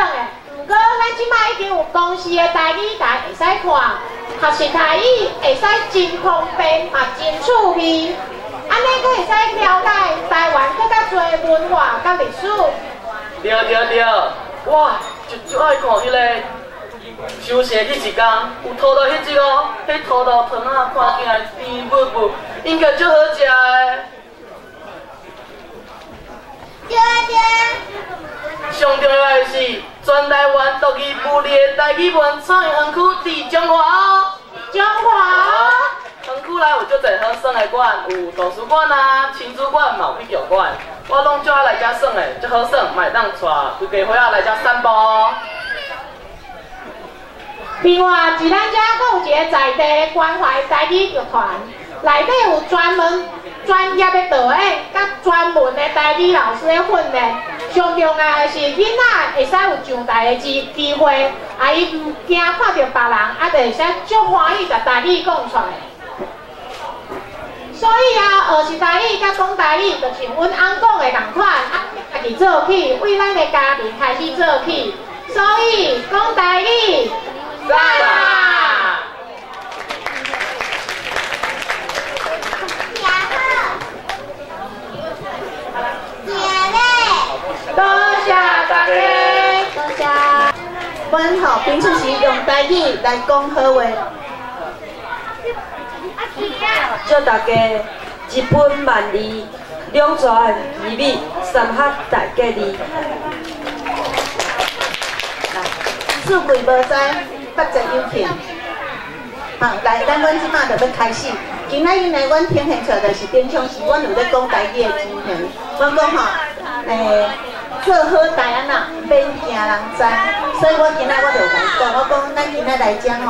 不过咱即摆已经有公司的台语台会使看，学习台语会使真方便，嘛真趣味。安尼佫会使了解台湾佫较侪文化甲历史。对，我就爱看迄个。休息迄一天，有土豆迄只哦，迄土豆汤啊，看起来甜不不，应该足好食的。对啊。上重要的是，全台湾独一无二的台语文创园区伫中华哦。中华。园区内有足侪好耍的馆，有图书馆啊、亲子馆、嘛有啤酒馆，我拢足爱来遮耍的，足好耍，嘛会当带规家伙仔来遮散步哦。另外，伫咱遮阁有一个在地关怀台语剧团，内底有专业的导演，甲专门的台语老师的训练。上重要的是，囡仔会使有上台的机会，啊，伊唔惊看到别人，啊，就会使足欢喜甲台语讲出来。所以啊，学习台语甲讲台语，就像阮翁讲的同款，啊，家己做起，为咱的家庭开始做起。所以讲台语。赞啦！多谢大家。阮吼平时是用台语来讲好话。祝大家一本万利，两全其美，三合大吉利。富贵无灾，百疾有幸。好，来，咱阮即马就要开始。今仔日呢，阮听现出就是平常时阮有咧讲台语的情形。阮讲吼，做好台安那免惊人知，所以我今仔我就讲，我讲咱今仔来讲吼，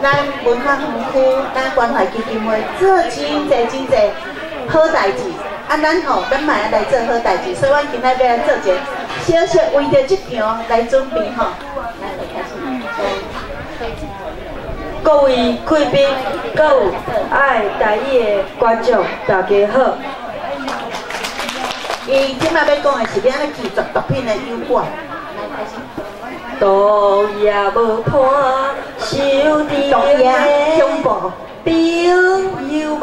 咱文化园区，咱关怀基金会做真侪好代志。啊，咱吼，咱嘛来做好代志，所以阮今仔要来做一个小小为着这场来准备吼。各位贵宾，各有爱台语的观众，大家好。伊即马要讲的是要安尼拒绝毒品的诱拐。毒也无伴，受敌的恐怖，朋友无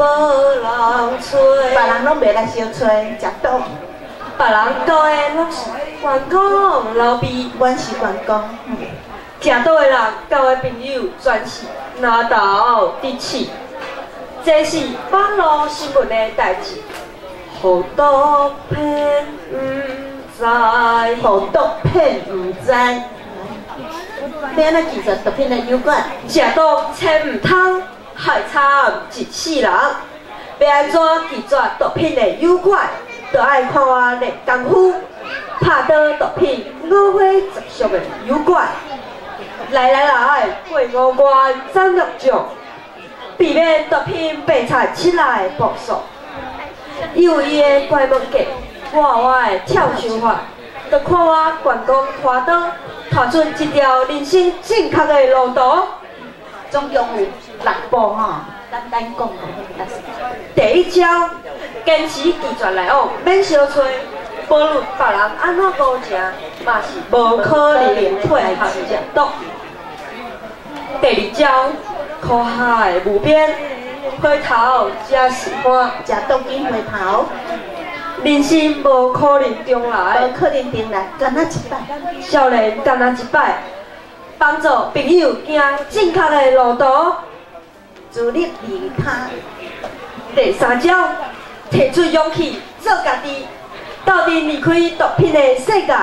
人找，别人拢袂来相找，食毒。别人教的拢是员工老逼，阮是员工。食毒的人交的朋友全是拿刀滴刺，这是网络新闻的代志。互毒骗唔知，互毒骗唔知。要安尼拒绝毒品的诱拐，食毒千唔通，害惨一世人。要安怎拒绝毒品的诱拐？就爱看我练功夫，拍倒毒品五花十俗的诱拐。来，过五关斩六将，避免毒品被踩起来的步数。有伊的怪物计，我的跳绳法，就看我员工拖倒，拖出一条人生正确的路途。总共有6步吼，咱讲。第一招，坚持拒绝来往，免相找，无论别人安怎高情，嘛是无可能配合食毒。第二招，苦海无边，回头才是欢，食毒品回头。人生无可能重来，无可能重来，干那一摆。少年干那一摆，帮助朋友行正确的路途，自立利他。第三招，提出勇气做家己，斗阵离开毒品的世界。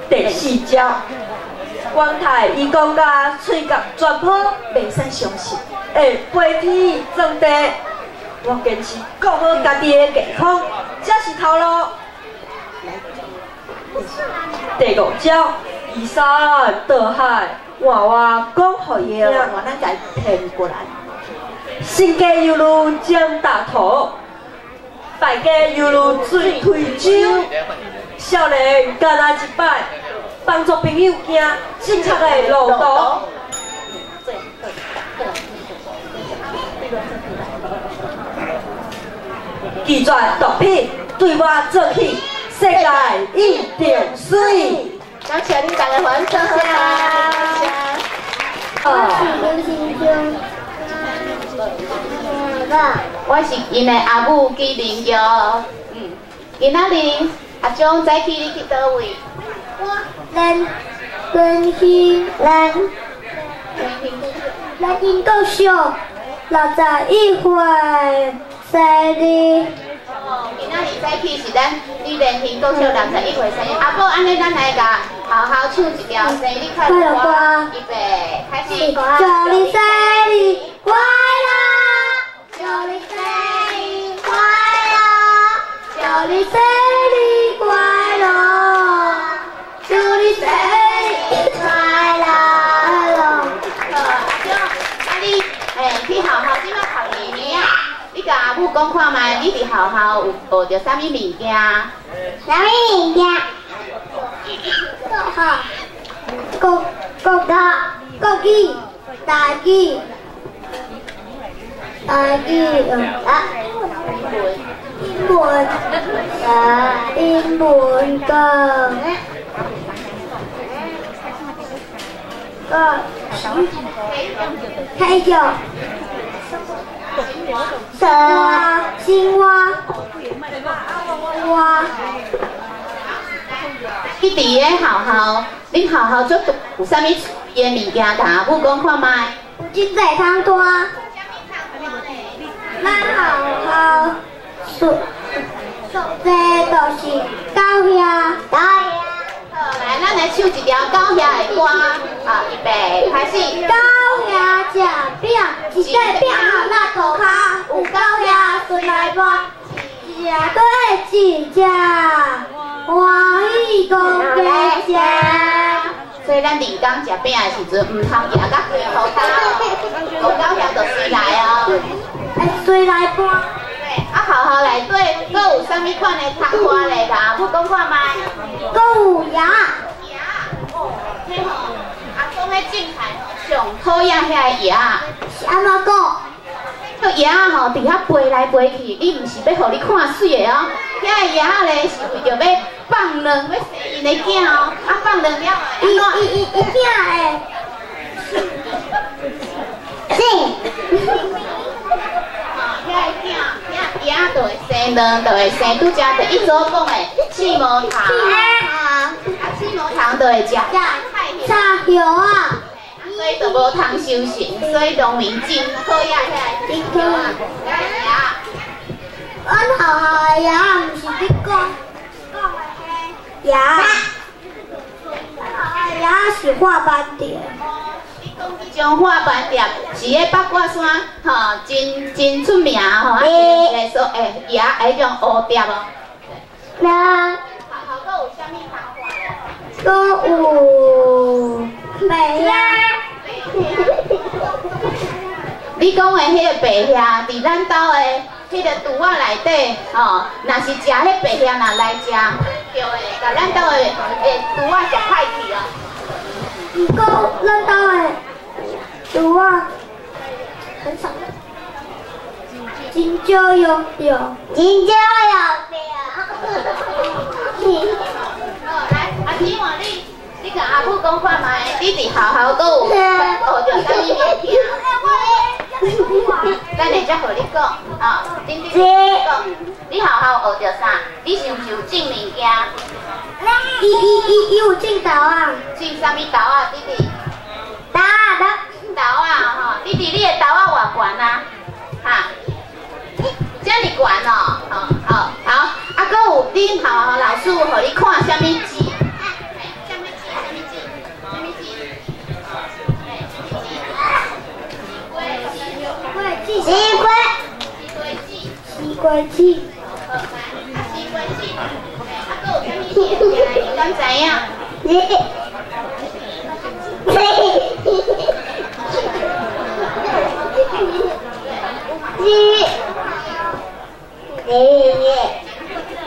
第四招，光太伊讲甲喙角全破，袂使相信，会飞天撞地。我坚持顾好家己的健康，才是头路。第五招，移山倒海，换我讲互伊听，我咱家骗过来。身家犹如江大头，败家犹如水推舟。少年干那一摆，帮助朋友行正确的路途。拒绝毒品，对我做起，世界一定水。感谢恁大家欢唱声。我是因的阿母纪玲玉。今仔日阿忠早起你去倒位？咱因国小61岁生日。今仔日早起是咱女联兴国小61岁生日。阿母，安尼咱来甲好好唱一条生日快乐歌，预备，开始。祝你生日快乐，祝你生日快乐，祝你生日快乐，祝你生日快乐。阿忠，你去好好即摆读年啊？你甲阿母讲看卖，你伫学校有学着啥物物件？啥物物件？国语、台语、英文个体育、青蛙。你伫个学校恁好好做有啥物嘢物件，甲阿母讲看卖。有真济通拖，咱好好数，这就是狗遐。好，来，咱来唱一条狗遐的歌，好，预备，开始。狗遐食饼，一块饼落涂骹，有狗遐顺来搬，一只对一只，欢喜讲家声。所以咱人工食饼的时阵，唔通夹到规涂骹哦，狗遐就随来哦。随来搬。对，啊，好好内底，佫有啥物款的汤花咧？甲阿母讲看卖。佫有鸭。哦，迄吼，阿公迄种菜上讨厌遐个鸭。是安怎讲？迄鸭吼，伫遐飞来飞去，伊毋是要互你看水的哦。遐个鸭咧是为着要放卵，要生因的囝哦。啊，放卵了后，伊囝会。生。遐鸭就会生卵，就会生拄则第一组讲的刺毛虫。啊，刺毛虫就会食菜叶啊。所以就无通收成，所以农民真讨厌遐个鸭。阮学校的鸭毋是你讲的迄鸭，鸭是画斑点。迄种画斑点是迄八卦山吼，真出名吼，啊，是说鸭迄种乌蝶哦。那好佫有啥物通看？佫有白鸭。你讲的迄个白虾，伫咱兜的迄个厨仔内底，吼，若是食迄白虾，若来食，对的，甲咱兜的厨仔食歹去哦。毋过咱兜的厨仔很少，真少用着，真少用着。来，阿姊换你甲阿母讲看卖，你伫学校佫有学着啥物物件？等下才互你讲，啊，恁讲，你学校学着啥？你是毋是有种物件？伊有种豆啊。种啥物豆啊，弟弟？豆啊，吼，弟弟，你的豆啊偌悬啊？哈？遮尔悬哦，好，啊，佫有恁学校老师有互你看啥物字？西瓜子，敢知影？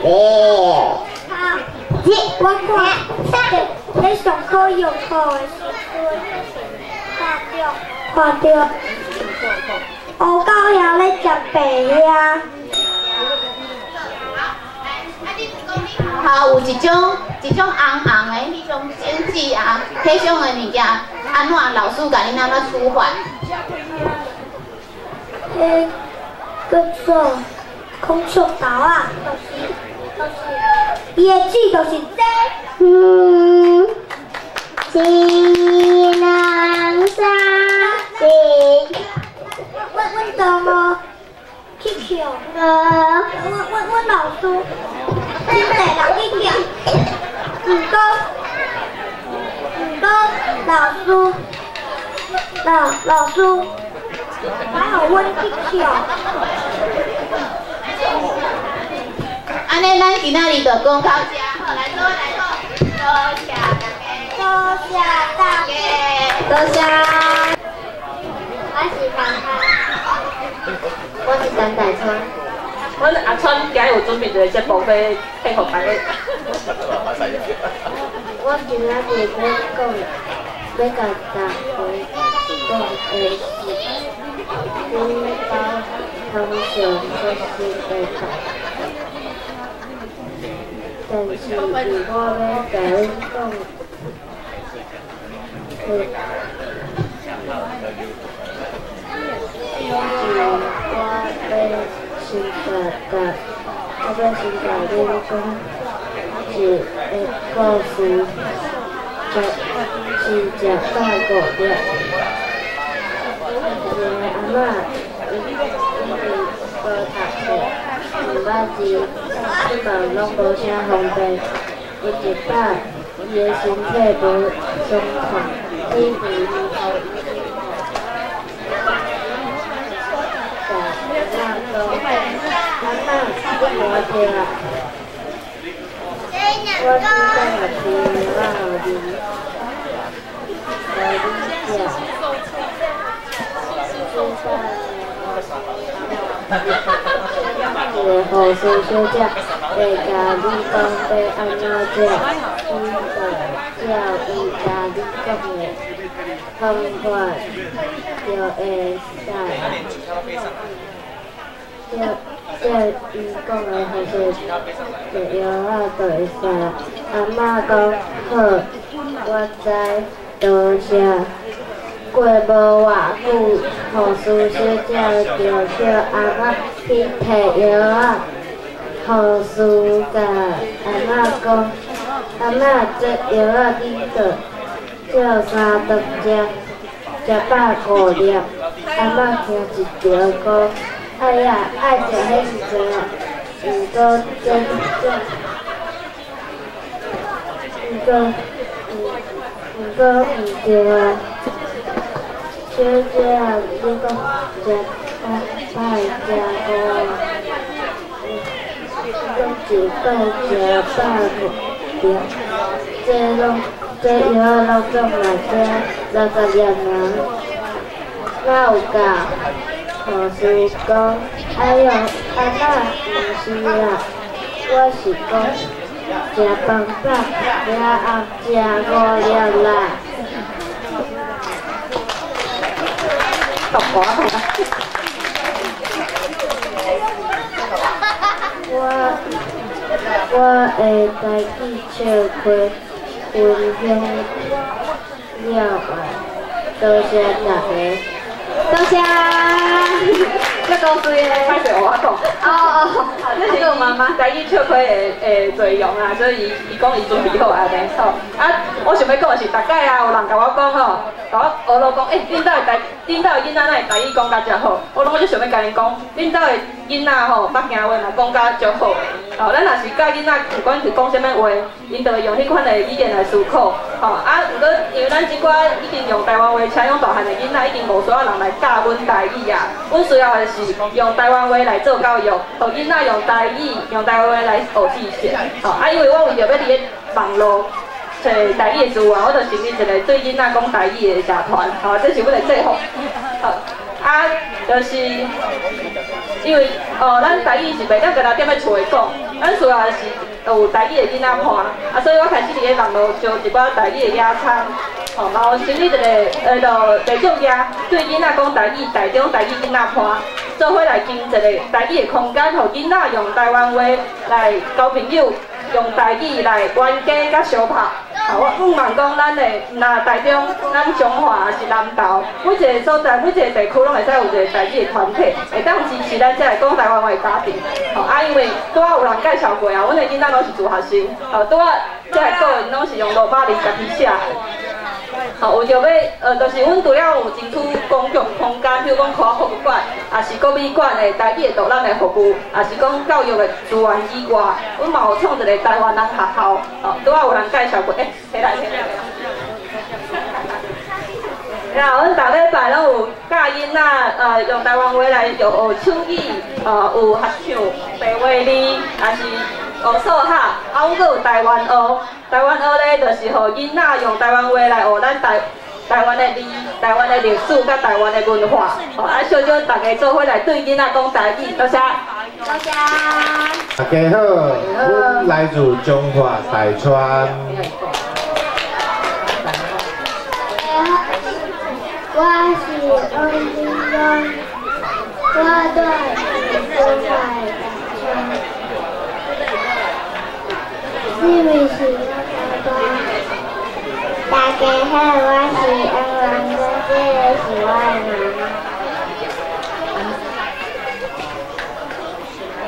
我看，你上课用课的时阵，看到。乌狗遐咧食白鸭。好，有一种红红的迄种剪纸啊，迄种的物件，安怎老师甲恁安怎处罚？迄叫做空手豆啊，伊的字就是这。只能相信。阮同学去捡，阮老师真侪人去捡，毋过老师还互阮去捡。安尼，咱今仔日就讲到这，好，来坐，多谢大家，多谢。我是芳芳，我是陈大川。阮阿川今日有准备一个节目要配合大家。我今仔日要甲大家讲的是，阮家通常就是会讲，但是如果要甲恁讲，我要先甲恁讲一个故事，是食饱过了。一个阿嬷，伊无读册，毋捌字，出门拢无啥方便。有一摆，伊的身体无爽快，因为伊互阿嬷讲，阿嬷，你无着啊？我煮饭也是我互你，互你食。煮饭一个护士小姐会甲你讲要安怎食，伊就照伊甲你讲的方法就会使。照伊讲的护士就药仔就会使。阿嬷讲好，我知，多谢。过无偌久，护士小姐就叫阿嬷去摕药仔。护士甲阿嬷讲，阿嬷这药仔你着照3顿食，食饱5粒。阿嬷听一条讲，哎呀，爱食迄时阵啊，毋过毋对啊。小姐啊，你讲食歹食过，讲一摆食饱5粒，这药仔拢总来这60粒人，哪有教？护士讲，哎呦，阿嬷毋是啦，我是讲食饭饱，了后食5粒啦。读歌好吗？我会家己笑开分享了后，多谢大家。多谢，这故事的，歹势我讲。这是我妈妈家己笑开的作用啊，所以伊讲伊准备好安尼吼。我想要讲的是，大概有人甲我讲吼，甲我学讲，恁兜的囡仔哪会台语讲甲遮好？我就想要甲因讲，恁兜的囡仔吼，北京话嘛讲甲足好。咱若是教囡仔，不管是讲啥物话，因就会用迄款的语言来思考。毋过因为咱即寡已经用台湾话请用大汉的囡仔，已经无需要人来教阮台语啊。阮需要的是用台湾话来做教育，互囡仔用台语、用台湾话来学知识。因为我为着要伫咧网络找台语的资源，我就成立一个对囡仔讲台语的社团。这是阮的制服。就是因为咱台语是袂当个人踮咧厝里讲，咱需要的是有台语的囡仔看，所以我开始伫咧网络招一寡台语的野餐，然后成立一个地种野，对囡仔讲台语，台中台语囡仔看，做伙来建一个台语的空间，互囡仔用台湾话来交朋友，用台语来冤家甲相拍。我毋茫讲咱的，若台中、咱彰化是南投，每一个所在、每一个地区拢会使有一个台语的团体，会当支持咱这个讲台湾话的家庭。因为拄仔有人介绍过啊，阮的囡仔拢是自学生，拄仔这个个人拢是用620家己写。为着要就是阮除了有争取公共空间，比如讲科学博物馆，也是国美馆的台语的导览的服务，也是讲教育的资源以外，阮嘛有创一个台湾人学校。拄仔有人介绍过，起来。然后阮逐礼拜拢有教囡仔用台湾话来学手语，有合唱、白话字，也是学数学，阮阁有台湾学。台湾学咧，就是互囡仔用台湾话来学咱台湾的字、台湾的历史甲台湾的文化。小小大家做伙来对囡仔讲台语，多谢。多谢。大家好，阮来自中华台川。我是王金荣，我对中华台川。你们是？大家好，我是安王哥，这个是我的妈妈。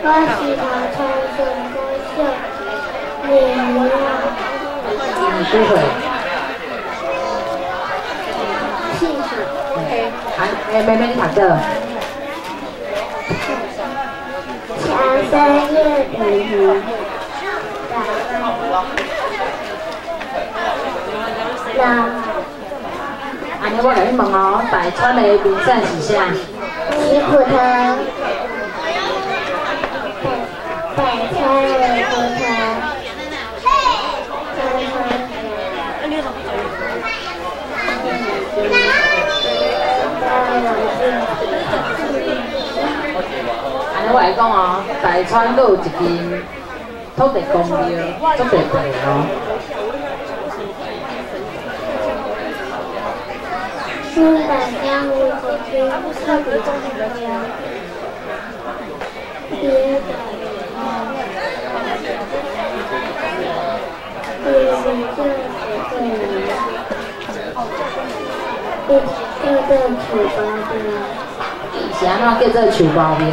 我是桃川县高秀，你好。你是谁？妹妹你读到？桥山月圆，安尼我甲你问哦，大川的名产是啥？吉普汤，大川的吉普汤。安尼我来讲哦，大川都有一间土地公庙，足特别哦。新版江湖这边特别重要，别的叫做球包庙。是安怎叫做球包庙？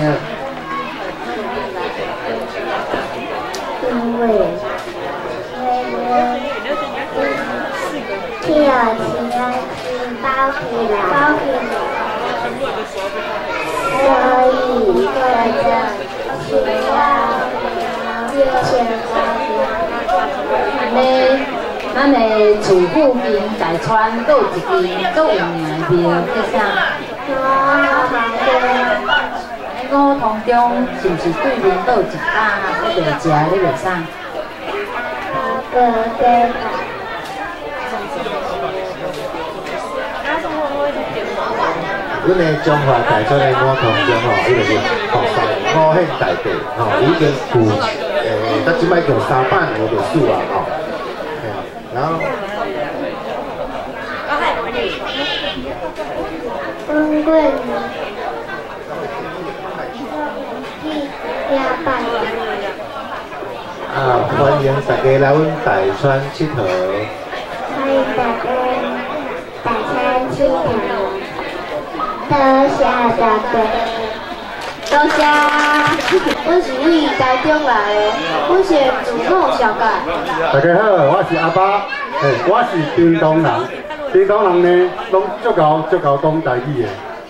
因为跳起来是包起来，所以这个需要钱安尼，咱的厝附近大川都有一间足有名的庙，叫啥？五通中是不是对面都有一家在卖食的？你卖啥？阮的中华大川的五通中吼，伊就是五县大地吼，已经有到即摆叫300年的历史啊吼。然后。光棍欢迎大家来阮大川佚佗。欢迎大家大川佚佗，多谢大家。多谢，阮是为台中来的，阮是自我小解。大家好，我是阿爸，我是屏东人。屏东人呢，拢足够讲台语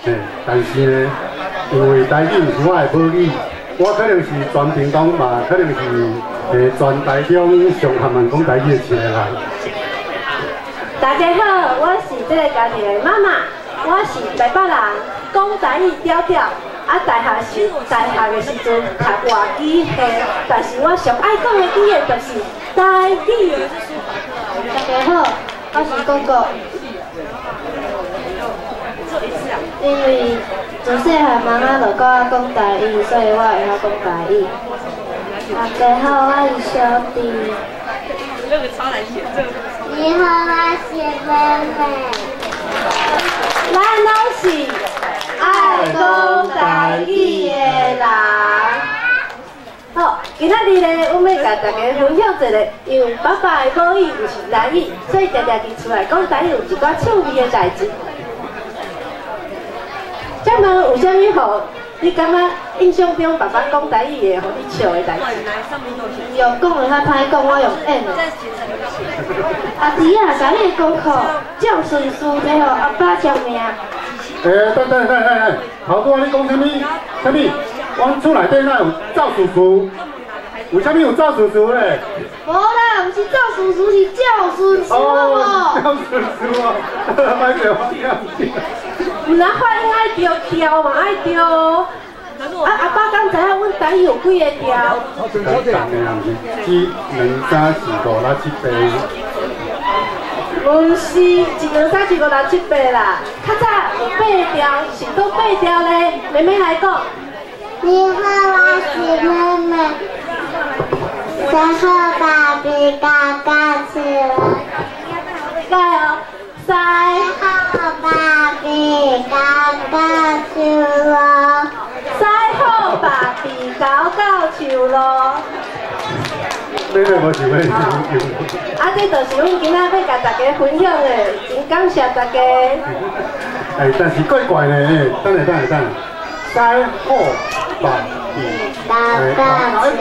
的，但是呢，因为台语是我的母语，我可能是全屏东嘛，可能是全台中上含人讲台语的一个人。大家好，我是这个家庭的妈妈，我是台北人，讲台语调调。大学的时阵读外语系，但是我上爱讲的语言就是台语。大家好，我是公公。因为自细汉妈妈就教我讲台语，所以我会晓讲台语。大家好，我是小弟。你好，我是妹妹。咱拢是爱讲台语的人。好，今仔日呢，我们要甲大家分享一个，因为爸爸的母语就是台语，所以常常伫厝内讲台语有一寡趣味的代志。请问有啥物好？你感觉印象中爸爸讲台语会互你笑的代志？用讲的较歹讲，我用演的。阿弟啊，甲你的功课降顺序最后阿爸签名。等，头拄仔你讲啥物？阮厝内底哪有赵叔叔？为啥物有赵叔叔咧？无啦，毋是赵叔叔，是赵顺叔哦。赵顺叔啊，歹势我听。唔然发音爱调嘛爱调。阿爸敢知影阮台语有几个调？正的啊，毋是1、2、3、4、5、6、7、8。唔是1、2、3、4、5、6、7、8啦，较早有8调，是倒8调咧？妹妹来讲。你好，我是妹妹。最后把饼干干起来。加油！最后把饼干干起来。最好把饼搞到手咯。妹妹无想要用。这就是阮今仔要甲大家分享的，真感谢大家。但是怪怪呢，等下。西好把饼干好甲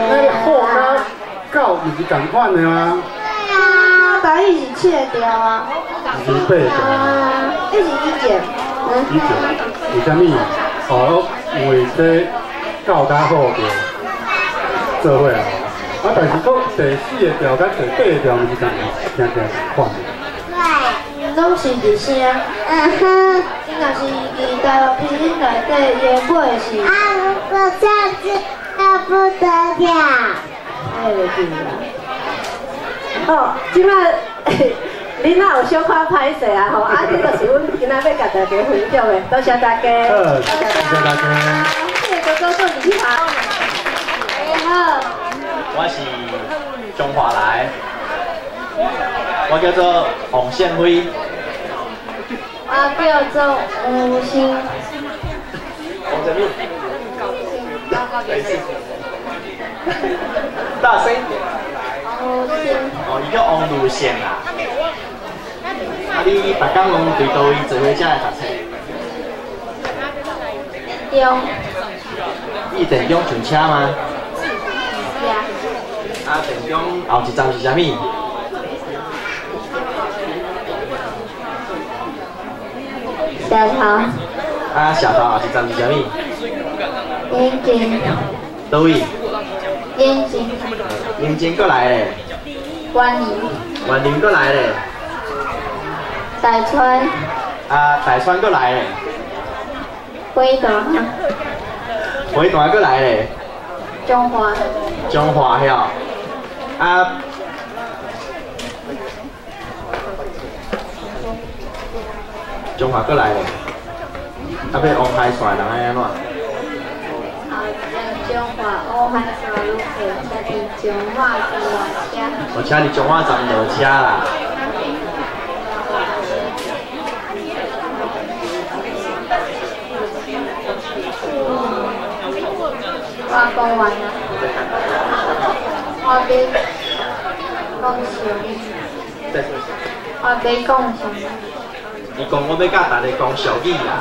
狗毋是同款的吗？对啊，台语是7个调啊。是8个。这是1件。以前为虾米？哦，因为这教较好着做伙啊。啊，但是讲第4个调甲第8个调，毋是同听看。拢是一声。你若是伫台湾片内底演过是。我下次要不得了。哎，袂记啦。哦，即摆恁若有小可歹势啊吼，啊，这就是阮今仔要甲大家分享的，多谢大家。好，谢谢大家。谢谢哥哥做礼好。好。我是中华来，我叫做洪宪辉。我叫做吴兴。洪什么？大声一点。哦，伊叫王如宪啊。啊，你逐工拢对倒位坐火车来读册？中。你电中上车吗？啊，电中后一站是啥物？舌头。啊，舌头后一站是啥物？眼睛。倒位？眼睛。眼睛过来咧。关林。关林过来咧。大川。啊，大川过来咧。回答。回答过来咧。中华。中华晓。啊。中华过来咧。啊，要往海线人爱安怎？中华往海线路客，车伫中华站落车。我车伫中华站落车啦。我讲完啦。我俾讲上。我俾讲上。伊讲我要甲大家讲俗语啦。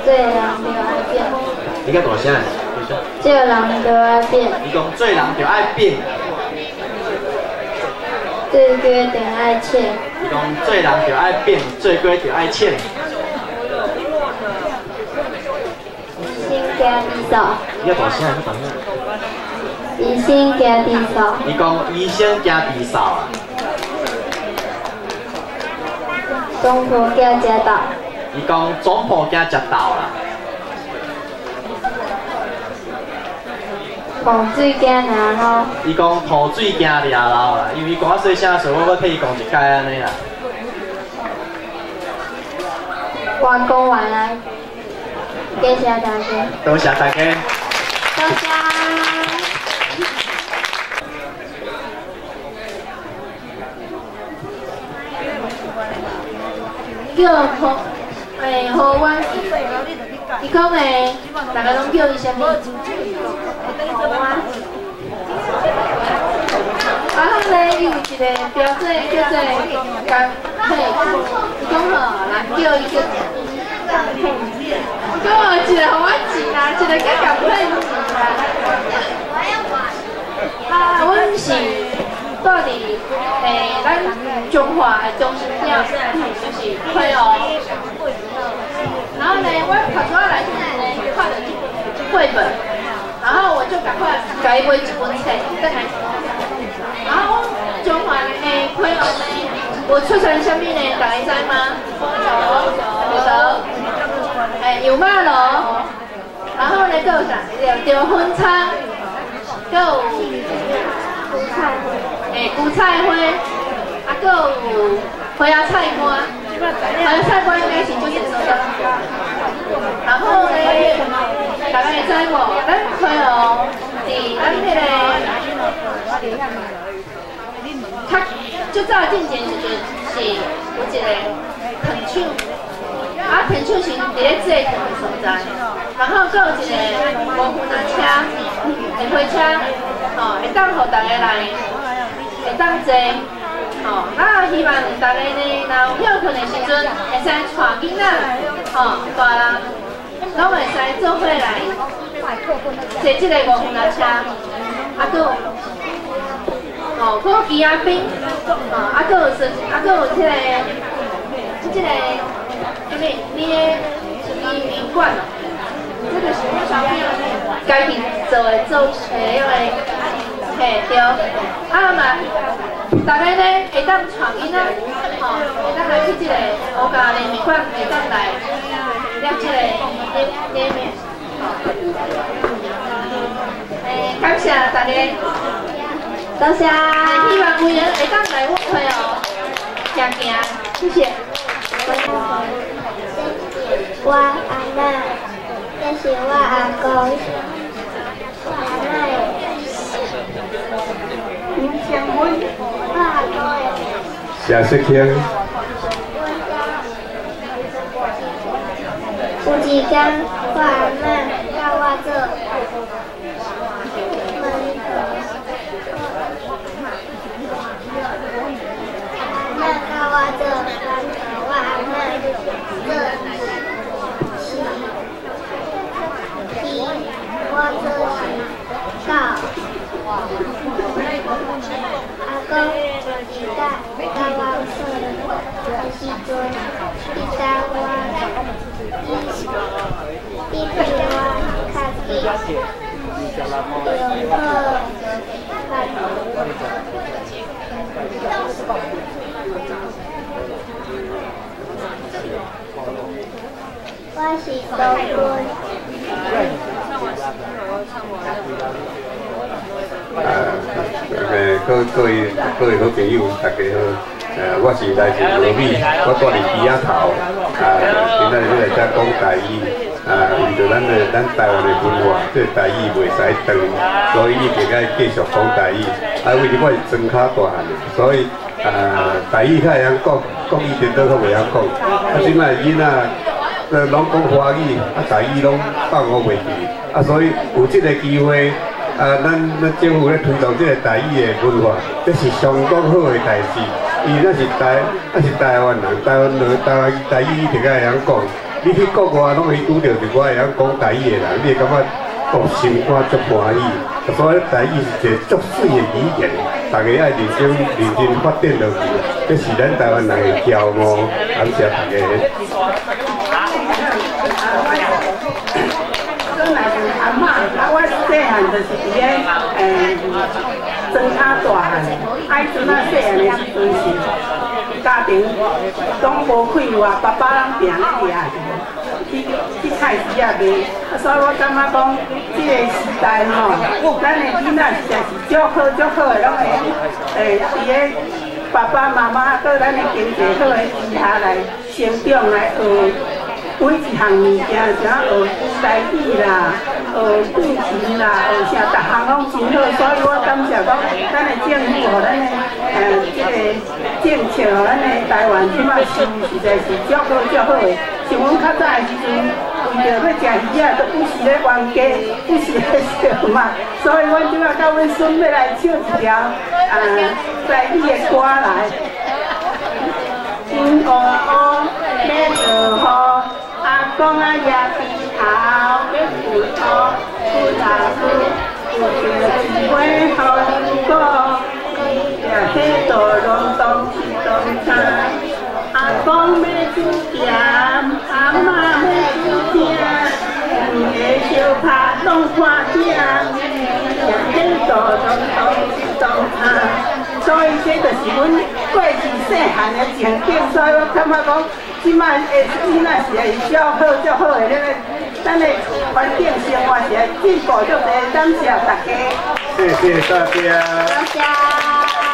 做人就爱变。你甲大声？做人就爱变。伊讲做人就爱变。做决定爱切。伊讲做人就爱变，做决就爱切。先加低手。你甲大声，你大声。医生加低手。伊讲医生加低手啊。中婆加食豆。伊讲总婆加食豆啦。碰水加拿捞。伊讲吐水加抓捞啦，因为伊讲我细声，所以我要替伊讲一解安尼啦。我讲完啦，谢谢大家。多谢大家。多谢。叫好，好阮，伊讲大家拢叫伊啥物？啊，后咧伊有一个标志叫做干佩，伊讲吼，人叫伊叫干佩，叫一个互我钱啦，一个叫干佩钱啦。啊，阮是住伫咱中华的中心点，就是配哦。然后呢，我读出来之前呢，看到绘本，然后我就赶快改买一本册，再来。然后中华的配哦呢，我出成什么呢？大家知吗？有的，油马螺，然后呢，还有啥？有粉肠，还有韭菜花，啊，还有花芽菜干，花芽菜干应该是就是说的。然后呢，大家会知无？咱配哦，伫咱迄个较早进前时阵是有一个藤厂，啊藤厂是伫咧制糖的所在，然后还有一个无负担车，火车，哦，会当互大家来，会当坐，哦，那希望大家呢，若有休困的时阵，会使带囡仔，哦，大人，拢会使做伙来坐这个无负担车，啊，还有。哦，还有鸡仔饼，哦，还有迄个这个什么你的移民馆，这个是小朋友家己做的做鞋的，嘿对，啊嘛，大家呢会当带囡仔，吼，会当来去这个乌家的移民馆，会当来了这个里面，感谢大家，多谢，希望有人会当来我会哦，行行，谢谢。我阿妈，这是我阿公，我阿妈的，你结婚？我阿公的。谢谢听。有一天，我阿妈叫我做门头，阿妈叫我做馒头，我阿妈做起，我做起糕。阿公时代教我做的时阵，伊教我。伊陪我较紧，用好我是高君。各位好朋友，大家好。我是来自峨眉，我住伫鼻仔头。今仔日要来遮讲台语。为着咱台湾的文化，这台语袂使断，所以一定爱继续讲台语。为着我是庄脚大汉的，所以台语较会晓讲，国语颠倒较袂晓讲。即摆囡仔拢讲华语，台语拢放学袂记。所以有即个机会。咱政府咧推动这个台语的文化，这是相当好的代志。伊那是台湾人，台语一定爱会晓讲。你去国外拢会拄到一个会晓讲台语的人，你会感觉心肝足欢喜。所以台语是一个足水的语言，大家爱认真发展落去，这是咱台湾人的骄傲。感谢大家。阿嬷，我细汉就是伫咧庄脚大汉，迄阵细汉的时阵是家庭拢无开话，爸爸拢定咧掠去菜市啊卖，所以我感觉讲，这个时代吼，咱的囡仔实在是足好的，拢会伫咧爸爸妈妈搁咱的经济好的之下来成长来学。每一项物件，像学台语啦，学钢琴啦，学啥，逐项拢真好。所以我感谢讲，咱的政府和咱的这个政策，和咱的台湾即摆收实在是足好的。像阮较早的时阵，为着要食鱼啊，都不时咧冤家，不时咧笑嘛。所以阮即摆甲阮孙要来唱一条台语的歌来。金乌乌要做好。阿公啊，也低头要扶土，扶啊扶，扶着一尾好果，也许多隆咚是咚嚓。阿公要煮咸，阿妈要煮甜，两个小拍拢看听，也许多隆咚是咚嚓。所以这就是阮过去细汉的情景，所以我感觉讲。即摆的囡仔是会足好的，那个咱的环境生活是会进步足多，感谢大家。谢谢大家。多谢。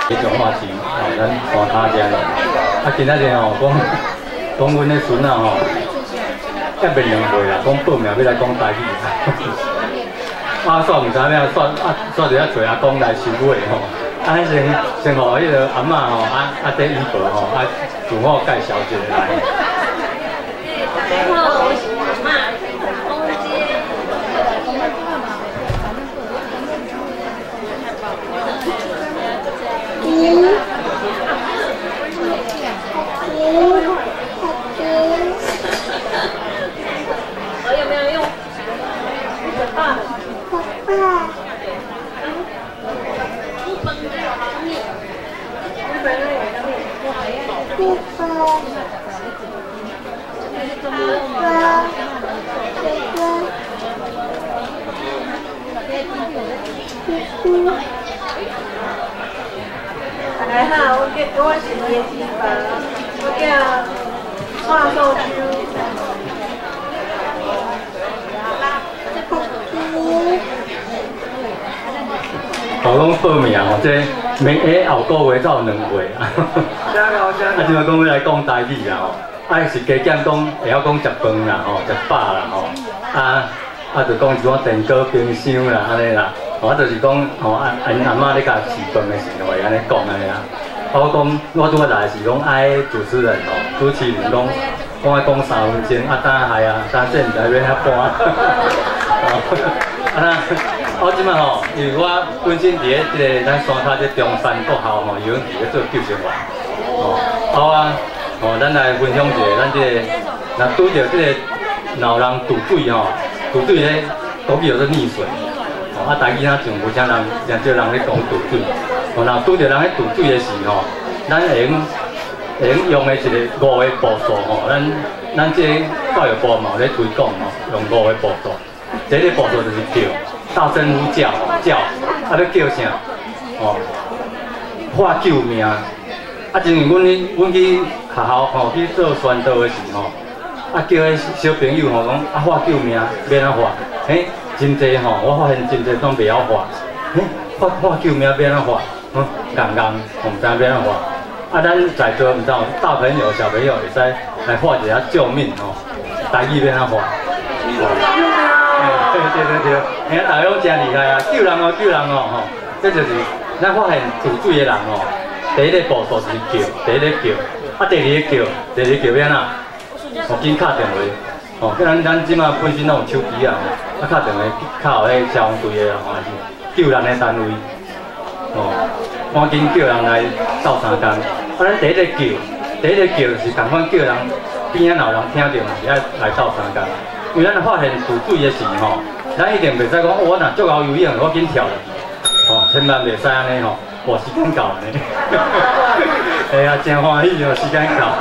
这种话题，咱山脚遮咧，今仔日讲阮的孙仔还未2岁啦，讲报名要来讲台语。我煞唔知影，煞着遐侪阿公来收尾先互迄个阿嬷在医保自我介绍一下来。大家好，我是阿嬷，公街。我有没有用？爸爸。大家好，我是叶希芳，我叫蔡素秋。我讲报名吼，这明下后个月才有2回啊。啊，即摆讲要来讲台语啦吼，啊是加减讲会晓讲食饭啦吼，食饱啦吼，就讲一寡电锅、冰箱啦安尼啦。我就是讲吼，因阿嬷咧甲饲饭的时候会安尼讲安尼啦。我讲我拄仔来是讲爱主持人吼，主持人讲爱讲3分钟，啊等下啊，等这毋知要遐搬。我即摆吼，因为我本身伫咧即个咱山脚即中山国校吼游泳池咧做救生员，咱来分享一下咱即个，若拄着即个老人堵水吼，堵水咧国语叫做溺水，台语咱上无啥人，真少人咧讲堵水，若拄着人咧堵水的时吼，咱会用用的一个5个步数吼，咱即个教育部嘛有咧推广吼，用5个步数，第一个步数就是叫。大声呼叫，要叫啥？喊救命！之前阮去学校去做宣导的时候，叫迄小朋友讲喊救命，免啊喊。真济我发现真济拢袂晓喊。喊救命免啊喊，戆，毋知免啊喊。咱在座毋知有大朋友、小朋友会使来喊一下救命台语免啊喊。对，大家拢真厉害啊！救人哦，这就是咱发现堵水的人第一个步数是叫，第二个叫变啊，紧敲电话，咱即马本身拢有手机啊，敲电话敲迄消防队的还是救人的单位，赶紧叫人来斗相共。咱第一个叫是同款叫人边仔老人听到是爱来斗相共。因为咱发现堵水的时吼，咱一定袂使讲，我若足够游泳，我紧跳落，千万袂使安尼时间到呢。哎呀，真欢喜时间到。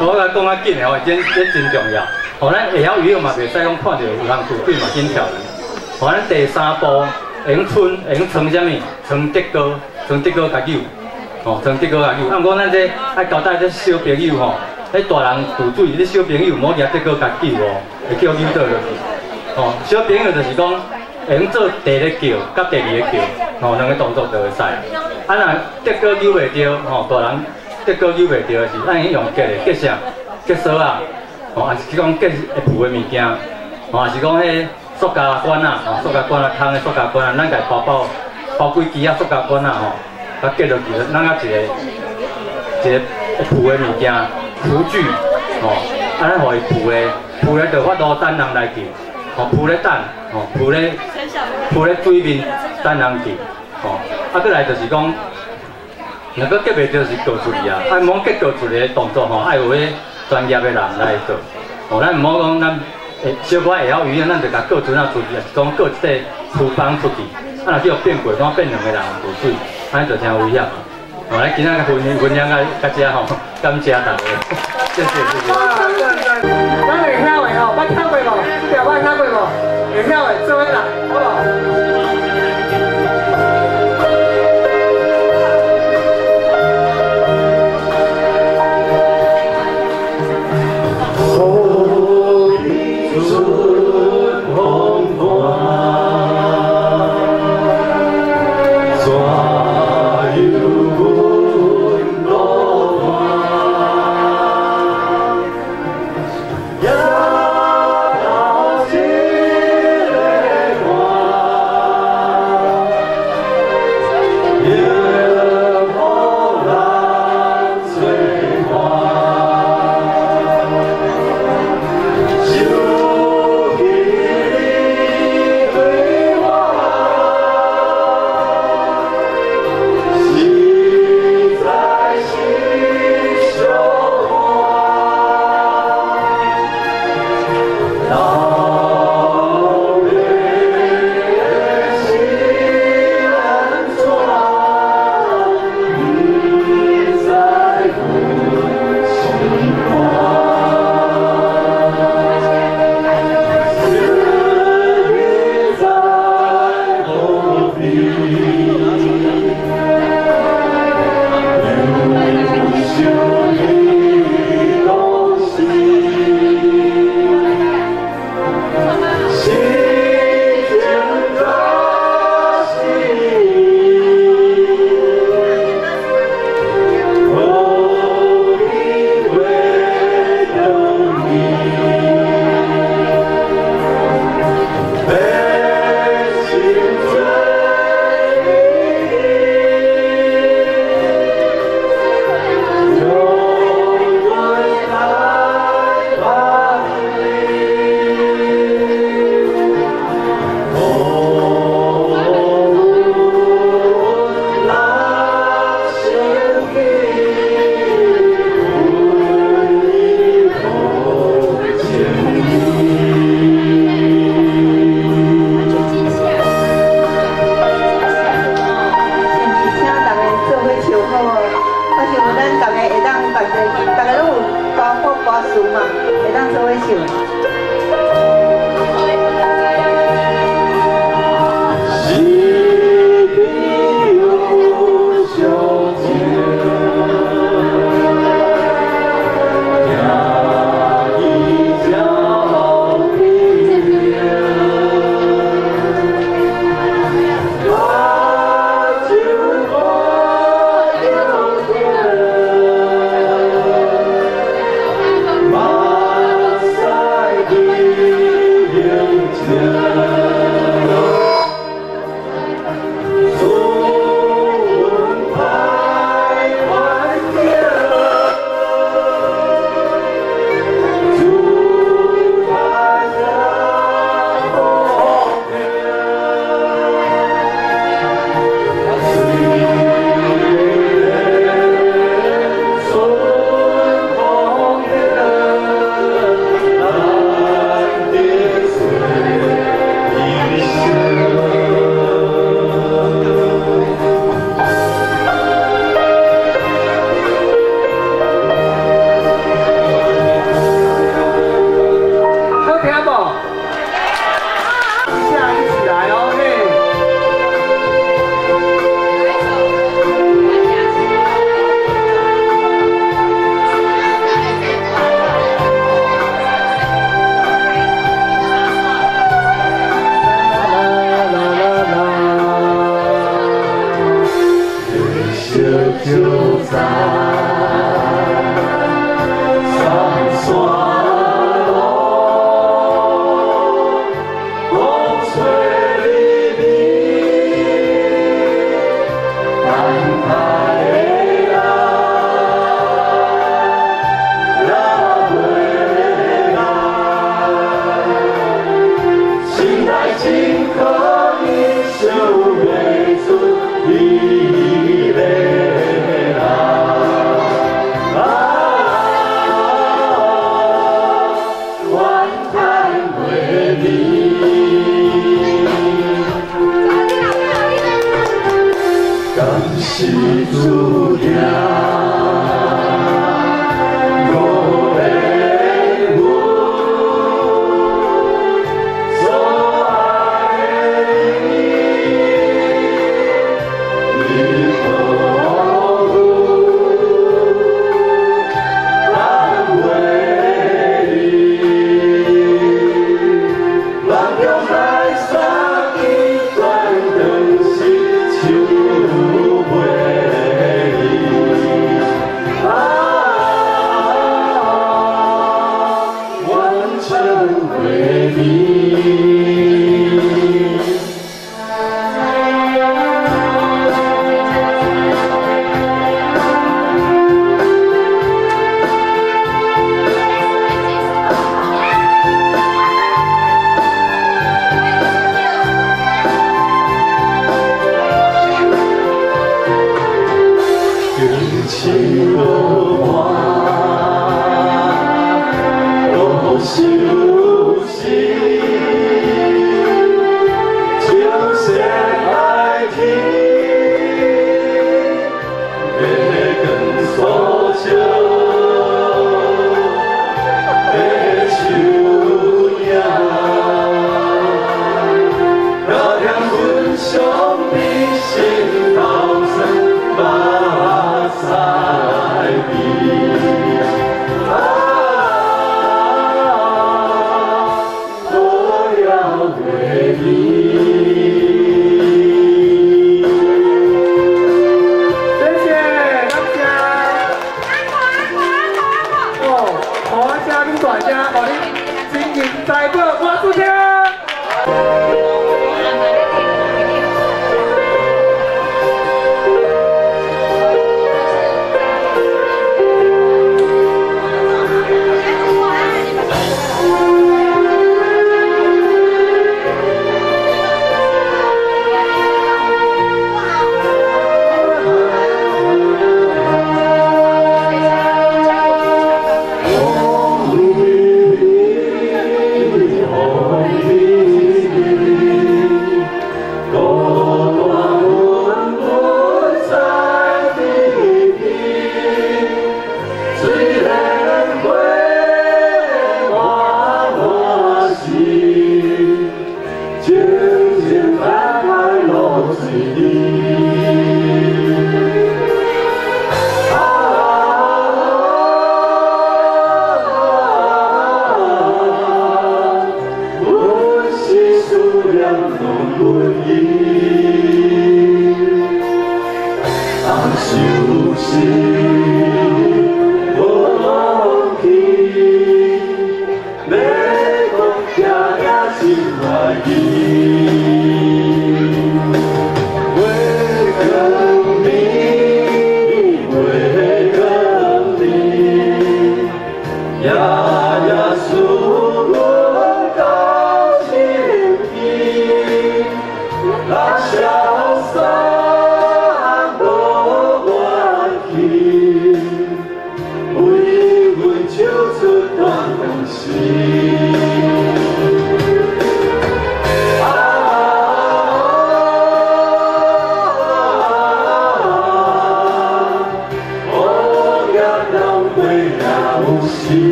我甲讲较紧的这真重要。咱会晓游泳嘛，袂使讲看到有人堵水嘛紧跳落。咱第3步会用穿啥物？穿竹篙甲救，穿竹篙甲救。过咱这爱交代这小朋友大人堵水，你小朋友唔好举竹篙甲救会叫救倒落去。小朋友就是讲会用做第一个叫甲第2个叫，2个动作就会使。若竹篙救袂着，大人竹篙救袂着是咱用结的，结啥？结绳啊，还是讲结会浮的物件，还是讲迄塑胶管啊，塑胶管啊，空的塑胶管啊，咱家包几支啊塑胶管啊甲结落去，咱一个会浮的物件。浮具，咱互伊浮咧就法度等人来救，浮咧等，浮咧水面等人救，再来就是讲，若个结袂着是救出去啊，唔好结救出去的动作爱有迄专业的人来做，咱唔好讲咱小可会晓游泳，咱就甲救船啊出去，是讲救一块浮板出去，若叫变过，怎变2个人浮水，安尼就真危险。来，今仔分享到这感谢大家，谢谢。咱会晓的捌听过无？这条捌听过无？会晓的做伙来，好不好？呀，首的。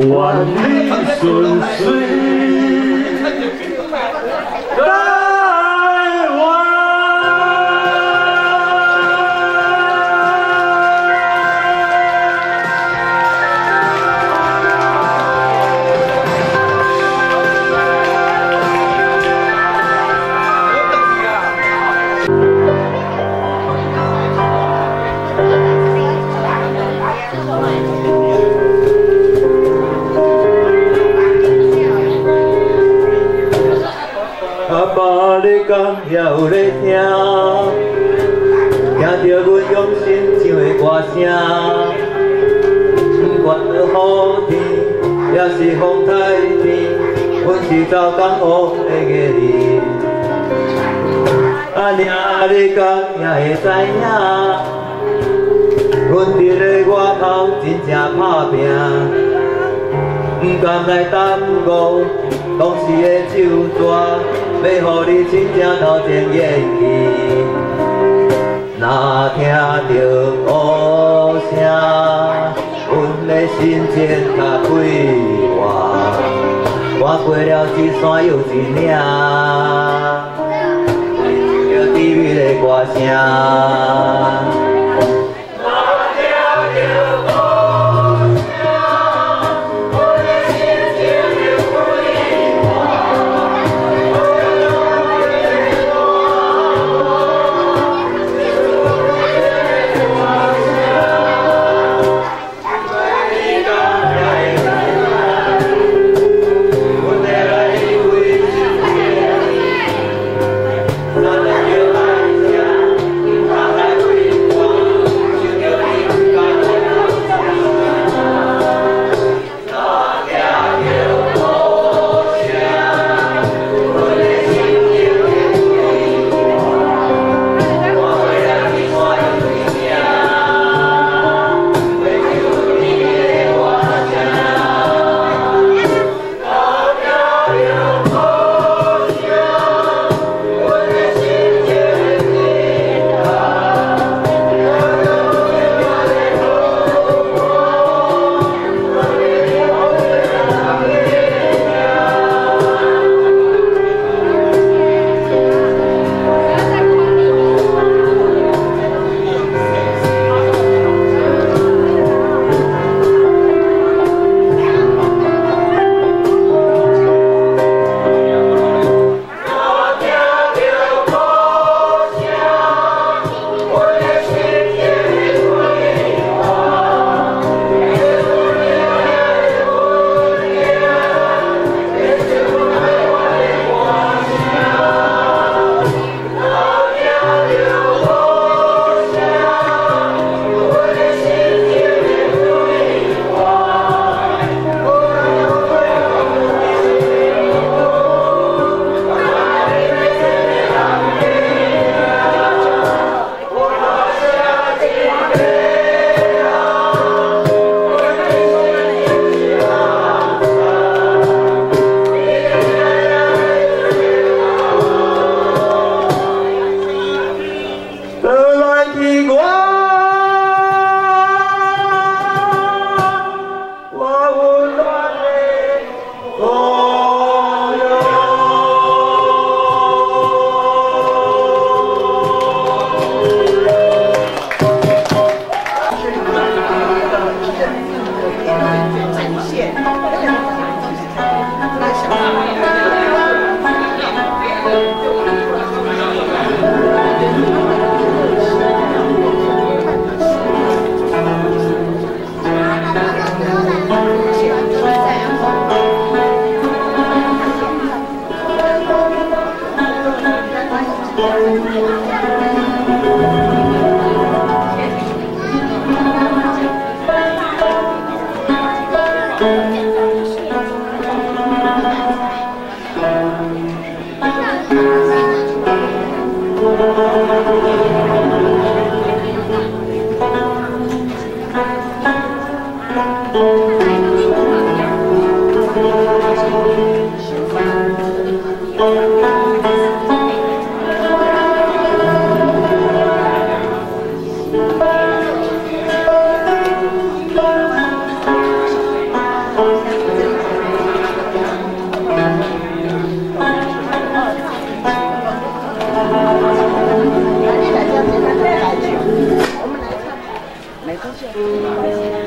万里顺遂。讲也有咧听，听着阮用心唱的歌声，不管好天也是风太甜，阮是走江湖的艺人。啊，听你讲也会知影，阮伫咧外头真正打拼，不甘来耽误当时的手纸。 要予你真正头前演戏，若听着乌声，阮的心情较快活。看过了一山又一岭，听着甜蜜的歌声。没关系。